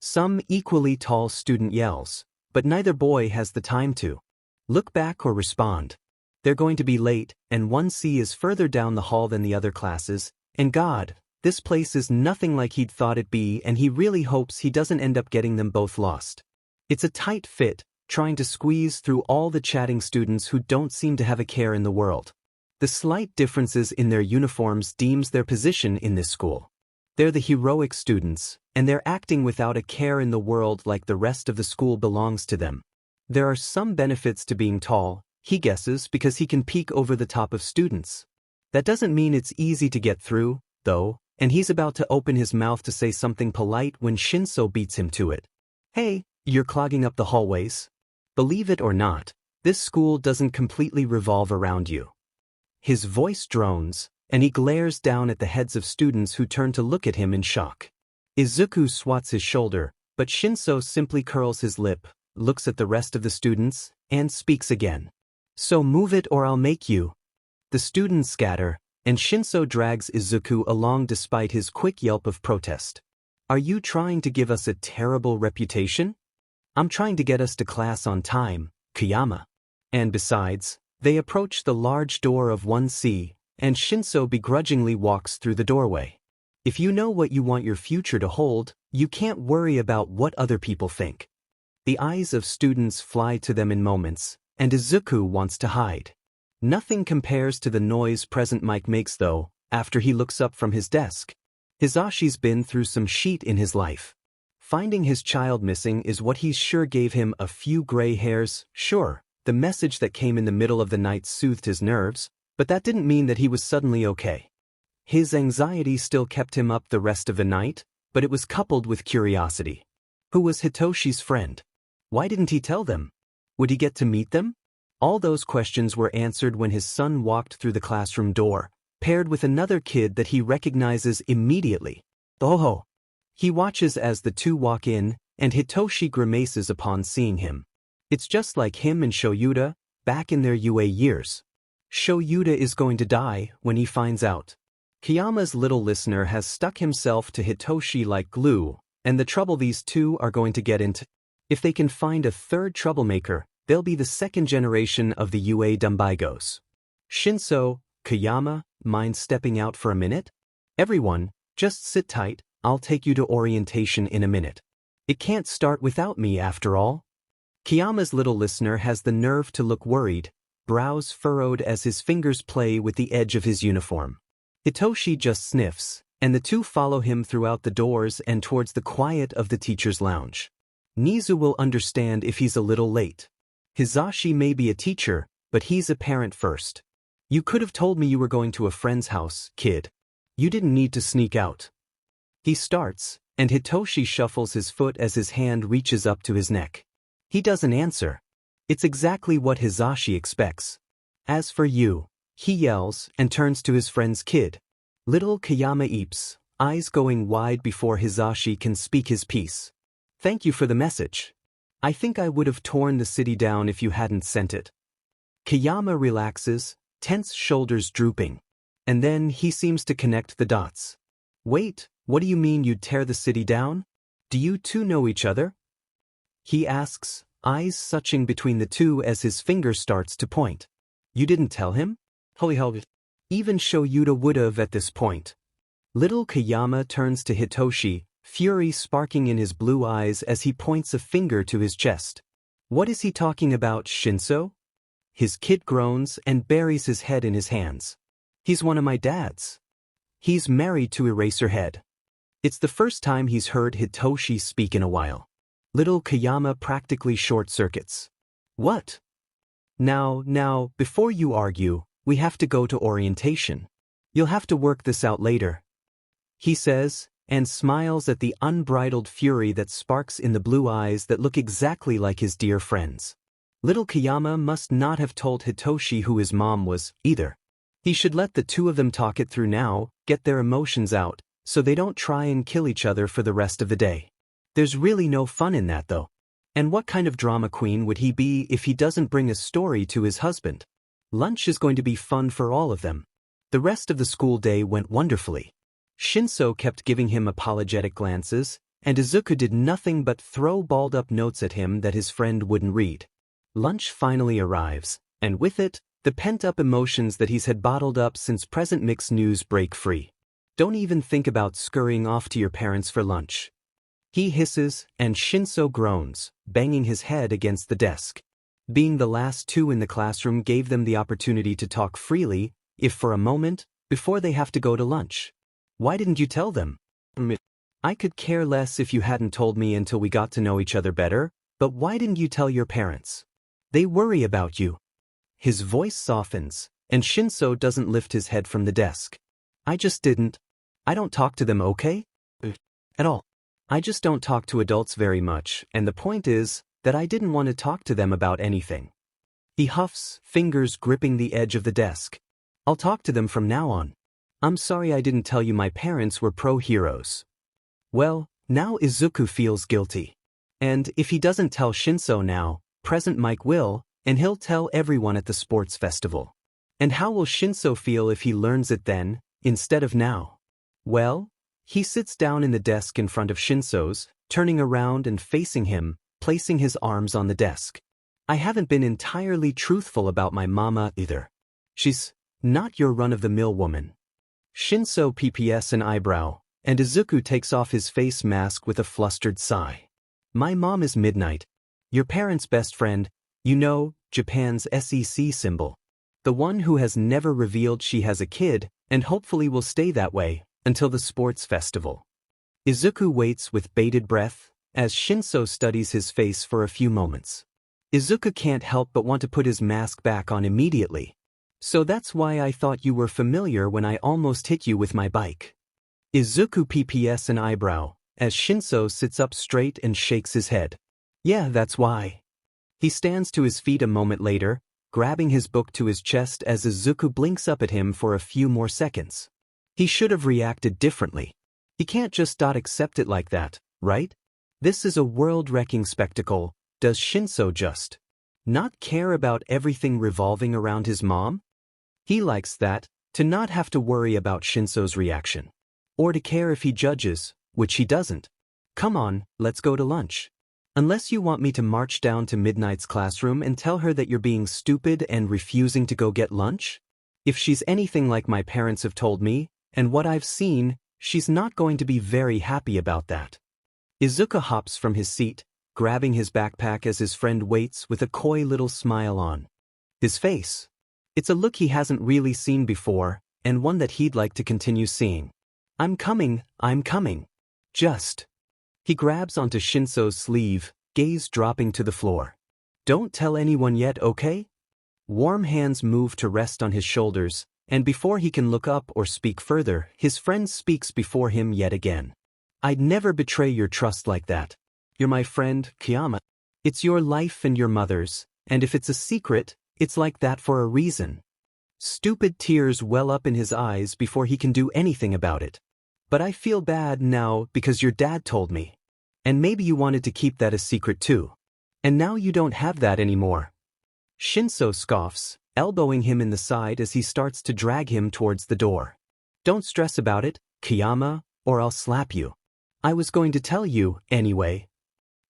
Some equally tall student yells, but neither boy has the time to look back or respond. They're going to be late, and 1C is further down the hall than the other classes, and God, this place is nothing like he'd thought it'd be, and he really hopes he doesn't end up getting them both lost. It's a tight fit, trying to squeeze through all the chatting students who don't seem to have a care in the world. The slight differences in their uniforms deems their position in this school. They're the heroic students, and they're acting without a care in the world like the rest of the school belongs to them. There are some benefits to being tall, he guesses, because he can peek over the top of students. That doesn't mean it's easy to get through, though, and he's about to open his mouth to say something polite when Shinso beats him to it. Hey, You're clogging up the hallways? Believe it or not, this school doesn't completely revolve around you. His voice drones, and he glares down at the heads of students who turn to look at him in shock. Izuku swats his shoulder, but Shinso simply curls his lip, looks at the rest of the students, and speaks again. So move it or I'll make you. The students scatter, and Shinso drags Izuku along despite his quick yelp of protest. Are you trying to give us a terrible reputation? I'm trying to get us to class on time, Kayama. And besides, they approach the large door of 1C, and Shinso begrudgingly walks through the doorway. If you know what you want your future to hold, you can't worry about what other people think. The eyes of students fly to them in moments, and Izuku wants to hide. Nothing compares to the noise Present Mike makes though, after he looks up from his desk. Hizashi's been through some shit in his life. Finding his child missing is what he's sure gave him a few gray hairs. Sure, the message that came in the middle of the night soothed his nerves, but that didn't mean that he was suddenly okay. His anxiety still kept him up the rest of the night, but it was coupled with curiosity. Who was Hitoshi's friend? Why didn't he tell them? Would he get to meet them? All those questions were answered when his son walked through the classroom door, paired with another kid that he recognizes immediately. Oh! He watches as the two walk in, and Hitoshi grimaces upon seeing him. It's just like him and Shoyuta, back in their UA years. Shoyuta is going to die when he finds out. Kayama's little listener has stuck himself to Hitoshi like glue, and the trouble these two are going to get into. If they can find a third troublemaker, they'll be the second generation of the UA Dumbaigos. Shinso, Kayama, mind stepping out for a minute? Everyone, just sit tight, I'll take you to orientation in a minute. It can't start without me after all. Kayama's little listener has the nerve to look worried, brows furrowed as his fingers play with the edge of his uniform. Hitoshi just sniffs, and the two follow him throughout the doors and towards the quiet of the teacher's lounge. Nizu will understand if he's a little late. Hizashi may be a teacher, but he's a parent first. You could have told me you were going to a friend's house, kid. You didn't need to sneak out. He starts, and Hitoshi shuffles his foot as his hand reaches up to his neck. He doesn't answer. It's exactly what Hizashi expects. As for you, he yells and turns to his friend's kid. Little Kayama eeps, eyes going wide before Hizashi can speak his piece. Thank you for the message. I think I would have torn the city down if you hadn't sent it. Kayama relaxes, tense shoulders drooping. And then he seems to connect the dots. Wait, what do you mean you'd tear the city down? Do you two know each other? He asks, eyes suching between the two as his finger starts to point. You didn't tell him? Holy hell. Even Shoyuta would have at this point. Little Kayama turns to Hitoshi, fury sparking in his blue eyes as he points a finger to his chest. What is he talking about, Shinso? His kid groans and buries his head in his hands. He's one of my dads. He's married to Eraserhead. It's the first time he's heard Hitoshi speak in a while. Little Kayama practically short-circuits. What? Now, before you argue, we have to go to orientation. You'll have to work this out later. He says, and smiles at the unbridled fury that sparks in the blue eyes that look exactly like his dear friend's. Little Kayama must not have told Hitoshi who his mom was, either. He should let the two of them talk it through now, get their emotions out, so they don't try and kill each other for the rest of the day. There's really no fun in that though. And what kind of drama queen would he be if he doesn't bring a story to his husband? Lunch is going to be fun for all of them. The rest of the school day went wonderfully. Shinso kept giving him apologetic glances, and Izuku did nothing but throw balled-up notes at him that his friend wouldn't read. Lunch finally arrives, and with it, the pent-up emotions that he's had bottled up since present mix news break free. Don't even think about scurrying off to your parents for lunch. He hisses, and Shinso groans, banging his head against the desk. Being the last two in the classroom gave them the opportunity to talk freely, if for a moment, before they have to go to lunch. Why didn't you tell them? I could care less if you hadn't told me until we got to know each other better, but why didn't you tell your parents? They worry about you. His voice softens, and Shinso doesn't lift his head from the desk. I just didn't. I don't talk to them, okay? At all. I just don't talk to adults very much, and the point is that I didn't want to talk to them about anything. He huffs, fingers gripping the edge of the desk. I'll talk to them from now on. I'm sorry I didn't tell you my parents were pro-heroes. Well, now Izuku feels guilty. And if he doesn't tell Shinso now, present Mike will, and he'll tell everyone at the sports festival. And how will Shinso feel if he learns it then, instead of now? Well, he sits down in the desk in front of Shinso's, turning around and facing him, placing his arms on the desk. I haven't been entirely truthful about my mama either. She's not your run-of-the-mill woman. Shinso PPS an eyebrow, and Izuku takes off his face mask with a flustered sigh. My mom is Midnight. Your parents' best friend, you know, Japan's SEC symbol. The one who has never revealed she has a kid, and hopefully will stay that way, until the sports festival. Izuku waits with bated breath, as Shinso studies his face for a few moments. Izuku can't help but want to put his mask back on immediately. So that's why I thought you were familiar when I almost hit you with my bike. Izuku PPS an eyebrow, as Shinso sits up straight and shakes his head. Yeah, that's why. He stands to his feet a moment later, grabbing his book to his chest as Izuku blinks up at him for a few more seconds. He should have reacted differently. He can't just accept it like that, right? This is a world-wrecking spectacle. Does Shinso just not care about everything revolving around his mom? He likes that, to not have to worry about Shinso's reaction. Or to care if he judges, which he doesn't. Come on, let's go to lunch. Unless you want me to march down to Midnight's classroom and tell her that you're being stupid and refusing to go get lunch? If she's anything like my parents have told me, and what I've seen, she's not going to be very happy about that. Izuku hops from his seat, grabbing his backpack as his friend waits with a coy little smile on his face. It's a look he hasn't really seen before, and one that he'd like to continue seeing. I'm coming. Just. He grabs onto Shinso's sleeve, gaze dropping to the floor. Don't tell anyone yet, okay? Warm hands move to rest on his shoulders, and before he can look up or speak further, his friend speaks before him yet again. I'd never betray your trust like that. You're my friend, Kiyama. It's your life and your mother's, and if it's a secret, it's like that for a reason. Stupid tears well up in his eyes before he can do anything about it. But I feel bad now because your dad told me. And maybe you wanted to keep that a secret too. And now you don't have that anymore. Shinso scoffs, elbowing him in the side as he starts to drag him towards the door. Don't stress about it, Kiyama, or I'll slap you. I was going to tell you, anyway.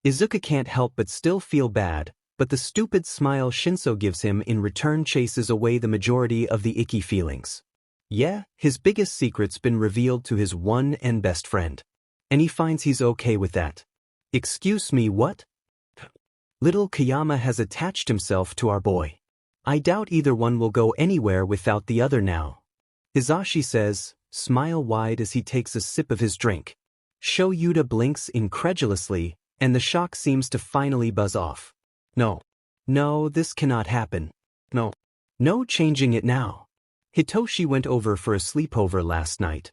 Izuku can't help but still feel bad, but the stupid smile Shinso gives him in return chases away the majority of the icky feelings. Yeah, his biggest secret's been revealed to his one and best friend. And he finds he's okay with that. Excuse me, what? Little Kiyama has attached himself to our boy. I doubt either one will go anywhere without the other now. Hizashi says, smile wide as he takes a sip of his drink. Shoyuta blinks incredulously, and the shock seems to finally buzz off. No, this cannot happen. No changing it now. Hitoshi went over for a sleepover last night.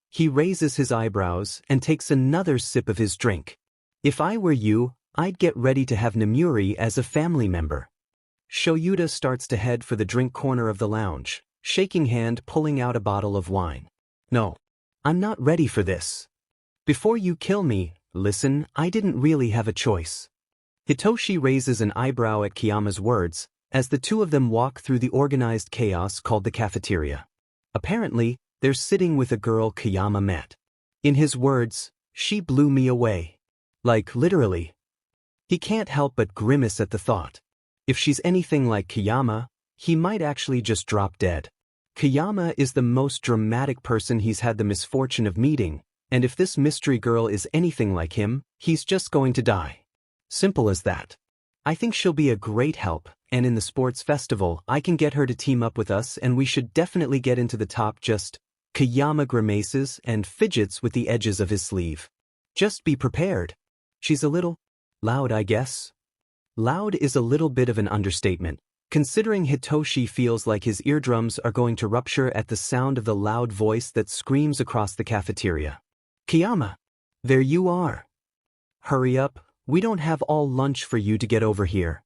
He raises his eyebrows and takes another sip of his drink. If I were you, I'd get ready to have Namuri as a family member. Shoyuta starts to head for the drink corner of the lounge, shaking hand pulling out a bottle of wine. No, I'm not ready for this. Before you kill me, listen, I didn't really have a choice. Hitoshi raises an eyebrow at Kiyama's words, as the two of them walk through the organized chaos called the cafeteria. Apparently, they're sitting with a girl Kiyama met. In his words, she blew me away. Like, literally. He can't help but grimace at the thought. If she's anything like Kiyama, he might actually just drop dead. Kiyama is the most dramatic person he's had the misfortune of meeting, and if this mystery girl is anything like him, he's just going to die. Simple as that. I think she'll be a great help, and in the sports festival, I can get her to team up with us and we should definitely get into the top just. Kiyama grimaces and fidgets with the edges of his sleeve. Just be prepared. She's a little loud, I guess. Loud is a little bit of an understatement, considering Hitoshi feels like his eardrums are going to rupture at the sound of the loud voice that screams across the cafeteria. Kiyama! There you are. Hurry up, we don't have all lunch for you to get over here.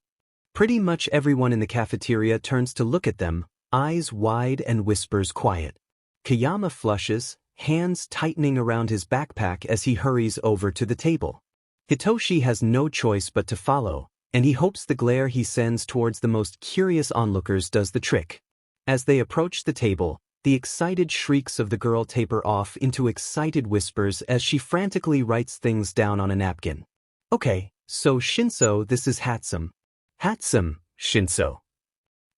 Pretty much everyone in the cafeteria turns to look at them, eyes wide, and whispers quiet. Kayama flushes, hands tightening around his backpack as he hurries over to the table. Hitoshi has no choice but to follow, and he hopes the glare he sends towards the most curious onlookers does the trick. As they approach the table, the excited shrieks of the girl taper off into excited whispers as she frantically writes things down on a napkin. Okay, so Shinso, this is Hatsume. Hatsume, Shinso.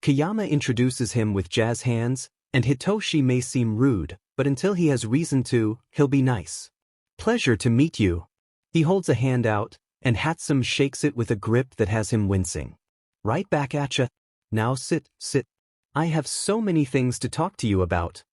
Kayama introduces him with jazz hands, and Hitoshi may seem rude, but until he has reason to, he'll be nice. Pleasure to meet you. He holds a hand out, and Hatsume shakes it with a grip that has him wincing. Right back at ya. Now sit. I have so many things to talk to you about.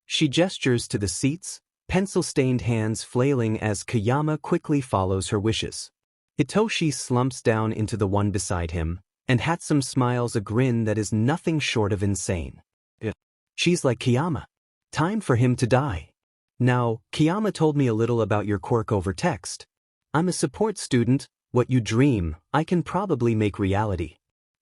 She gestures to the seats, pencil-stained hands flailing as Kayama quickly follows her wishes. Hitoshi slumps down into the one beside him, and Hatsume smiles a grin that is nothing short of insane. She's like Kayama. Time for him to die. Now, Kayama told me a little about your quirk over text. I'm a support student, what you dream, I can probably make reality.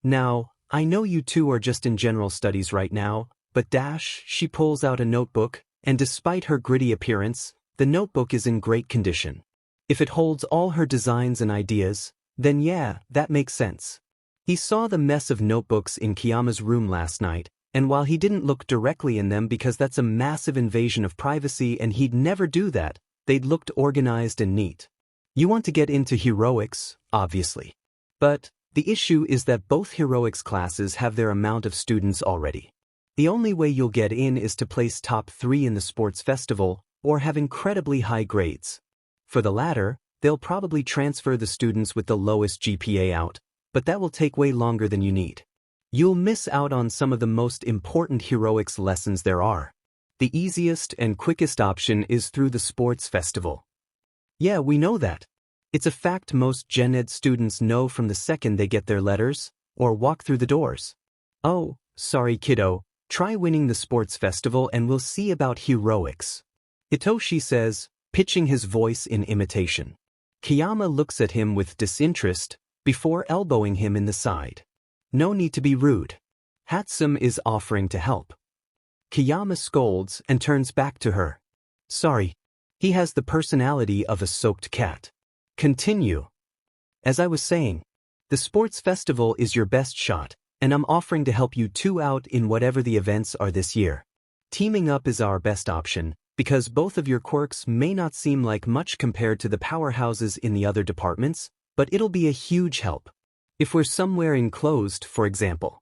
Now, I know you two are just in general studies right now, but she pulls out a notebook, and despite her gritty appearance, the notebook is in great condition. If it holds all her designs and ideas, then yeah, that makes sense. He saw the mess of notebooks in Kayama's room last night, and while he didn't look directly in them because that's a massive invasion of privacy and he'd never do that, they'd looked organized and neat. You want to get into heroics, obviously. But the issue is that both heroics classes have their amount of students already. The only way you'll get in is to place top 3 in the sports festival or have incredibly high grades. For the latter, they'll probably transfer the students with the lowest GPA out, but that will take way longer than you need. You'll miss out on some of the most important heroics lessons there are. The easiest and quickest option is through the sports festival. Yeah, we know that. It's a fact most Gen Ed students know from the second they get their letters, or walk through the doors. Oh, sorry kiddo, try winning the sports festival and we'll see about heroics. Hitoshi says, pitching his voice in imitation. Kayama looks at him with disinterest, before elbowing him in the side. No need to be rude. Hatsume is offering to help. Kayama scolds and turns back to her. Sorry. He has the personality of a soaked cat. Continue. As I was saying, the sports festival is your best shot, and I'm offering to help you two out in whatever the events are this year. Teaming up is our best option, because both of your quirks may not seem like much compared to the powerhouses in the other departments, but it'll be a huge help. If we're somewhere enclosed, for example.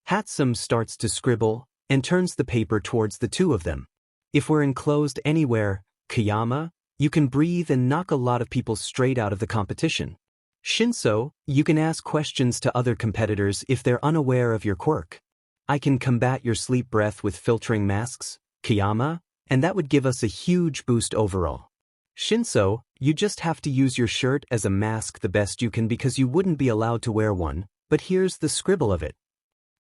Hatsume starts to scribble, and turns the paper towards the two of them. If we're enclosed anywhere, Kayama, you can breathe and knock a lot of people straight out of the competition. Shinso, you can ask questions to other competitors if they're unaware of your quirk. I can combat your sleep breath with filtering masks, Kayama, and that would give us a huge boost overall. Shinso, you just have to use your shirt as a mask the best you can because you wouldn't be allowed to wear one, but here's the scribble of it.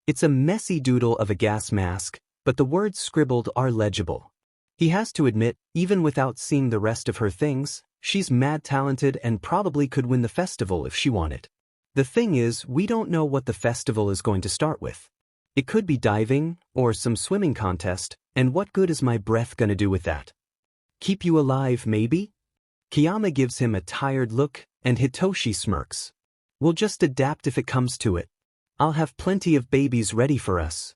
It's a messy doodle of a gas mask, but the words scribbled are legible. He has to admit, even without seeing the rest of her things, she's mad talented and probably could win the festival if she wanted. The thing is, we don't know what the festival is going to start with. It could be diving, or some swimming contest, and what good is my breath gonna do with that? Keep you alive, maybe? Kayama gives him a tired look, and Hitoshi smirks. We'll just adapt if it comes to it. I'll have plenty of babies ready for us.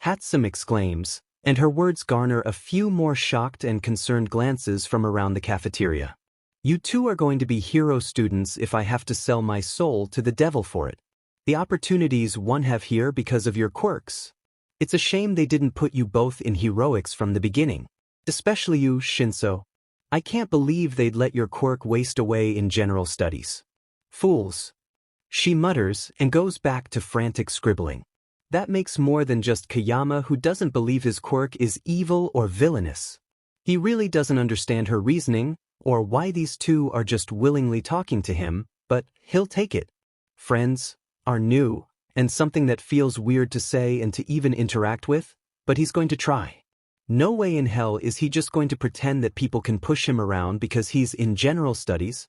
Hatsume exclaims, and her words garner a few more shocked and concerned glances from around the cafeteria. You two are going to be hero students if I have to sell my soul to the devil for it. The opportunities one have here because of your quirks. It's a shame they didn't put you both in heroics from the beginning. Especially you, Shinso. I can't believe they'd let your quirk waste away in general studies. Fools. She mutters and goes back to frantic scribbling. That makes more than just Kayama who doesn't believe his quirk is evil or villainous. He really doesn't understand her reasoning, or why these two are just willingly talking to him, but he'll take it. Friends are new, and something that feels weird to say and to even interact with, but he's going to try. No way in hell is he just going to pretend that people can push him around because he's in general studies.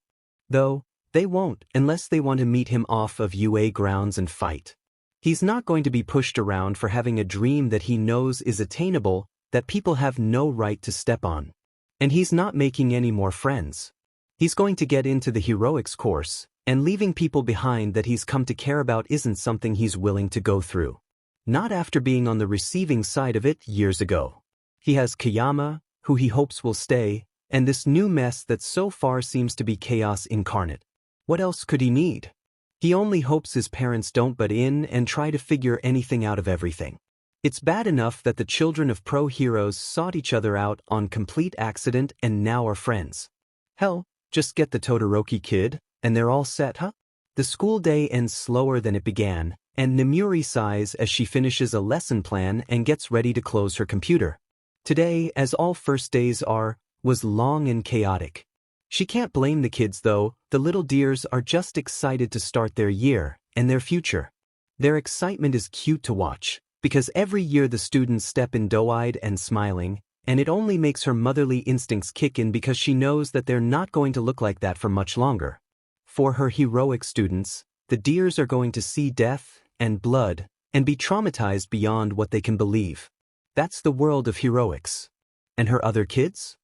Though, they won't unless they want to meet him off of UA grounds and fight. He's not going to be pushed around for having a dream that he knows is attainable, that people have no right to step on. And he's not making any more friends. He's going to get into the heroics course, and leaving people behind that he's come to care about isn't something he's willing to go through. Not after being on the receiving side of it years ago. He has Kayama, who he hopes will stay, and this new mess that so far seems to be chaos incarnate. What else could he need? He only hopes his parents don't butt in and try to figure anything out of everything. It's bad enough that the children of pro heroes sought each other out on complete accident and now are friends. Hell, just get the Todoroki kid, and they're all set, huh? The school day ends slower than it began, and Nemuri sighs as she finishes a lesson plan and gets ready to close her computer. Today, as all first days are, was long and chaotic. She can't blame the kids though, the little dears are just excited to start their year, and their future. Their excitement is cute to watch, because every year the students step in doe-eyed and smiling, and it only makes her motherly instincts kick in because she knows that they're not going to look like that for much longer. For her heroic students, the dears are going to see death and blood, and be traumatized beyond what they can believe. That's the world of heroics. And her other kids?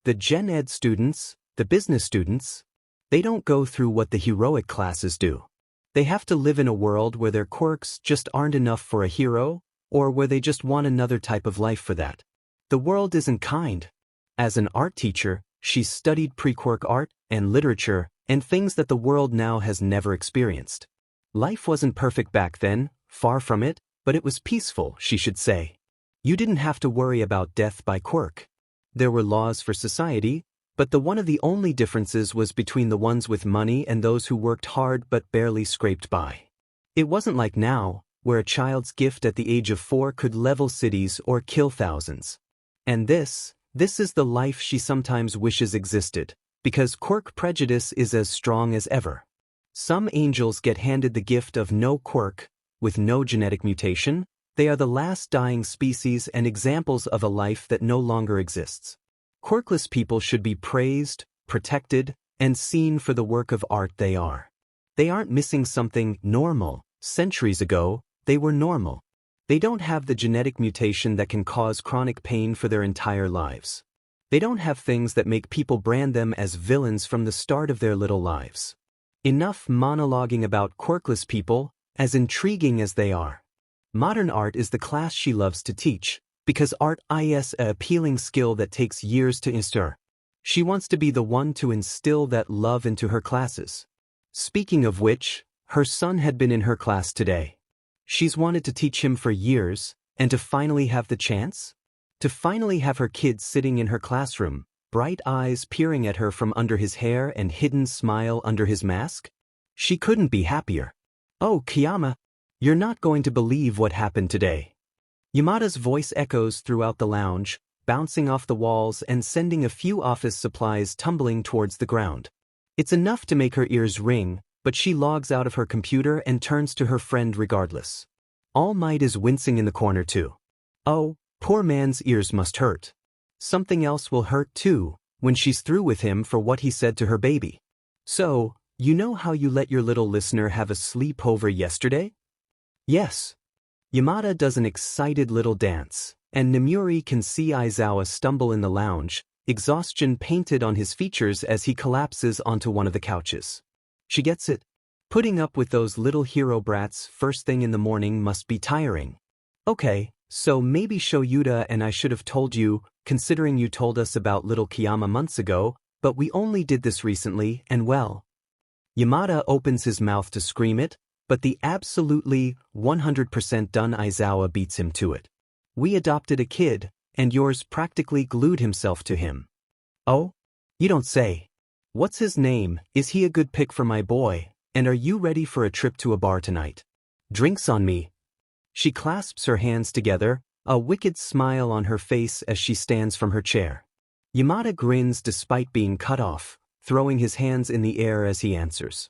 The Gen Ed students, the business students, they don't go through what the heroic classes do. They have to live in a world where their quirks just aren't enough for a hero, or where they just want another type of life for that. The world isn't kind. As an art teacher, she's studied pre-quirk art and literature and things that the world now has never experienced. Life wasn't perfect back then, far from it, but it was peaceful, she should say. You didn't have to worry about death by quirk. There were laws for society, but one of the only differences was between the ones with money and those who worked hard but barely scraped by. It wasn't like now, where a child's gift at the age of 4 could level cities or kill thousands. And this is the life she sometimes wishes existed, because quirk prejudice is as strong as ever. Some angels get handed the gift of no quirk, with no genetic mutation. They are the last dying species and examples of a life that no longer exists. Quirkless people should be praised, protected, and seen for the work of art they are. They aren't missing something normal. Centuries ago, they were normal. They don't have the genetic mutation that can cause chronic pain for their entire lives. They don't have things that make people brand them as villains from the start of their little lives. Enough monologuing about quirkless people, as intriguing as they are. Modern art is the class she loves to teach, because art is an appealing skill that takes years to instill. She wants to be the one to instill that love into her classes. Speaking of which, her son had been in her class today. She's wanted to teach him for years, and to finally have the chance? To finally have her kid sitting in her classroom, bright eyes peering at her from under his hair and hidden smile under his mask? She couldn't be happier. Oh, Kiyama, you're not going to believe what happened today. Yamada's voice echoes throughout the lounge, bouncing off the walls and sending a few office supplies tumbling towards the ground. It's enough to make her ears ring, but she logs out of her computer and turns to her friend regardless. All Might is wincing in the corner too. Oh, poor man's ears must hurt. Something else will hurt too, when she's through with him for what he said to her baby. So, you know how you let your little listener have a sleepover yesterday? Yes. Yamada does an excited little dance, and Nemuri can see Aizawa stumble in the lounge, exhaustion painted on his features as he collapses onto one of the couches. She gets it. Putting up with those little hero brats first thing in the morning must be tiring. Okay, so maybe Shoyuta and I should have told you, considering you told us about little Kiyama months ago, but we only did this recently, and well. Yamada opens his mouth to scream it, but the absolutely 100% done Aizawa beats him to it. We adopted a kid, and yours practically glued himself to him. Oh? You don't say. What's his name? Is he a good pick for my boy? And are you ready for a trip to a bar tonight? Drinks on me. She clasps her hands together, a wicked smile on her face as she stands from her chair. Yamada grins despite being cut off, throwing his hands in the air as he answers.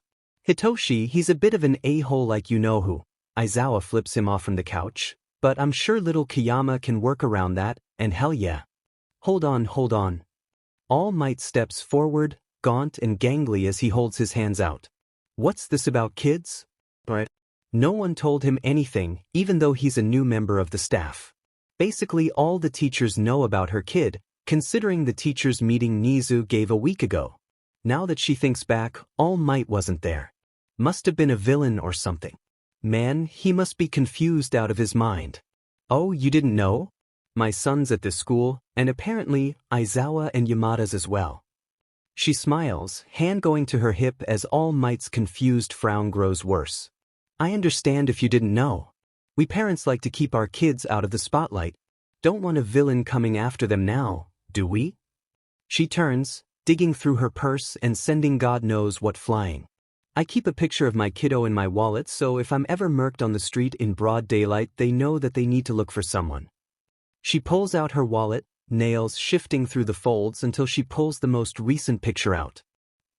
Hitoshi, he's a bit of an a-hole like you know who. Aizawa flips him off from the couch. But I'm sure little Kiyama can work around that, and hell yeah. Hold on, hold on. All Might steps forward, gaunt and gangly as he holds his hands out. What's this about kids? Right. No one told him anything, even though he's a new member of the staff. Basically all the teachers know about her kid, considering the teachers' meeting Nizu gave a week ago. Now that she thinks back, All Might wasn't there. Must have been a villain or something. Man, he must be confused out of his mind. Oh, you didn't know? My son's at this school, and apparently Aizawa and Yamada's as well. She smiles, hand going to her hip as All Might's confused frown grows worse. I understand if you didn't know. We parents like to keep our kids out of the spotlight. Don't want a villain coming after them now, do we? She turns, digging through her purse and sending God knows what flying. I keep a picture of my kiddo in my wallet so if I'm ever murked on the street in broad daylight they know that they need to look for someone. She pulls out her wallet, nails shifting through the folds until she pulls the most recent picture out.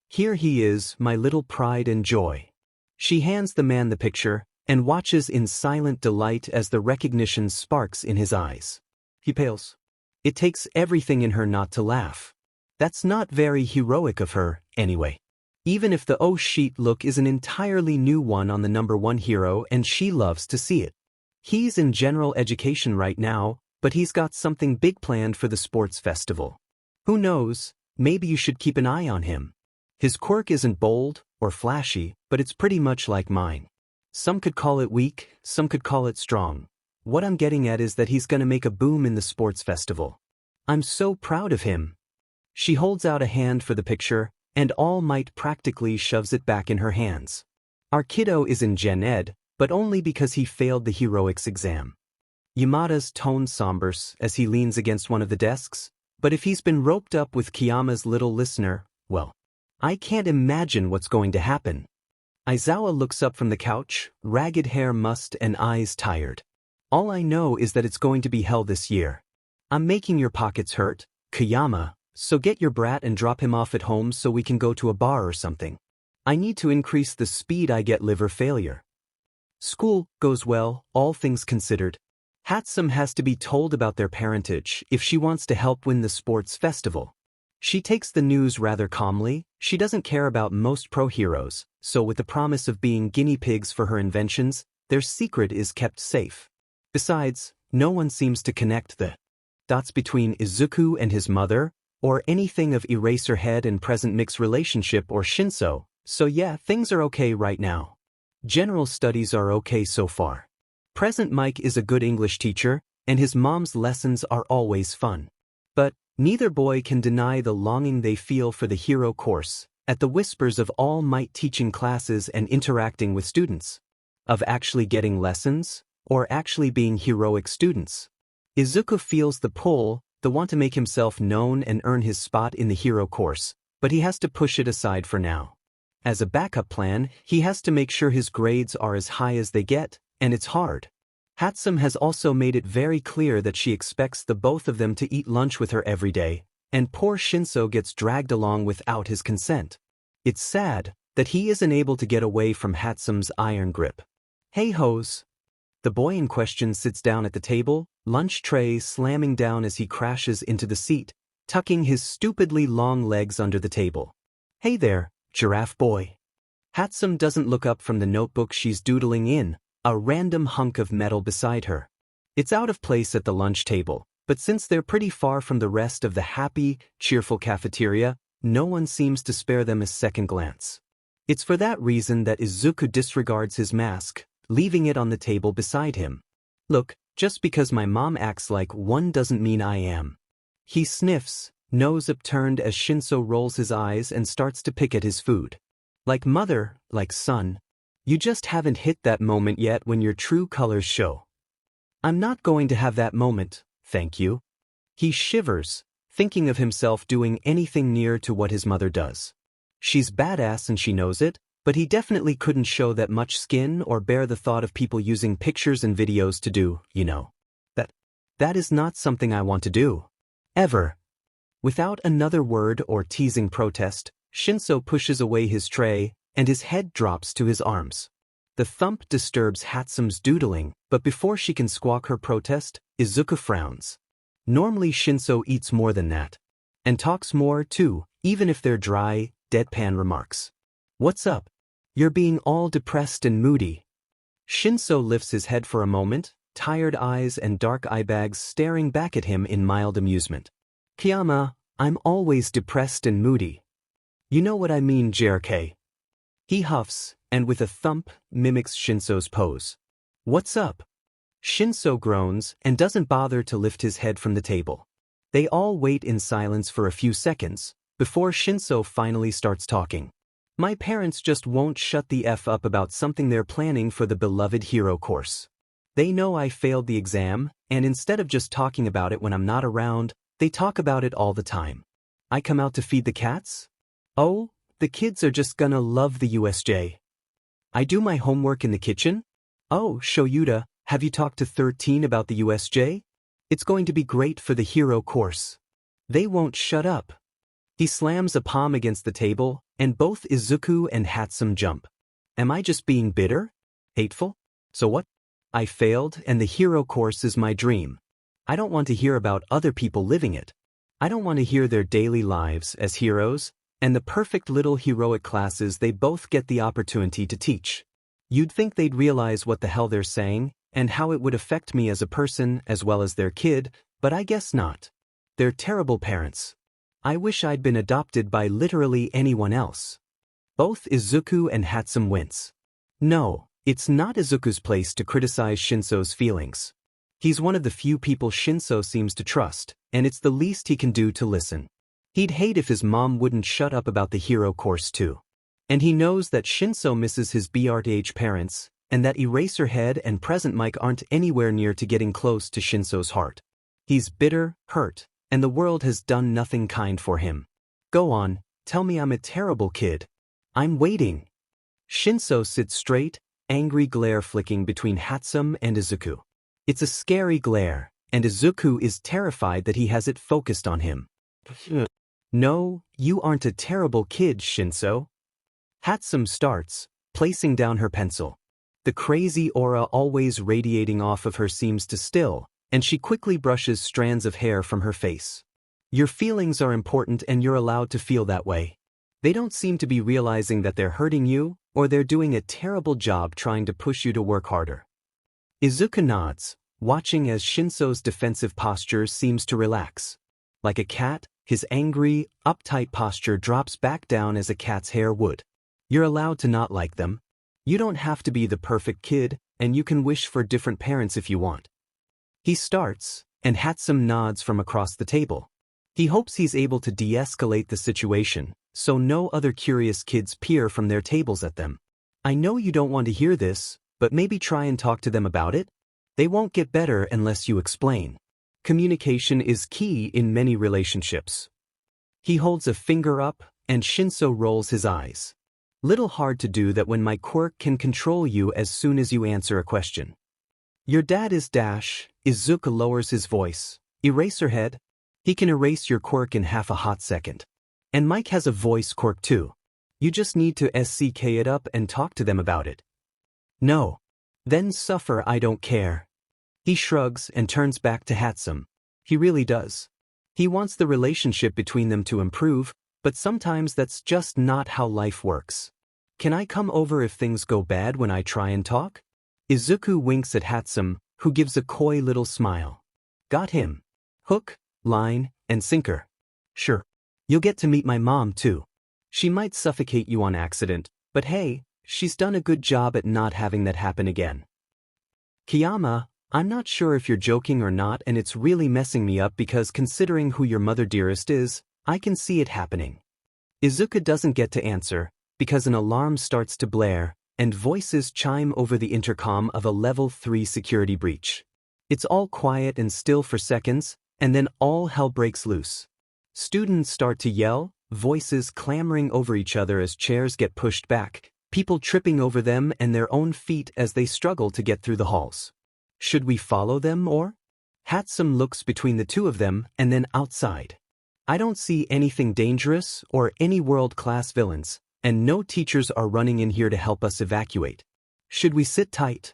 Here he is, my little pride and joy. She hands the man the picture, and watches in silent delight as the recognition sparks in his eyes. He pales. It takes everything in her not to laugh. That's not very heroic of her, anyway. Even if the oh shit look is an entirely new one on the #1 hero and she loves to see it. He's in general education right now, but he's got something big planned for the sports festival. Who knows, maybe you should keep an eye on him. His quirk isn't bold or flashy, but it's pretty much like mine. Some could call it weak, some could call it strong. What I'm getting at is that he's gonna make a boom in the sports festival. I'm so proud of him. She holds out a hand for the picture, and All Might practically shoves it back in her hands. Our kiddo is in Gen Ed, but only because he failed the heroics exam. Yamada's tone sombers as he leans against one of the desks, but if he's been roped up with Kiyama's little listener, well, I can't imagine what's going to happen. Aizawa looks up from the couch, ragged hair mussed and eyes tired. All I know is that it's going to be hell this year. I'm making your pockets hurt, Kiyama, so get your brat and drop him off at home so we can go to a bar or something. I need to increase the speed I get liver failure. School goes well, all things considered. Hatsume has to be told about their parentage if she wants to help win the sports festival. She takes the news rather calmly. She doesn't care about most pro-heroes, so with the promise of being guinea pigs for her inventions, their secret is kept safe. Besides, no one seems to connect the dots between Izuku and his mother, or anything of Eraserhead and Present Mix relationship or Shinso, so yeah, things are okay right now. General studies are okay so far. Present Mike is a good English teacher, and his mom's lessons are always fun. But neither boy can deny the longing they feel for the hero course, at the whispers of All Might teaching classes and interacting with students. Of actually getting lessons, or actually being heroic students. Izuku feels the pull, the want to make himself known and earn his spot in the hero course, but he has to push it aside for now. As a backup plan, he has to make sure his grades are as high as they get, and it's hard. Hatsume has also made it very clear that she expects the both of them to eat lunch with her every day, and poor Shinso gets dragged along without his consent. It's sad that he isn't able to get away from Hatsume's iron grip. Hey-hoes. The boy in question sits down at the table, lunch tray slamming down as he crashes into the seat, tucking his stupidly long legs under the table. Hey there, giraffe boy. Hatsume doesn't look up from the notebook she's doodling in, a random hunk of metal beside her. It's out of place at the lunch table, but since they're pretty far from the rest of the happy, cheerful cafeteria, no one seems to spare them a second glance. It's for that reason that Izuku disregards his mask, leaving it on the table beside him. Look, just because my mom acts like one doesn't mean I am. He sniffs, nose upturned as Shinso rolls his eyes and starts to pick at his food. Like mother, like son. You just haven't hit that moment yet when your true colors show. I'm not going to have that moment, thank you. He shivers, thinking of himself doing anything near to what his mother does. She's badass and she knows it, but he definitely couldn't show that much skin or bear the thought of people using pictures and videos to do, you know. That is not something I want to do. Ever. Without another word or teasing protest, Shinso pushes away his tray, and his head drops to his arms. The thump disturbs Hatsume's doodling, but before she can squawk her protest, Izuku frowns. Normally Shinso eats more than that. And talks more, too, even if they're dry, deadpan remarks. What's up? You're being all depressed and moody. Shinso lifts his head for a moment, tired eyes and dark eye bags staring back at him in mild amusement. Kiyama, I'm always depressed and moody. You know what I mean, JRK. He huffs, and with a thump, mimics Shinso's pose. What's up? Shinso groans and doesn't bother to lift his head from the table. They all wait in silence for a few seconds, before Shinso finally starts talking. My parents just won't shut the F up about something they're planning for the beloved hero course. They know I failed the exam, and instead of just talking about it when I'm not around, they talk about it all the time. I come out to feed the cats? Oh, the kids are just gonna love the USJ. I do my homework in the kitchen? Oh, Shoyuta, have you talked to 13 about the USJ? It's going to be great for the hero course. They won't shut up. He slams a palm against the table, and both Izuku and Hatsume jump. Am I just being bitter? Hateful? So what? I failed, and the hero course is my dream. I don't want to hear about other people living it. I don't want to hear their daily lives as heroes, and the perfect little heroic classes they both get the opportunity to teach. You'd think they'd realize what the hell they're saying, and how it would affect me as a person as well as their kid, but I guess not. They're terrible parents. I wish I'd been adopted by literally anyone else. Both Izuku and Hatsume wince. No, it's not Izuku's place to criticize Shinso's feelings. He's one of the few people Shinso seems to trust, and it's the least he can do to listen. He'd hate if his mom wouldn't shut up about the hero course too. And he knows that Shinso misses his BRTH parents, and that Eraserhead and Present Mike aren't anywhere near to getting close to Shinso's heart. He's bitter, hurt, and the world has done nothing kind for him. Go on, tell me I'm a terrible kid. I'm waiting. Shinso sits straight, angry glare flicking between Hatsume and Izuku. It's a scary glare, and Izuku is terrified that he has it focused on him. No, you aren't a terrible kid, Shinso. Hatsume starts, placing down her pencil. The crazy aura always radiating off of her seems to still, and she quickly brushes strands of hair from her face. Your feelings are important and you're allowed to feel that way. They don't seem to be realizing that they're hurting you, or they're doing a terrible job trying to push you to work harder. Izuku nods, watching as Shinso's defensive posture seems to relax. Like a cat, his angry, uptight posture drops back down as a cat's hair would. You're allowed to not like them. You don't have to be the perfect kid, and you can wish for different parents if you want. He starts, and Hatsume nods from across the table. He hopes he's able to de-escalate the situation, so no other curious kids peer from their tables at them. I know you don't want to hear this, but maybe try and talk to them about it. They won't get better unless you explain. Communication is key in many relationships. He holds a finger up, and Shinso rolls his eyes. Little hard to do that when my quirk can control you as soon as you answer a question. Your dad is dash, Izuku lowers his voice. Eraserhead. He can erase your quirk in half a hot second. And Mike has a voice quirk too. You just need to SCK it up and talk to them about it. No. Then suffer, I don't care. He shrugs and turns back to Hatsume. He really does. He wants the relationship between them to improve, but sometimes that's just not how life works. Can I come over if things go bad when I try and talk? Izuku winks at Hatsume, who gives a coy little smile. Got him. Hook, line, and sinker. Sure. You'll get to meet my mom too. She might suffocate you on accident, but hey, she's done a good job at not having that happen again. Kiyama, I'm not sure if you're joking or not, and it's really messing me up because considering who your mother dearest is, I can see it happening. Izuku doesn't get to answer, because an alarm starts to blare, and voices chime over the intercom of a level 3 security breach. It's all quiet and still for seconds, and then all hell breaks loose. Students start to yell, voices clamoring over each other as chairs get pushed back, people tripping over them and their own feet as they struggle to get through the halls. Should we follow them or? Hatsume looks between the two of them and then outside. I don't see anything dangerous or any world-class villains, and no teachers are running in here to help us evacuate. Should we sit tight?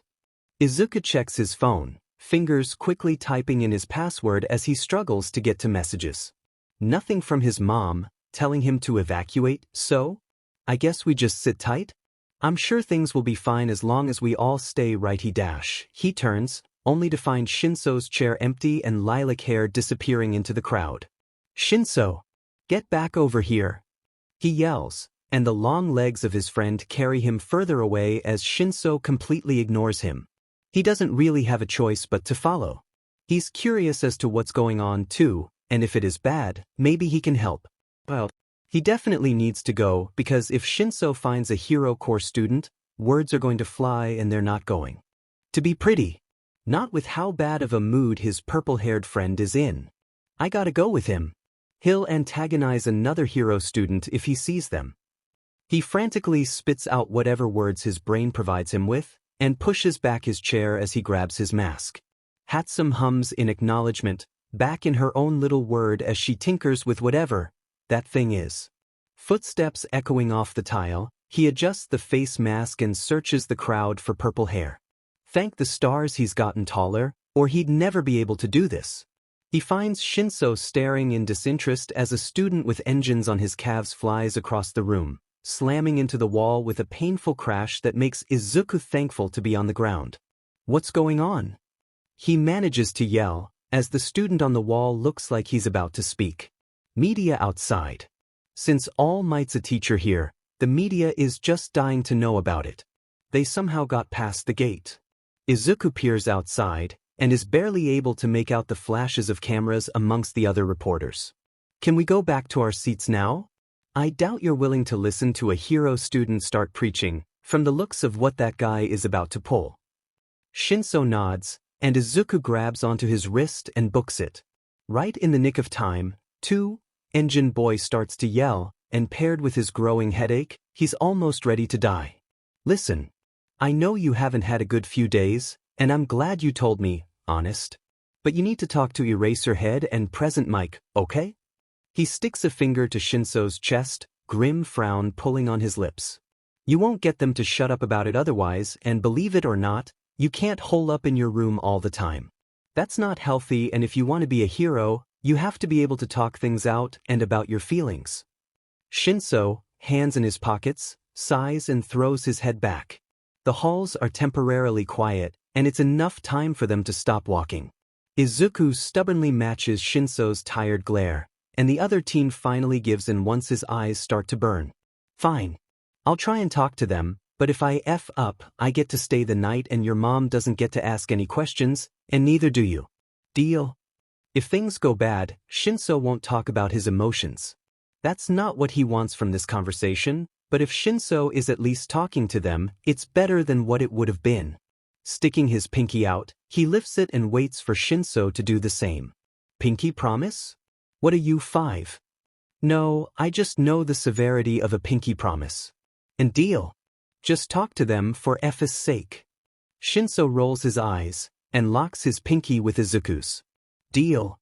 Izuku checks his phone, fingers quickly typing in his password as he struggles to get to messages. Nothing from his mom, telling him to evacuate, so? I guess we just sit tight? I'm sure things will be fine as long as we all stay right. He turns, only to find Shinso's chair empty and lilac hair disappearing into the crowd. Shinso! Get back over here! He yells, and the long legs of his friend carry him further away as Shinso completely ignores him. He doesn't really have a choice but to follow. He's curious as to what's going on too, and if it is bad, maybe he can help. Well, he definitely needs to go because if Shinso finds a Hero Corps student, words are going to fly and they're not going to be pretty. Not with how bad of a mood his purple-haired friend is in. I gotta go with him. He'll antagonize another hero student if he sees them. He frantically spits out whatever words his brain provides him with, and pushes back his chair as he grabs his mask. Hatsume hums in acknowledgement, back in her own little word as she tinkers with whatever that thing is. Footsteps echoing off the tile, he adjusts the face mask and searches the crowd for purple hair. Thank the stars he's gotten taller, or he'd never be able to do this. He finds Shinso staring in disinterest as a student with engines on his calves flies across the room, slamming into the wall with a painful crash that makes Izuku thankful to be on the ground. What's going on? He manages to yell, as the student on the wall looks like he's about to speak. Media outside. Since All Might's a teacher here, the media is just dying to know about it. They somehow got past the gate. Izuku peers outside, and is barely able to make out the flashes of cameras amongst the other reporters. Can we go back to our seats now? I doubt you're willing to listen to a hero student start preaching, from the looks of what that guy is about to pull. Shinso nods, and Izuku grabs onto his wrist and books it. Right in the nick of time, Engine Boy starts to yell, and paired with his growing headache, he's almost ready to die. Listen. I know you haven't had a good few days, and I'm glad you told me, honest. But you need to talk to Eraserhead and Present Mike, okay? He sticks a finger to Shinso's chest, grim frown pulling on his lips. You won't get them to shut up about it otherwise, and believe it or not, you can't hole up in your room all the time. That's not healthy, and if you want to be a hero, you have to be able to talk things out and about your feelings. Shinso, hands in his pockets, sighs and throws his head back. The halls are temporarily quiet, and it's enough time for them to stop walking. Izuku stubbornly matches Shinso's tired glare, and the other teen finally gives in once his eyes start to burn. Fine. I'll try and talk to them, but if I F up, I get to stay the night and your mom doesn't get to ask any questions, and neither do you. Deal? If things go bad, Shinso won't talk about his emotions. That's not what he wants from this conversation, but if Shinso is at least talking to them, it's better than what it would have been. Sticking his pinky out, he lifts it and waits for Shinso to do the same. Pinky promise? What are you, 5? No, I just know the severity of a pinky promise. And deal. Just talk to them for F's sake. Shinso rolls his eyes, and locks his pinky with Izuku's. Deal.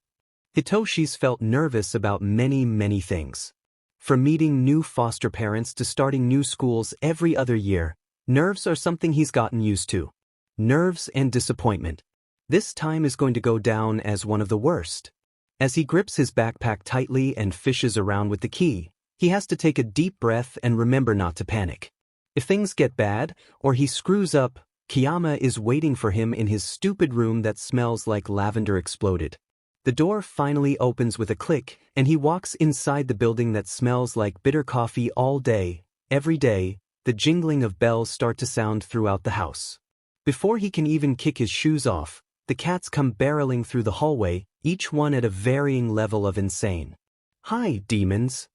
Hitoshi's felt nervous about many things. From meeting new foster parents to starting new schools every other year, nerves are something he's gotten used to. Nerves and disappointment. This time is going to go down as one of the worst. As he grips his backpack tightly and fishes around with the key, he has to take a deep breath and remember not to panic. If things get bad, or he screws up, Kiyama is waiting for him in his stupid room that smells like lavender exploded. The door finally opens with a click, and he walks inside the building that smells like bitter coffee all day, every day. The jingling of bells start to sound throughout the house. Before he can even kick his shoes off, the cats come barreling through the hallway, each one at a varying level of insane. Hi, demons.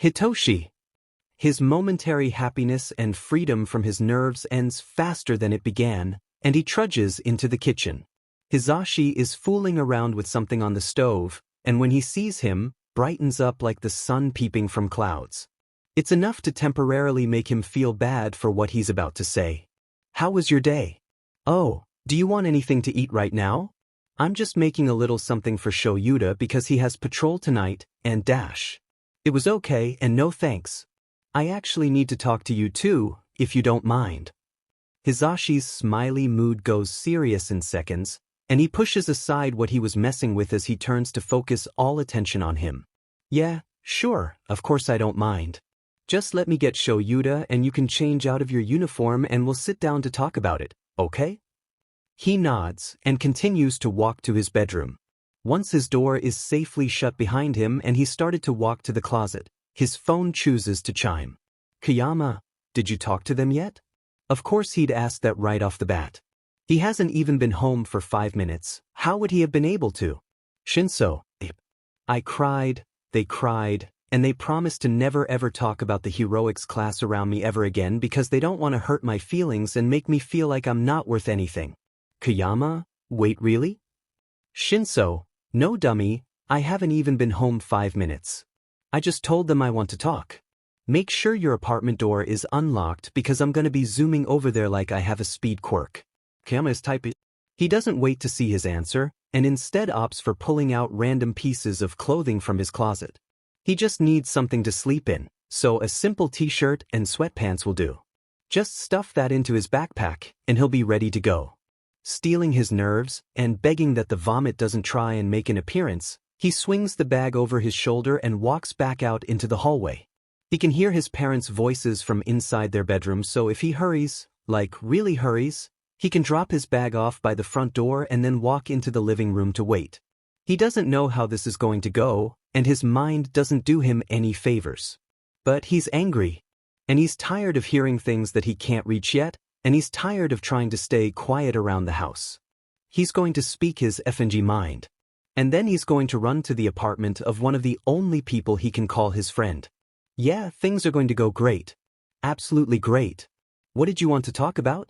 Hitoshi. His momentary happiness and freedom from his nerves ends faster than it began, and he trudges into the kitchen. Hizashi is fooling around with something on the stove, and when he sees him, brightens up like the sun peeping from clouds. It's enough to temporarily make him feel bad for what he's about to say. How was your day? Oh, do you want anything to eat right now? I'm just making a little something for Shoyuta because he has patrol tonight, and dash. It was okay and no thanks. I actually need to talk to you too, if you don't mind. Hisashi's smiley mood goes serious in seconds, and he pushes aside what he was messing with as he turns to focus all attention on him. Yeah, sure, of course I don't mind. Just let me get Shoyuta and you can change out of your uniform and we'll sit down to talk about it, okay? He nods and continues to walk to his bedroom. Once his door is safely shut behind him and he started to walk to the closet, his phone chooses to chime. Kayama, did you talk to them yet? Of course he'd asked that right off the bat. He hasn't even been home for 5 minutes. How would he have been able to? Shinso, I cried, they cried, and they promised to never ever talk about the heroics class around me ever again because they don't want to hurt my feelings and make me feel like I'm not worth anything. Kayama, wait really? Shinso, no dummy, I haven't even been home 5 minutes. I just told them I want to talk. Make sure your apartment door is unlocked because I'm gonna be zooming over there like I have a speed quirk. Kayama is typing. He doesn't wait to see his answer, and instead opts for pulling out random pieces of clothing from his closet. He just needs something to sleep in, so a simple t-shirt and sweatpants will do. Just stuff that into his backpack, and he'll be ready to go. Stealing his nerves, and begging that the vomit doesn't try and make an appearance, he swings the bag over his shoulder and walks back out into the hallway. He can hear his parents' voices from inside their bedroom, so if he hurries, like really hurries, he can drop his bag off by the front door and then walk into the living room to wait. He doesn't know how this is going to go, and his mind doesn't do him any favors. But he's angry. And he's tired of hearing things that he can't reach yet, and he's tired of trying to stay quiet around the house. He's going to speak his FNG mind. And then he's going to run to the apartment of one of the only people he can call his friend. Yeah, things are going to go great. Absolutely great. What did you want to talk about?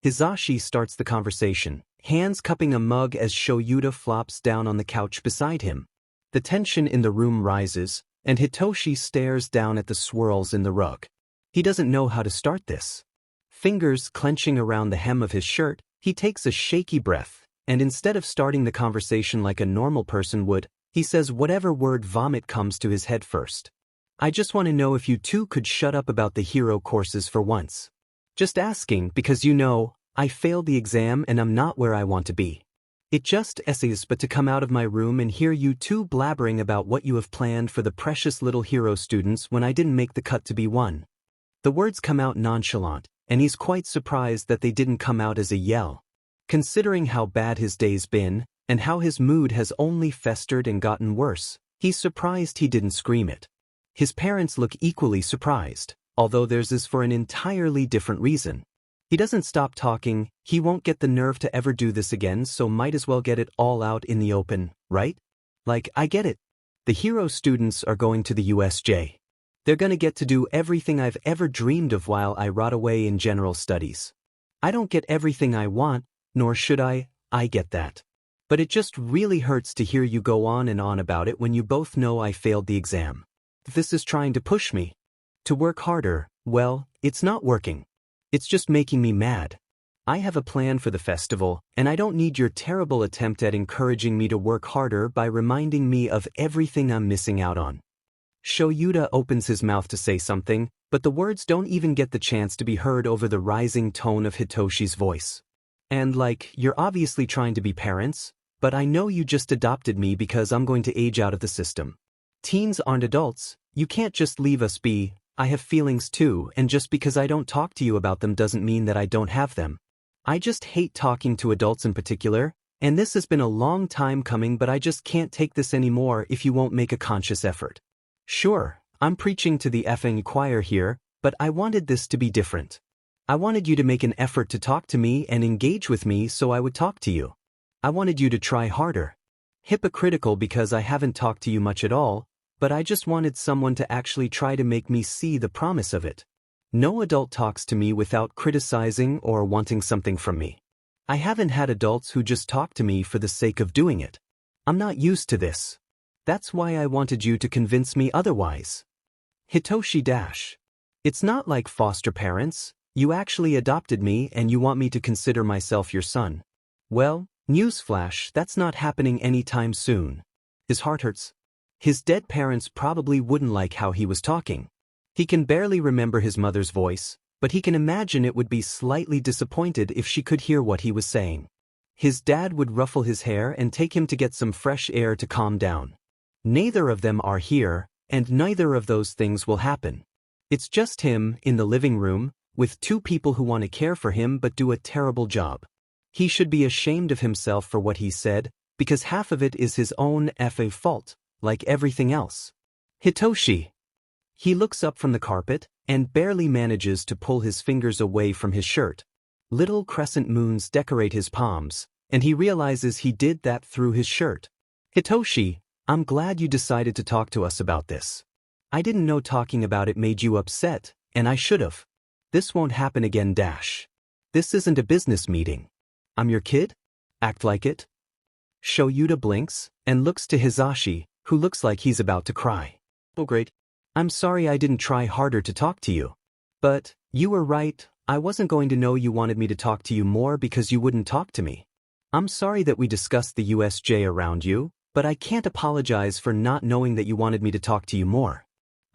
Hisashi starts the conversation, hands cupping a mug as Shoyuta flops down on the couch beside him. The tension in the room rises, and Hitoshi stares down at the swirls in the rug. He doesn't know how to start this. Fingers clenching around the hem of his shirt, he takes a shaky breath, and instead of starting the conversation like a normal person would, he says whatever word vomit comes to his head first. I just want to know if you two could shut up about the hero courses for once. Just asking because you know, I failed the exam and I'm not where I want to be. It just essays but to come out of my room and hear you two blabbering about what you have planned for the precious little hero students when I didn't make the cut to be one. The words come out nonchalant, and he's quite surprised that they didn't come out as a yell. Considering how bad his day's been, and how his mood has only festered and gotten worse, he's surprised he didn't scream it. His parents look equally surprised, although theirs is for an entirely different reason. He doesn't stop talking, he won't get the nerve to ever do this again, so might as well get it all out in the open, right? Like, I get it. The hero students are going to the USJ. They're gonna get to do everything I've ever dreamed of while I rot away in general studies. I don't get everything I want, nor should I get that. But it just really hurts to hear you go on and on about it when you both know I failed the exam. This is trying to push me to work harder. Well, it's not working. It's just making me mad. I have a plan for the festival, and I don't need your terrible attempt at encouraging me to work harder by reminding me of everything I'm missing out on. Shoyuta opens his mouth to say something, but the words don't even get the chance to be heard over the rising tone of Hitoshi's voice. And like, you're obviously trying to be parents, but I know you just adopted me because I'm going to age out of the system. Teens aren't adults, you can't just leave us be. I have feelings too, and just because I don't talk to you about them doesn't mean that I don't have them. I just hate talking to adults in particular, and this has been a long time coming, but I just can't take this anymore if you won't make a conscious effort. Sure, I'm preaching to the effing choir here, but I wanted this to be different. I wanted you to make an effort to talk to me and engage with me so I would talk to you. I wanted you to try harder. Hypocritical because I haven't talked to you much at all, but I just wanted someone to actually try to make me see the promise of it. No adult talks to me without criticizing or wanting something from me. I haven't had adults who just talk to me for the sake of doing it. I'm not used to this. That's why I wanted you to convince me otherwise. Hitoshi dash. It's not like foster parents. You actually adopted me and you want me to consider myself your son. Well, newsflash, that's not happening anytime soon. His heart hurts. His dead parents probably wouldn't like how he was talking. He can barely remember his mother's voice, but he can imagine it would be slightly disappointed if she could hear what he was saying. His dad would ruffle his hair and take him to get some fresh air to calm down. Neither of them are here, and neither of those things will happen. It's just him, in the living room, with two people who want to care for him but do a terrible job. He should be ashamed of himself for what he said, because half of it is his own effing fault, like everything else. Hitoshi. He looks up from the carpet, and barely manages to pull his fingers away from his shirt. Little crescent moons decorate his palms, and he realizes he did that through his shirt. Hitoshi, I'm glad you decided to talk to us about this. I didn't know talking about it made you upset, and I should've. This won't happen again. This isn't a business meeting. I'm your kid? Act like it. Shoyuta blinks, and looks to Hisashi, who looks like he's about to cry. Oh great. I'm sorry I didn't try harder to talk to you. But, you were right, I wasn't going to know you wanted me to talk to you more because you wouldn't talk to me. I'm sorry that we discussed the USJ around you, but I can't apologize for not knowing that you wanted me to talk to you more.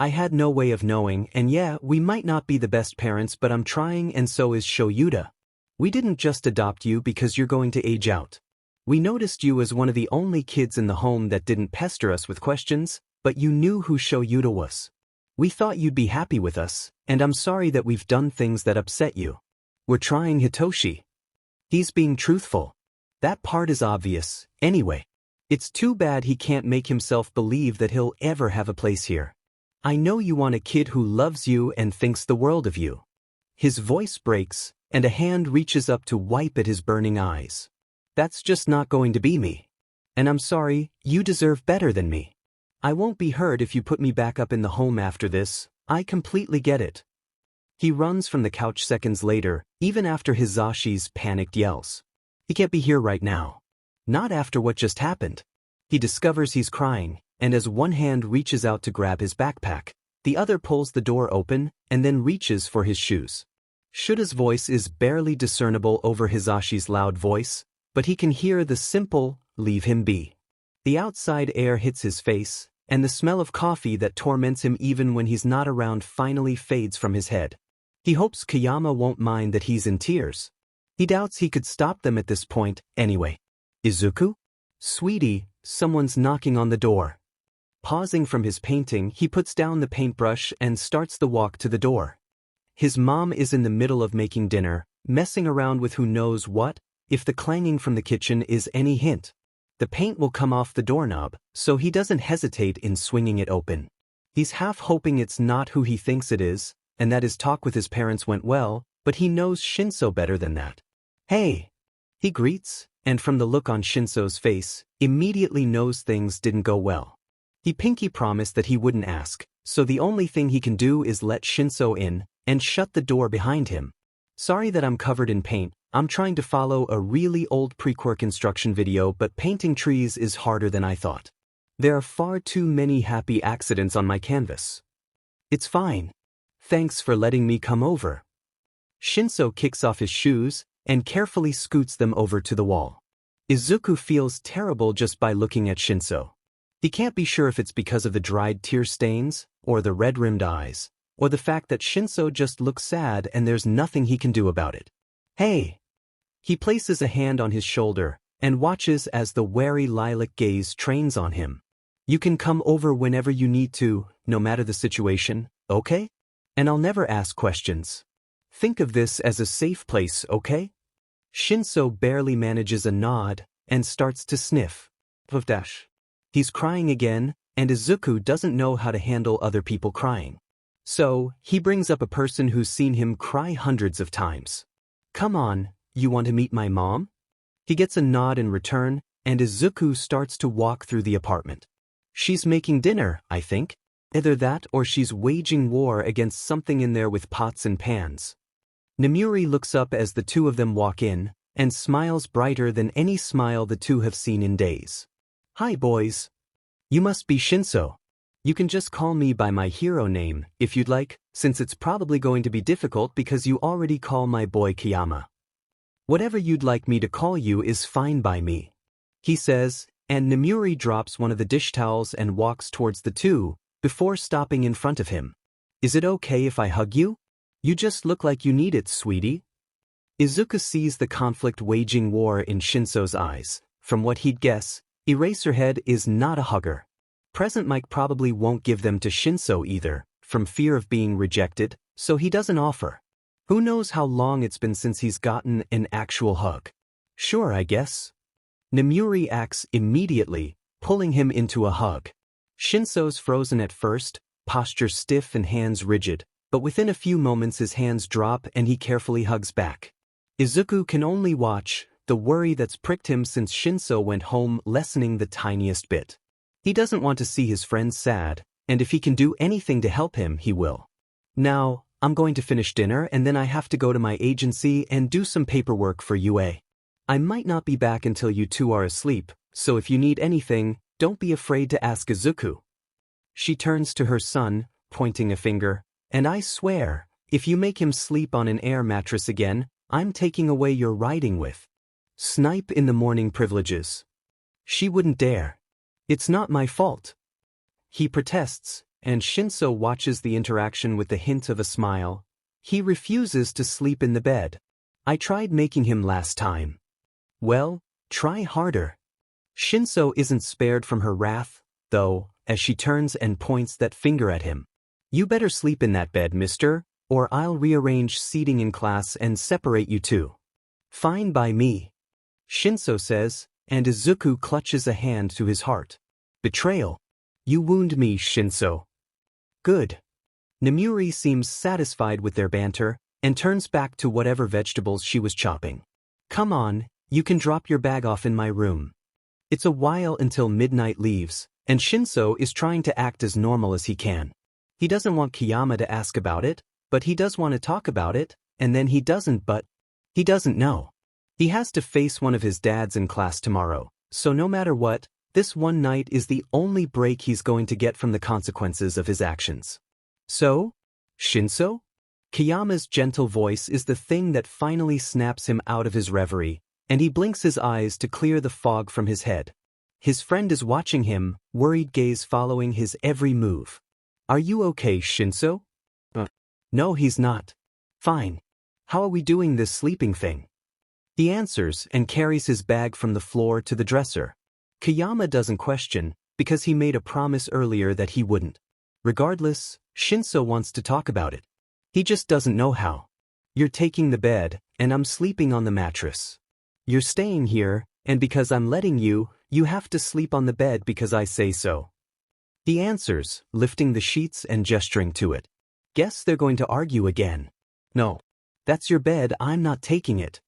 I had no way of knowing, and yeah, we might not be the best parents, but I'm trying, and so is Shoyuta. We didn't just adopt you because you're going to age out. We noticed you as one of the only kids in the home that didn't pester us with questions, but you knew who Shoyuta was. We thought you'd be happy with us, and I'm sorry that we've done things that upset you. We're trying. Hitoshi. He's being truthful. That part is obvious, anyway. It's too bad he can't make himself believe that he'll ever have a place here. I know you want a kid who loves you and thinks the world of you. His voice breaks, and a hand reaches up to wipe at his burning eyes. That's just not going to be me. And I'm sorry, you deserve better than me. I won't be hurt if you put me back up in the home after this, I completely get it. He runs from the couch seconds later, even after Hisashi's panicked yells. He can't be here right now. Not after what just happened. He discovers he's crying, and as one hand reaches out to grab his backpack, the other pulls the door open and then reaches for his shoes. Shuta's voice is barely discernible over Hisashi's loud voice, but he can hear the simple, "Leave him be." The outside air hits his face, and the smell of coffee that torments him even when he's not around finally fades from his head. He hopes Kayama won't mind that he's in tears. He doubts he could stop them at this point, anyway. Izuku? Sweetie, someone's knocking on the door. Pausing from his painting, he puts down the paintbrush and starts the walk to the door. His mom is in the middle of making dinner, messing around with who knows what, if the clanging from the kitchen is any hint. The paint will come off the doorknob, so he doesn't hesitate in swinging it open. He's half hoping it's not who he thinks it is, and that his talk with his parents went well, but he knows Shinso better than that. Hey! He greets, and from the look on Shinso's face, immediately knows things didn't go well. He pinky promised that he wouldn't ask, so the only thing he can do is let Shinso in, and shut the door behind him. Sorry that I'm covered in paint, I'm trying to follow a really old pre-Quirk instruction video, but painting trees is harder than I thought. There are far too many happy accidents on my canvas. It's fine. Thanks for letting me come over. Shinso kicks off his shoes, and carefully scoots them over to the wall. Izuku feels terrible just by looking at Shinso. He can't be sure if it's because of the dried tear stains, or the red-rimmed eyes, or the fact that Shinso just looks sad and there's nothing he can do about it. Hey! He places a hand on his shoulder, and watches as the wary lilac gaze trains on him. You can come over whenever you need to, no matter the situation, okay? And I'll never ask questions. Think of this as a safe place, okay? Shinso barely manages a nod, and starts to sniff. He's crying again, and Izuku doesn't know how to handle other people crying. So, he brings up a person who's seen him cry hundreds of times. Come on, you want to meet my mom? He gets a nod in return, and Izuku starts to walk through the apartment. She's making dinner, I think. Either that or she's waging war against something in there with pots and pans. Nemuri looks up as the two of them walk in, and smiles brighter than any smile the two have seen in days. Hi boys. You must be Shinso. You can just call me by my hero name, if you'd like, since it's probably going to be difficult because you already call my boy Kayama. Whatever you'd like me to call you is fine by me, he says, and Nemuri drops one of the dish towels and walks towards the two, before stopping in front of him. Is it okay if I hug you? You just look like you need it, sweetie. Izuku sees the conflict waging war in Shinso's eyes. From what he'd guess, Eraserhead is not a hugger. Present Mike probably won't give them to Shinso either, from fear of being rejected, so he doesn't offer. Who knows how long it's been since he's gotten an actual hug. Sure, I guess. Nemuri acts immediately, pulling him into a hug. Shinso's frozen at first, posture stiff and hands rigid, but within a few moments his hands drop and he carefully hugs back. Izuku can only watch, the worry that's pricked him since Shinso went home lessening the tiniest bit. He doesn't want to see his friend sad, and if he can do anything to help him, he will. Now, I'm going to finish dinner and then I have to go to my agency and do some paperwork for UA. I might not be back until you two are asleep, so if you need anything, don't be afraid to ask Izuku. She turns to her son, pointing a finger, and I swear, if you make him sleep on an air mattress again, I'm taking away your riding with. Snipe in the morning privileges. She wouldn't dare. It's not my fault. He protests, and Shinso watches the interaction with the hint of a smile. He refuses to sleep in the bed. I tried making him last time. Well, try harder. Shinso isn't spared from her wrath, though, as she turns and points that finger at him. You better sleep in that bed, mister, or I'll rearrange seating in class and separate you two. Fine by me. Shinso says, and Izuku clutches a hand to his heart. Betrayal. You wound me, Shinso. Good. Nemuri seems satisfied with their banter, and turns back to whatever vegetables she was chopping. Come on, you can drop your bag off in my room. It's a while until midnight leaves, and Shinso is trying to act as normal as he can. He doesn't want Kiyama to ask about it, but he does want to talk about it, and then he doesn't know. He has to face one of his dads in class tomorrow, so no matter what, this one night is the only break he's going to get from the consequences of his actions. So? Shinso? Kiyama's gentle voice is the thing that finally snaps him out of his reverie, and he blinks his eyes to clear the fog from his head. His friend is watching him, worried gaze following his every move. Are you okay, Shinso? No, he's not. Fine. How are we doing this sleeping thing? He answers and carries his bag from the floor to the dresser. Kiyama doesn't question, because he made a promise earlier that he wouldn't. Regardless, Shinso wants to talk about it. He just doesn't know how. You're taking the bed, and I'm sleeping on the mattress. You're staying here, and because I'm letting you, you have to sleep on the bed because I say so. He answers, lifting the sheets and gesturing to it. Guess they're going to argue again. No. That's your bed, I'm not taking it.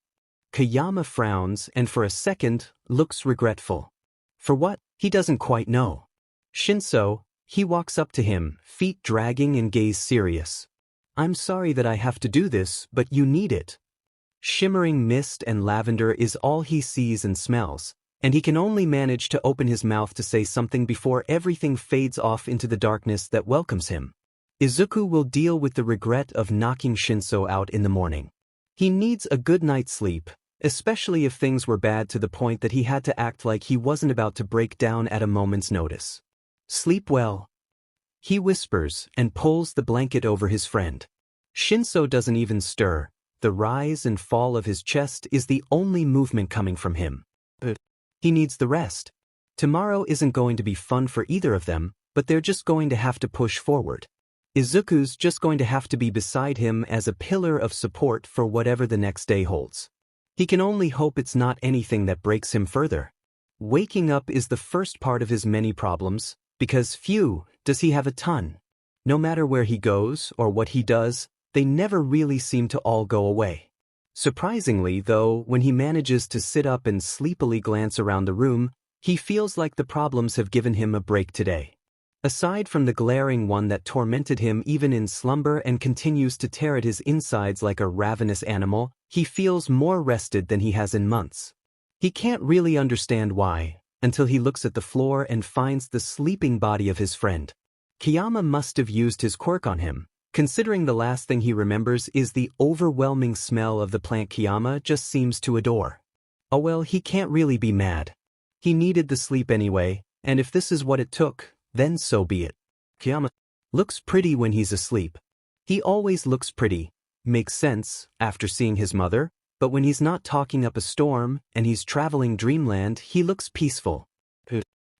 Kiyama frowns and for a second, looks regretful. For what? He doesn't quite know. Shinso, he walks up to him, feet dragging and gaze serious. I'm sorry that I have to do this, but you need it. Shimmering mist and lavender is all he sees and smells, and he can only manage to open his mouth to say something before everything fades off into the darkness that welcomes him. Izuku will deal with the regret of knocking Shinso out in the morning. He needs a good night's sleep, especially if things were bad to the point that he had to act like he wasn't about to break down at a moment's notice. Sleep well. He whispers and pulls the blanket over his friend. Shinso doesn't even stir. The rise and fall of his chest is the only movement coming from him. He needs the rest. Tomorrow isn't going to be fun for either of them, but they're just going to have to push forward. Izuku's just going to have to be beside him as a pillar of support for whatever the next day holds. He can only hope it's not anything that breaks him further. Waking up is the first part of his many problems, because phew, does he have a ton. No matter where he goes or what he does, they never really seem to all go away. Surprisingly, though, when he manages to sit up and sleepily glance around the room, he feels like the problems have given him a break today. Aside from the glaring one that tormented him even in slumber and continues to tear at his insides like a ravenous animal, he feels more rested than he has in months. He can't really understand why, until he looks at the floor and finds the sleeping body of his friend. Kiyama must have used his quirk on him, considering the last thing he remembers is the overwhelming smell of the plant Kiyama just seems to adore. Oh well, he can't really be mad. He needed the sleep anyway, and if this is what it took, then so be it. Kiyama looks pretty when he's asleep. He always looks pretty, Makes sense, after seeing his mother, but when he's not talking up a storm and he's traveling dreamland, he looks peaceful.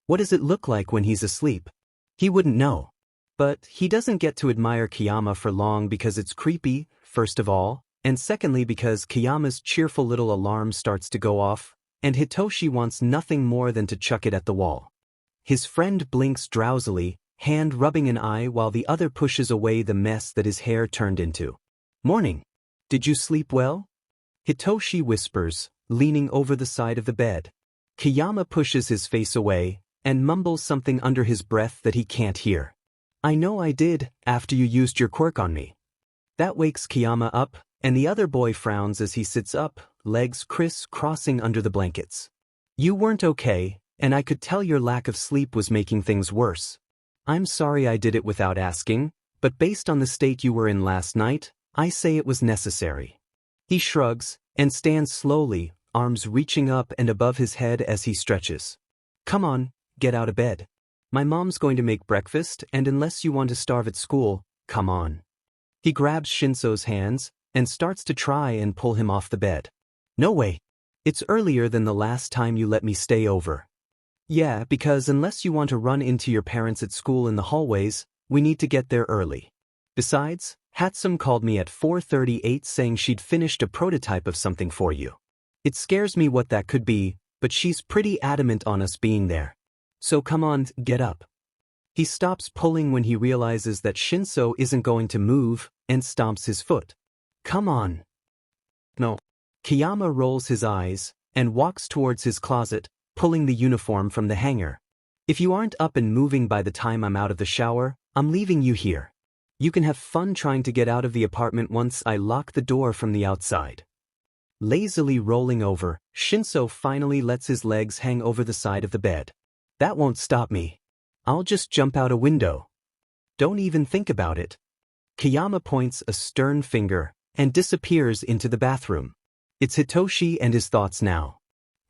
What does it look like when he's asleep? He wouldn't know. But he doesn't get to admire Kiyama for long because it's creepy, first of all, and secondly because Kiyama's cheerful little alarm starts to go off, and Hitoshi wants nothing more than to chuck it at the wall. His friend blinks drowsily, hand rubbing an eye while the other pushes away the mess that his hair turned into. Morning. Did you sleep well? Hitoshi whispers, leaning over the side of the bed. Kiyama pushes his face away and mumbles something under his breath that he can't hear. I know I did, after you used your quirk on me. That wakes Kiyama up, and the other boy frowns as he sits up, legs criss-crossing under the blankets. You weren't okay, and I could tell your lack of sleep was making things worse. I'm sorry I did it without asking, but based on the state you were in last night, I say it was necessary. He shrugs, and stands slowly, arms reaching up and above his head as he stretches. Come on, get out of bed. My mom's going to make breakfast, and unless you want to starve at school, come on. He grabs Shinso's hands, and starts to try and pull him off the bed. No way. It's earlier than the last time you let me stay over. Yeah, because unless you want to run into your parents at school in the hallways, we need to get there early. Besides, Hatsume called me at 4:38 saying she'd finished a prototype of something for you. It scares me what that could be, but she's pretty adamant on us being there. So come on, get up. He stops pulling when he realizes that Shinso isn't going to move, and stomps his foot. Come on. No. Kiyama rolls his eyes, and walks towards his closet, pulling the uniform from the hanger. If you aren't up and moving by the time I'm out of the shower, I'm leaving you here. You can have fun trying to get out of the apartment once I lock the door from the outside. Lazily rolling over, Shinso finally lets his legs hang over the side of the bed. That won't stop me. I'll just jump out a window. Don't even think about it. Kiyama points a stern finger and disappears into the bathroom. It's Hitoshi and his thoughts now.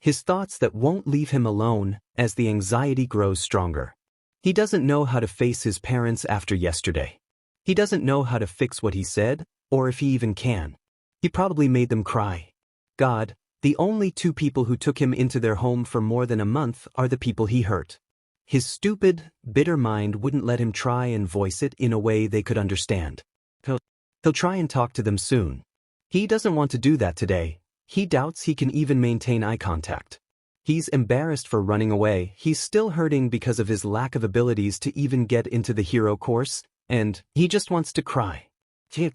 His thoughts that won't leave him alone as the anxiety grows stronger. He doesn't know how to face his parents after yesterday. He doesn't know how to fix what he said, or if he even can. He probably made them cry. God, the only two people who took him into their home for more than a month are the people he hurt. His stupid, bitter mind wouldn't let him try and voice it in a way they could understand. He'll try and talk to them soon. He doesn't want to do that today. He doubts he can even maintain eye contact. He's embarrassed for running away. He's still hurting because of his lack of abilities to even get into the hero course, and he just wants to cry. He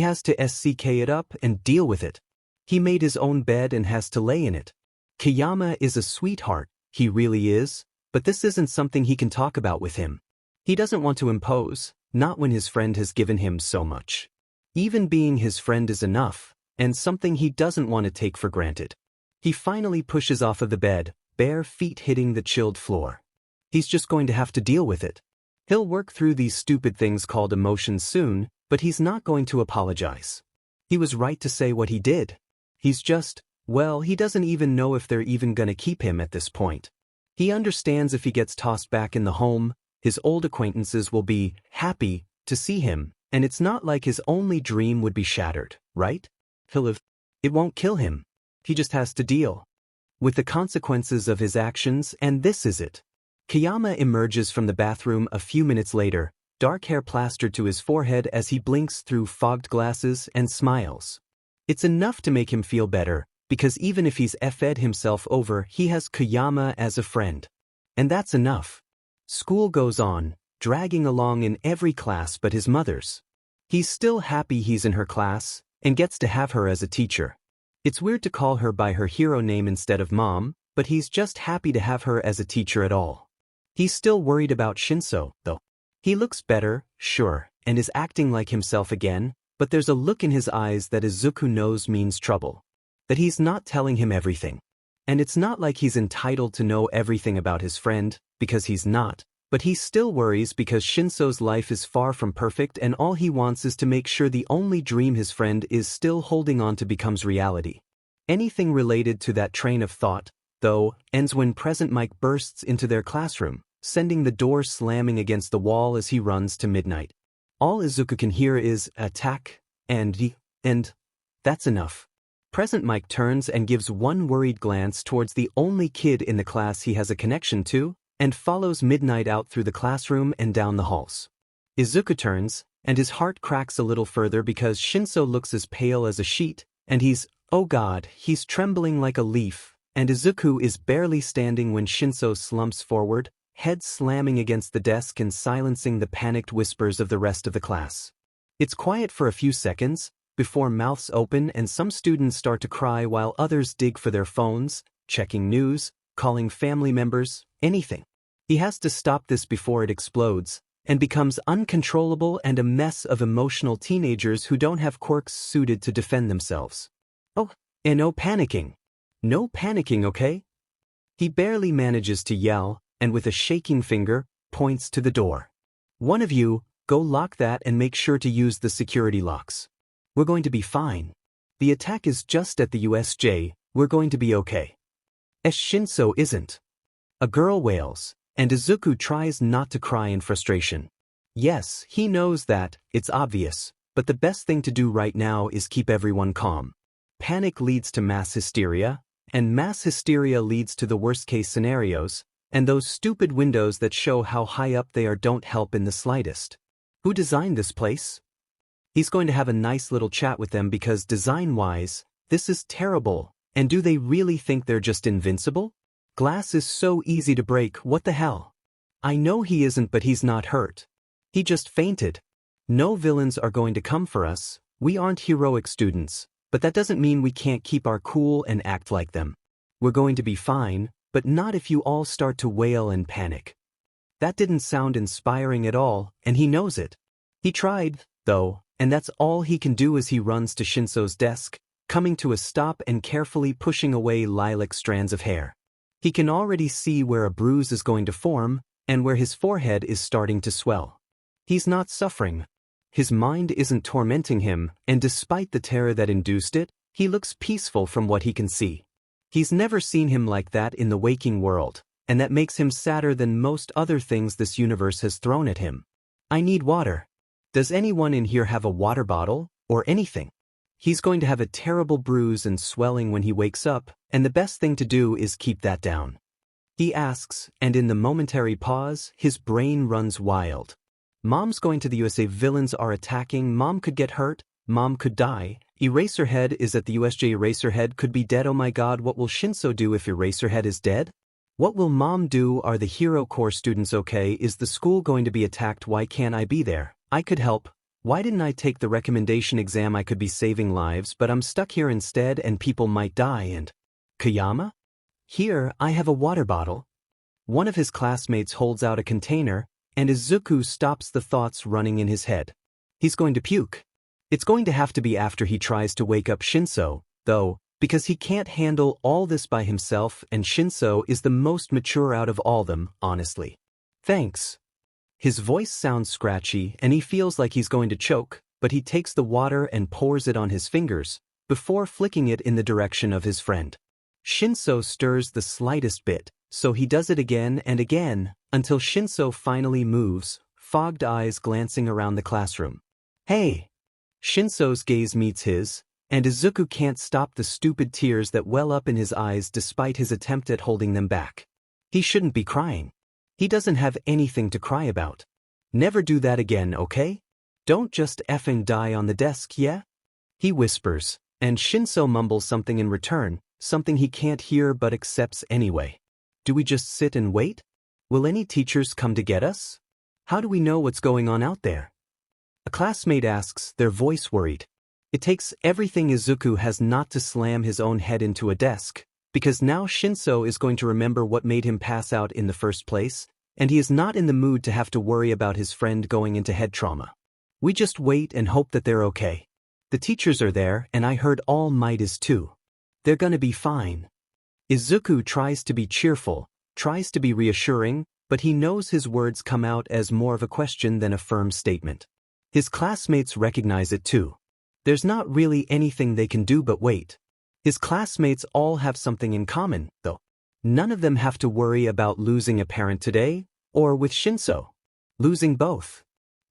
has to SCK it up and deal with it. He made his own bed and has to lay in it. Kiyama is a sweetheart, he really is, but this isn't something he can talk about with him. He doesn't want to impose, not when his friend has given him so much. Even being his friend is enough, and something he doesn't want to take for granted. He finally pushes off of the bed, bare feet hitting the chilled floor. He's just going to have to deal with it. He'll work through these stupid things called emotions soon, but he's not going to apologize. He was right to say what he did. He's just, well, he doesn't even know if they're even gonna keep him at this point. He understands if he gets tossed back in the home, his old acquaintances will be happy to see him, and it's not like his only dream would be shattered, right? It won't kill him. He just has to deal with the consequences of his actions, and this is it. Kiyama emerges from the bathroom a few minutes later, dark hair plastered to his forehead as he blinks through fogged glasses and smiles. It's enough to make him feel better, because even if he's f'd himself over, he has Kiyama as a friend. And that's enough. School goes on, dragging along in every class but his mother's. He's still happy he's in her class, and gets to have her as a teacher. It's weird to call her by her hero name instead of mom, but he's just happy to have her as a teacher at all. He's still worried about Shinso, though. He looks better, sure, and is acting like himself again, but there's a look in his eyes that Izuku knows means trouble. That he's not telling him everything. And it's not like he's entitled to know everything about his friend, because he's not, but he still worries because Shinso's life is far from perfect and all he wants is to make sure the only dream his friend is still holding on to becomes reality. Anything related to that train of thought, though, ends when Present Mike bursts into their classroom, sending the door slamming against the wall as he runs to midnight. All Izuku can hear is, attack, and and that's enough. Present Mike turns and gives one worried glance towards the only kid in the class he has a connection to, and follows Midnight out through the classroom and down the halls. Izuku turns, and his heart cracks a little further because Shinso looks as pale as a sheet, and oh god, he's trembling like a leaf, and Izuku is barely standing when Shinso slumps forward, head slamming against the desk and silencing the panicked whispers of the rest of the class. It's quiet for a few seconds, before mouths open and some students start to cry while others dig for their phones, checking news, calling family members, anything. He has to stop this before it explodes, and becomes uncontrollable and a mess of emotional teenagers who don't have quirks suited to defend themselves. Oh, and no panicking. No panicking, okay? He barely manages to yell, and with a shaking finger, points to the door. One of you, go lock that and make sure to use the security locks. We're going to be fine. The attack is just at the USJ, we're going to be okay. Shinso isn't. A girl wails, and Izuku tries not to cry in frustration. Yes, he knows that, it's obvious, but the best thing to do right now is keep everyone calm. Panic leads to mass hysteria, and mass hysteria leads to the worst-case scenarios, and those stupid windows that show how high up they are don't help in the slightest. Who designed this place? He's going to have a nice little chat with them because design-wise, this is terrible, and do they really think they're just invincible? Glass is so easy to break, what the hell? I know he isn't, but he's not hurt. He just fainted. No villains are going to come for us, we aren't heroic students, but that doesn't mean we can't keep our cool and act like them. We're going to be fine, but not if you all start to wail and panic. That didn't sound inspiring at all, and he knows it. He tried, though, and that's all he can do as he runs to Shinso's desk, coming to a stop and carefully pushing away lilac strands of hair. He can already see where a bruise is going to form, and where his forehead is starting to swell. He's not suffering. His mind isn't tormenting him, and despite the terror that induced it, he looks peaceful from what he can see. He's never seen him like that in the waking world, and that makes him sadder than most other things this universe has thrown at him. I need water. Does anyone in here have a water bottle, or anything? He's going to have a terrible bruise and swelling when he wakes up, and the best thing to do is keep that down. He asks, and in the momentary pause, his brain runs wild. Mom's going to the USA, villains are attacking, Mom could get hurt, Mom could die, Eraserhead is at the USJ, Eraserhead could be dead, oh my god, what will Shinso do if Eraserhead is dead? What will Mom do? Are the Hero Corps students okay? Is the school going to be attacked? Why can't I be there? I could help. Why didn't I take the recommendation exam? I could be saving lives, but I'm stuck here instead and people might die and… Kayama? Here, I have a water bottle. One of his classmates holds out a container, and Izuku stops the thoughts running in his head. He's going to puke. It's going to have to be after he tries to wake up Shinso, though, because he can't handle all this by himself and Shinso is the most mature out of all them, honestly. Thanks. His voice sounds scratchy and he feels like he's going to choke, but he takes the water and pours it on his fingers, before flicking it in the direction of his friend. Shinso stirs the slightest bit, so he does it again and again, until Shinso finally moves, fogged eyes glancing around the classroom. Hey! Shinso's gaze meets his, and Izuku can't stop the stupid tears that well up in his eyes despite his attempt at holding them back. He shouldn't be crying. He doesn't have anything to cry about. Never do that again, okay? Don't just effing die on the desk, yeah? He whispers, and Shinso mumbles something in return, something he can't hear but accepts anyway. Do we just sit and wait? Will any teachers come to get us? How do we know what's going on out there? A classmate asks, their voice worried. It takes everything Izuku has not to slam his own head into a desk, because now Shinso is going to remember what made him pass out in the first place, and he is not in the mood to have to worry about his friend going into head trauma. We just wait and hope that they're okay. The teachers are there, and I heard All Might is too. They're gonna be fine. Izuku tries to be cheerful, tries to be reassuring, but he knows his words come out as more of a question than a firm statement. His classmates recognize it too. There's not really anything they can do but wait. His classmates all have something in common, though. None of them have to worry about losing a parent today, or with Shinso. Losing both.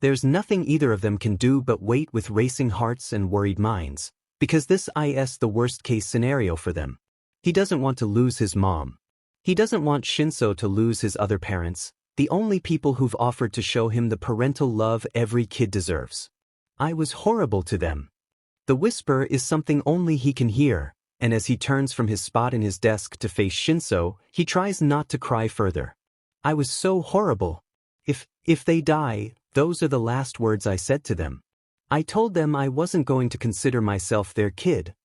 There's nothing either of them can do but wait with racing hearts and worried minds, because this is the worst-case scenario for them. He doesn't want to lose his mom. He doesn't want Shinso to lose his other parents, the only people who've offered to show him the parental love every kid deserves. I was horrible to them. The whisper is something only he can hear, and as he turns from his spot in his desk to face Shinso, he tries not to cry further. I was so horrible. If they die, those are the last words I said to them. I told them I wasn't going to consider myself their kid.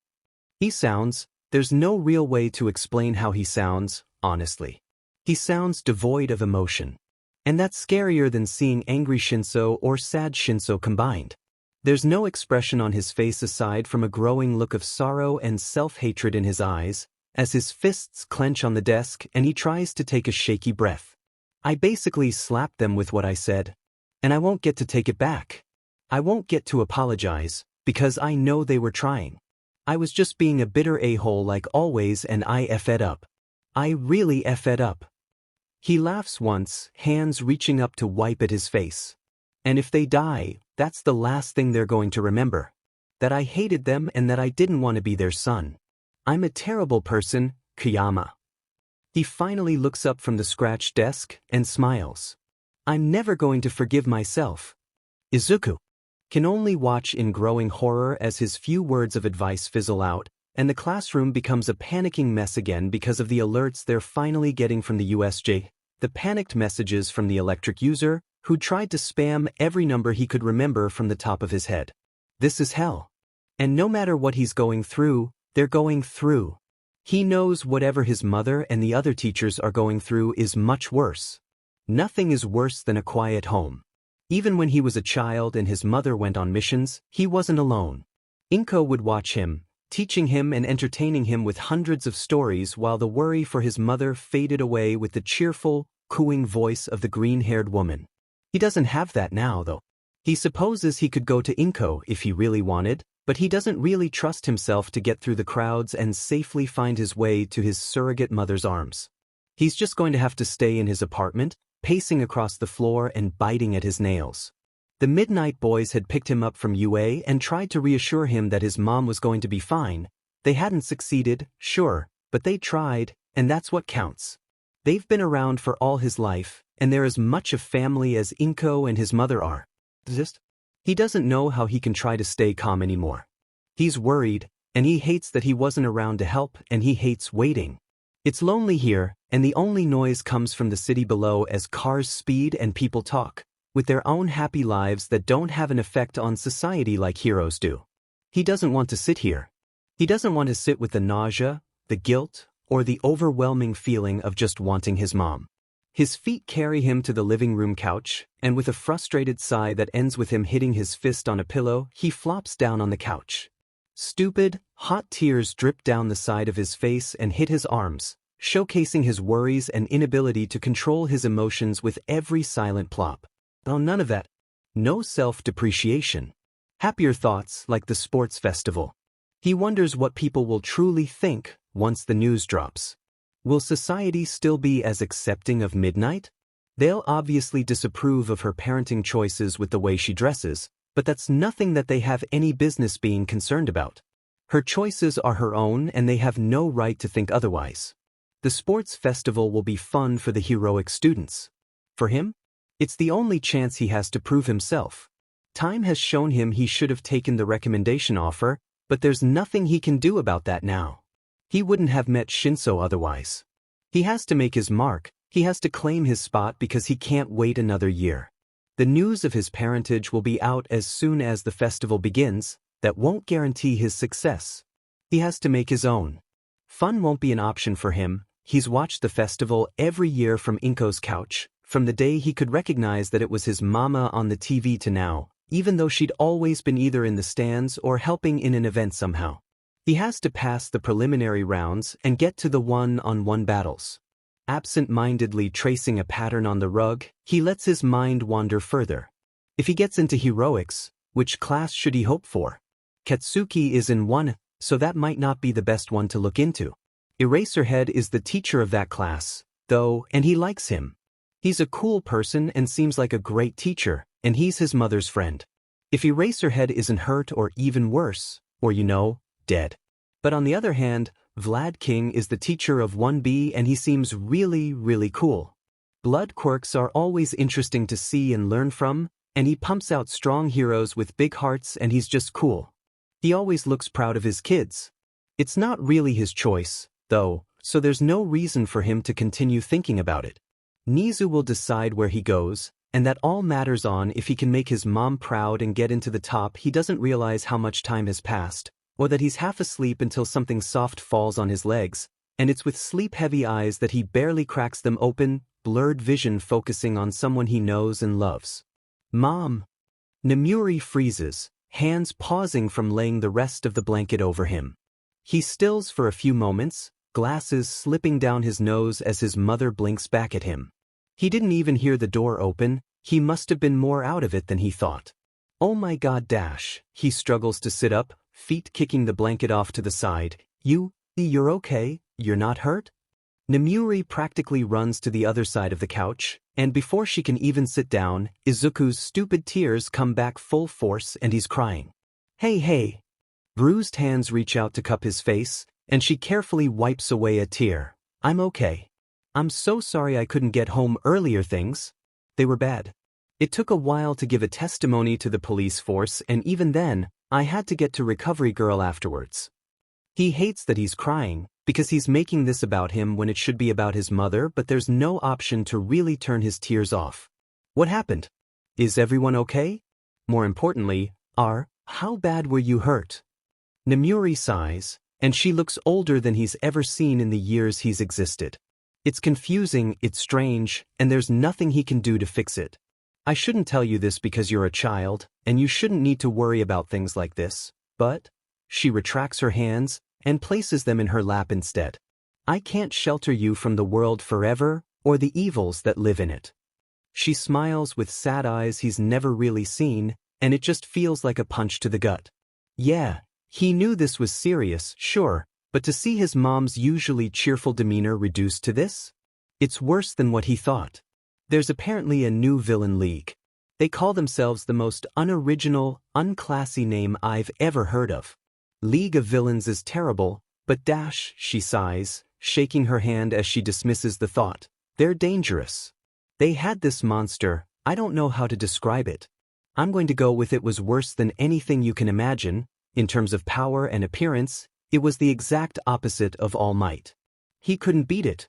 There's no real way to explain how he sounds, honestly. He sounds devoid of emotion. And that's scarier than seeing angry Shinso or sad Shinso combined. There's no expression on his face aside from a growing look of sorrow and self-hatred in his eyes, as his fists clench on the desk and he tries to take a shaky breath. I basically slapped them with what I said. And I won't get to take it back. I won't get to apologize, because I know they were trying. I was just being a bitter a-hole like always and I effed up. I really effed up. He laughs once, hands reaching up to wipe at his face. And if they die, that's the last thing they're going to remember. That I hated them and that I didn't want to be their son. I'm a terrible person, Kiyama. He finally looks up from the scratched desk and smiles. I'm never going to forgive myself. Izuku can only watch in growing horror as his few words of advice fizzle out, and the classroom becomes a panicking mess again because of the alerts they're finally getting from the USJ, the panicked messages from the electric user, who tried to spam every number he could remember from the top of his head. This is hell. And no matter what he's going through, they're going through. He knows whatever his mother and the other teachers are going through is much worse. Nothing is worse than a quiet home. Even when he was a child and his mother went on missions, he wasn't alone. Inko would watch him, teaching him and entertaining him with hundreds of stories while the worry for his mother faded away with the cheerful, cooing voice of the green-haired woman. He doesn't have that now, though. He supposes he could go to Inko if he really wanted, but he doesn't really trust himself to get through the crowds and safely find his way to his surrogate mother's arms. He's just going to have to stay in his apartment, pacing across the floor and biting at his nails. The Midnight Boys had picked him up from UA and tried to reassure him that his mom was going to be fine. They hadn't succeeded, sure, but they tried, and that's what counts. They've been around for all his life, and they're as much a family as Inko and his mother are. He doesn't know how he can try to stay calm anymore. He's worried, and he hates that he wasn't around to help, and he hates waiting. It's lonely here, and the only noise comes from the city below as cars speed and people talk, with their own happy lives that don't have an effect on society like heroes do. He doesn't want to sit here. He doesn't want to sit with the nausea, the guilt, or the overwhelming feeling of just wanting his mom. His feet carry him to the living room couch, and with a frustrated sigh that ends with him hitting his fist on a pillow, he flops down on the couch. Stupid, hot tears drip down the side of his face and hit his arms, showcasing his worries and inability to control his emotions with every silent plop. Oh, none of that. No self-depreciation. Happier thoughts like the sports festival. He wonders what people will truly think once the news drops. Will society still be as accepting of Midnight? They'll obviously disapprove of her parenting choices with the way she dresses, but that's nothing that they have any business being concerned about. Her choices are her own and they have no right to think otherwise. The sports festival will be fun for the heroic students. For him, it's the only chance he has to prove himself. Time has shown him he should have taken the recommendation offer, but there's nothing he can do about that now. He wouldn't have met Shinso otherwise. He has to make his mark, he has to claim his spot because he can't wait another year. The news of his parentage will be out as soon as the festival begins. That won't guarantee his success. He has to make his own. Fun won't be an option for him. He's watched the festival every year from Inko's couch, from the day he could recognize that it was his mama on the TV to now, even though she'd always been either in the stands or helping in an event somehow. He has to pass the preliminary rounds and get to the one-on-one battles. Absent-mindedly tracing a pattern on the rug, he lets his mind wander further. If he gets into heroics, which class should he hope for? Katsuki is in one, so that might not be the best one to look into. Eraserhead is the teacher of that class, though, and he likes him. He's a cool person and seems like a great teacher, and he's his mother's friend. If Eraserhead isn't hurt or even worse, or dead. But on the other hand, Vlad King is the teacher of 1B and he seems really, really cool. Blood quirks are always interesting to see and learn from, and he pumps out strong heroes with big hearts and he's just cool. He always looks proud of his kids. It's not really his choice, though, so there's no reason for him to continue thinking about it. Nizu will decide where he goes, and that all matters on if he can make his mom proud and get into the top. He doesn't realize how much time has passed, or that he's half asleep until something soft falls on his legs, and it's with sleep-heavy eyes that he barely cracks them open, blurred vision focusing on someone he knows and loves. Mom! Nemuri freezes, hands pausing from laying the rest of the blanket over him. He stills for a few moments, glasses slipping down his nose as his mother blinks back at him. He didn't even hear the door open, he must have been more out of it than he thought. Oh my god dash, he struggles to sit up, feet kicking the blanket off to the side. You're okay, you're not hurt? Nemuri practically runs to the other side of the couch, and before she can even sit down, Izuku's stupid tears come back full force and he's crying. Hey. Bruised hands reach out to cup his face, and she carefully wipes away a tear. I'm okay. I'm so sorry I couldn't get home earlier. Things. They were bad. It took a while to give a testimony to the police force, and even then, I had to get to Recovery Girl afterwards. He hates that he's crying, because he's making this about him when it should be about his mother, but there's no option to really turn his tears off. What happened? Is everyone okay? More importantly, how bad were you hurt? Nemuri sighs, and she looks older than he's ever seen in the years he's existed. It's confusing, it's strange, and there's nothing he can do to fix it. I shouldn't tell you this because you're a child, and you shouldn't need to worry about things like this, but... She retracts her hands and places them in her lap instead. I can't shelter you from the world forever, or the evils that live in it. She smiles with sad eyes he's never really seen, and it just feels like a punch to the gut. Yeah, he knew this was serious, sure, but to see his mom's usually cheerful demeanor reduced to this? It's worse than what he thought. There's apparently a new villain league. They call themselves the most unoriginal, unclassy name I've ever heard of. League of Villains is terrible, but dash, she sighs, shaking her hand as she dismisses the thought. They're dangerous. They had this monster, I don't know how to describe it. I'm going to go with it was worse than anything you can imagine. In terms of power and appearance, it was the exact opposite of All Might. He couldn't beat it.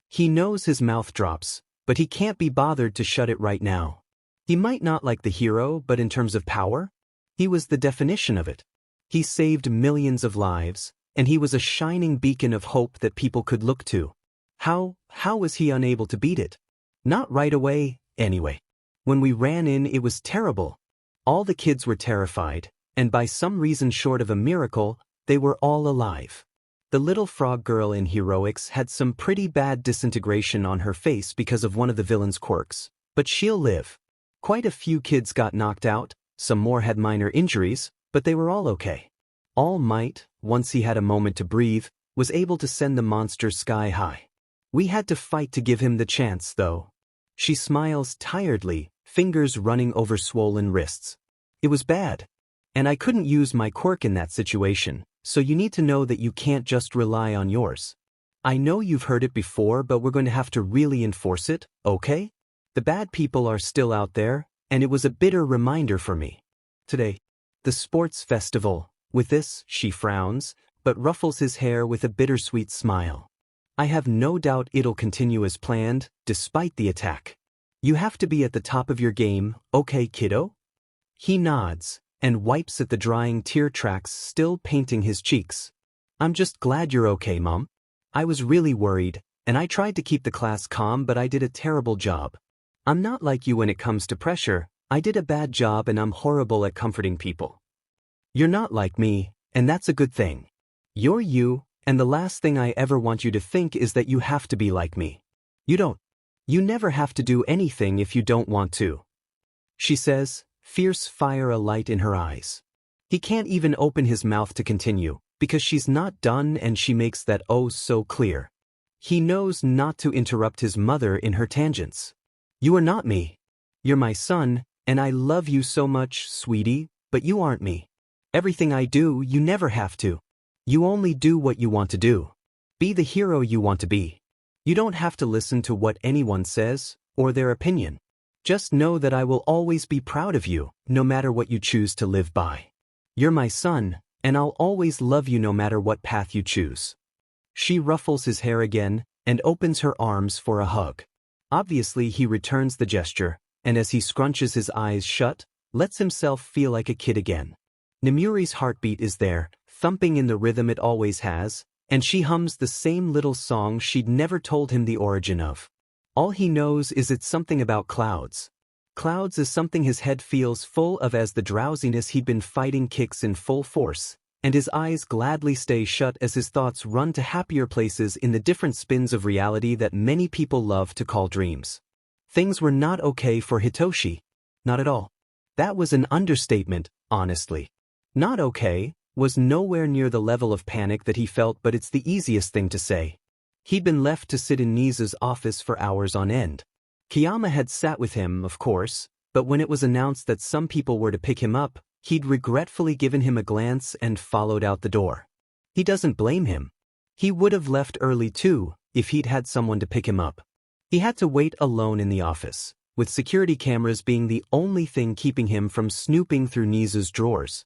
He knows his mouth drops, but he can't be bothered to shut it right now. He might not like the hero, but in terms of power, he was the definition of it. He saved millions of lives, and he was a shining beacon of hope that people could look to. How was he unable to beat it? Not right away, anyway. When we ran in, it was terrible. All the kids were terrified, and by some reason short of a miracle, they were all alive. The little frog girl in Heroics had some pretty bad disintegration on her face because of one of the villain's quirks, but she'll live. Quite a few kids got knocked out, some more had minor injuries, but they were all okay. All Might, once he had a moment to breathe, was able to send the monster sky high. We had to fight to give him the chance, though. She smiles tiredly, fingers running over swollen wrists. It was bad. And I couldn't use my quirk in that situation, so you need to know that you can't just rely on yours. I know you've heard it before, but we're going to have to really enforce it, okay? The bad people are still out there, and it was a bitter reminder for me. Today. The sports festival. With this, she frowns, but ruffles his hair with a bittersweet smile. I have no doubt it'll continue as planned, despite the attack. You have to be at the top of your game, okay, kiddo? He nods, and wipes at the drying tear tracks still painting his cheeks. I'm just glad you're okay, Mom. I was really worried, and I tried to keep the class calm, but I did a terrible job. I'm not like you when it comes to pressure. I did a bad job and I'm horrible at comforting people. You're not like me, and that's a good thing. You're you, and the last thing I ever want you to think is that you have to be like me. You don't. You never have to do anything if you don't want to. She says, fierce fire alight in her eyes. He can't even open his mouth to continue, because she's not done and she makes that oh so clear. He knows not to interrupt his mother in her tangents. You are not me. You're my son, And I love you so much, sweetie, but you aren't me. Everything I do, you never have to. You only do what you want to do. Be the hero you want to be. You don't have to listen to what anyone says, or their opinion. Just know that I will always be proud of you, no matter what you choose to live by. You're my son, and I'll always love you no matter what path you choose. She ruffles his hair again, and opens her arms for a hug. Obviously he returns the gesture, and as he scrunches his eyes shut, lets himself feel like a kid again. Nemuri's heartbeat is there, thumping in the rhythm it always has, and she hums the same little song she'd never told him the origin of. All he knows is it's something about clouds. Clouds is something his head feels full of as the drowsiness he'd been fighting kicks in full force, and his eyes gladly stay shut as his thoughts run to happier places in the different spins of reality that many people love to call dreams. Things were not okay for Hitoshi. Not at all. That was an understatement, honestly. Not okay was nowhere near the level of panic that he felt, but it's the easiest thing to say. He'd been left to sit in Nisa's office for hours on end. Kiyama had sat with him, of course, but when it was announced that some people were to pick him up, he'd regretfully given him a glance and followed out the door. He doesn't blame him. He would have left early too, if he'd had someone to pick him up. He had to wait alone in the office, with security cameras being the only thing keeping him from snooping through Nisa's drawers.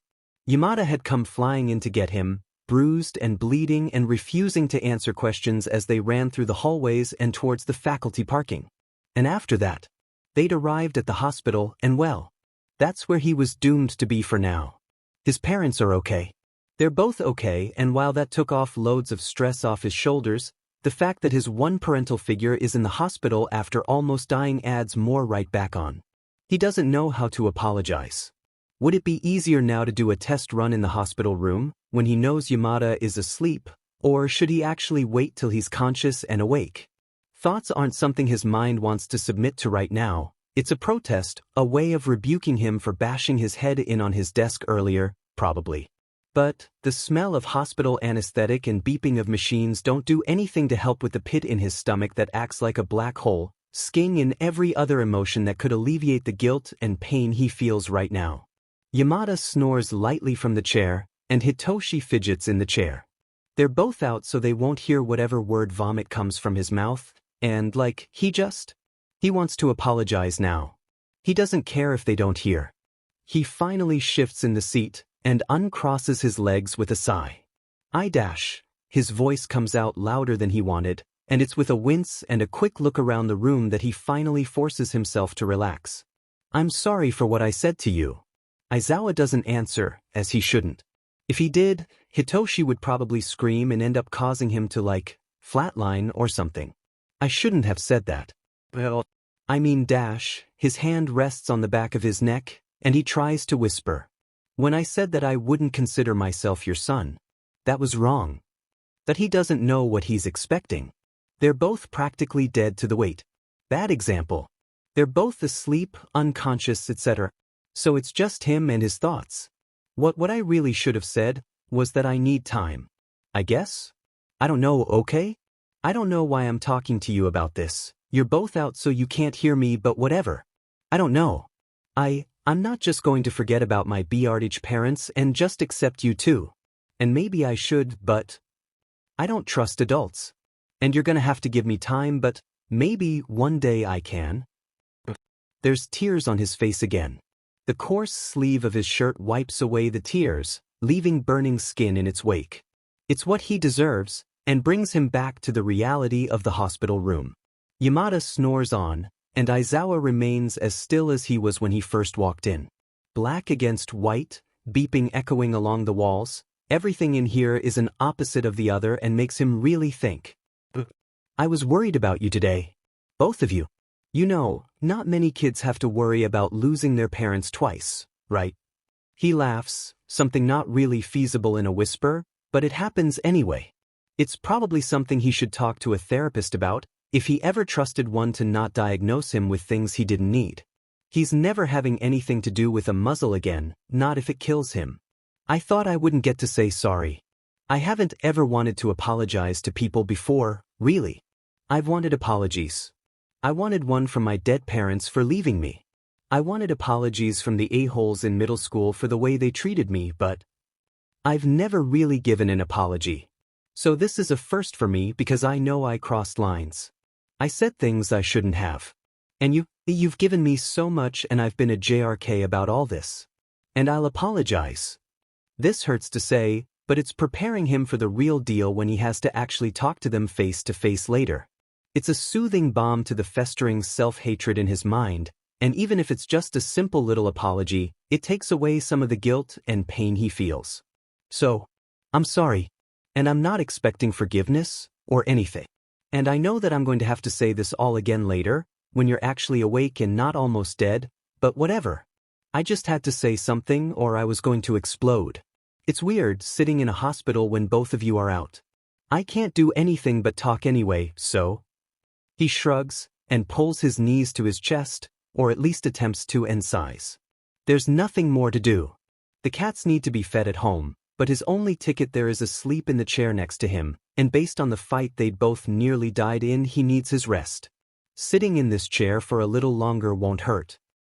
Yamada had come flying in to get him, bruised and bleeding and refusing to answer questions as they ran through the hallways and towards the faculty parking. And after that, they'd arrived at the hospital and well, that's where he was doomed to be for now. His parents are okay. They're both okay, and while that took off loads of stress off his shoulders, the fact that his one parental figure is in the hospital after almost dying adds more right back on. He doesn't know how to apologize. Would it be easier now to do a test run in the hospital room, when he knows Yamada is asleep, or should he actually wait till he's conscious and awake? Thoughts aren't something his mind wants to submit to right now. It's a protest, a way of rebuking him for bashing his head in on his desk earlier, probably. But the smell of hospital anesthetic and beeping of machines don't do anything to help with the pit in his stomach that acts like a black hole, stinging in every other emotion that could alleviate the guilt and pain he feels right now. Yamada snores lightly from the chair, and Hitoshi fidgets in the chair. They're both out so they won't hear whatever word vomit comes from his mouth, and he wants to apologize now. He doesn't care if they don't hear. He finally shifts in the seat, and uncrosses his legs with a sigh. His voice comes out louder than he wanted, and it's with a wince and a quick look around the room that he finally forces himself to relax. I'm sorry for what I said to you. Aizawa doesn't answer, as he shouldn't. If he did, Hitoshi would probably scream and end up causing him to flatline or something. I shouldn't have said that. Well, his hand rests on the back of his neck, and he tries to whisper. When I said that I wouldn't consider myself your son, that was wrong. That he doesn't know what he's expecting. They're both practically dead to the weight. Bad example. They're both asleep, unconscious, etc. So it's just him and his thoughts. What I really should have said was that I need time. I guess? I don't know, okay? I don't know why I'm talking to you about this. You're both out so you can't hear me, but whatever. I don't know. I'm not just going to forget about my BRH parents and just accept you too. And maybe I should, but I don't trust adults. And you're gonna have to give me time, but maybe one day I can. There's tears on his face again. The coarse sleeve of his shirt wipes away the tears, leaving burning skin in its wake. It's what he deserves, and brings him back to the reality of the hospital room. Yamada snores on, and Aizawa remains as still as he was when he first walked in. Black against white, beeping echoing along the walls, everything in here is an opposite of the other and makes him really think. I was worried about you today. Both of you. You know, not many kids have to worry about losing their parents twice, right? He laughs, something not really feasible in a whisper, but it happens anyway. It's probably something he should talk to a therapist about, if he ever trusted one to not diagnose him with things he didn't need. He's never having anything to do with a muzzle again, not if it kills him. I thought I wouldn't get to say sorry. I haven't ever wanted to apologize to people before, really. I've wanted apologies. I wanted one from my dead parents for leaving me. I wanted apologies from the a-holes in middle school for the way they treated me, but I've never really given an apology. So this is a first for me because I know I crossed lines. I said things I shouldn't have. And you've given me so much and I've been a JRK about all this. And I'll apologize. This hurts to say, but it's preparing him for the real deal when he has to actually talk to them face to face later. It's a soothing balm to the festering self-hatred in his mind, and even if it's just a simple little apology, it takes away some of the guilt and pain he feels. So, I'm sorry, and I'm not expecting forgiveness or anything. And I know that I'm going to have to say this all again later, when you're actually awake and not almost dead, but whatever. I just had to say something or I was going to explode. It's weird sitting in a hospital when both of you are out. I can't do anything but talk anyway, so. He shrugs and pulls his knees to his chest, or at least attempts to, and sighs. There's nothing more to do. The cats need to be fed at home, but his only ticket there is asleep in the chair next to him, and based on the fight they'd both nearly died in, he needs his rest. Sitting in this chair for a little longer won't hurt.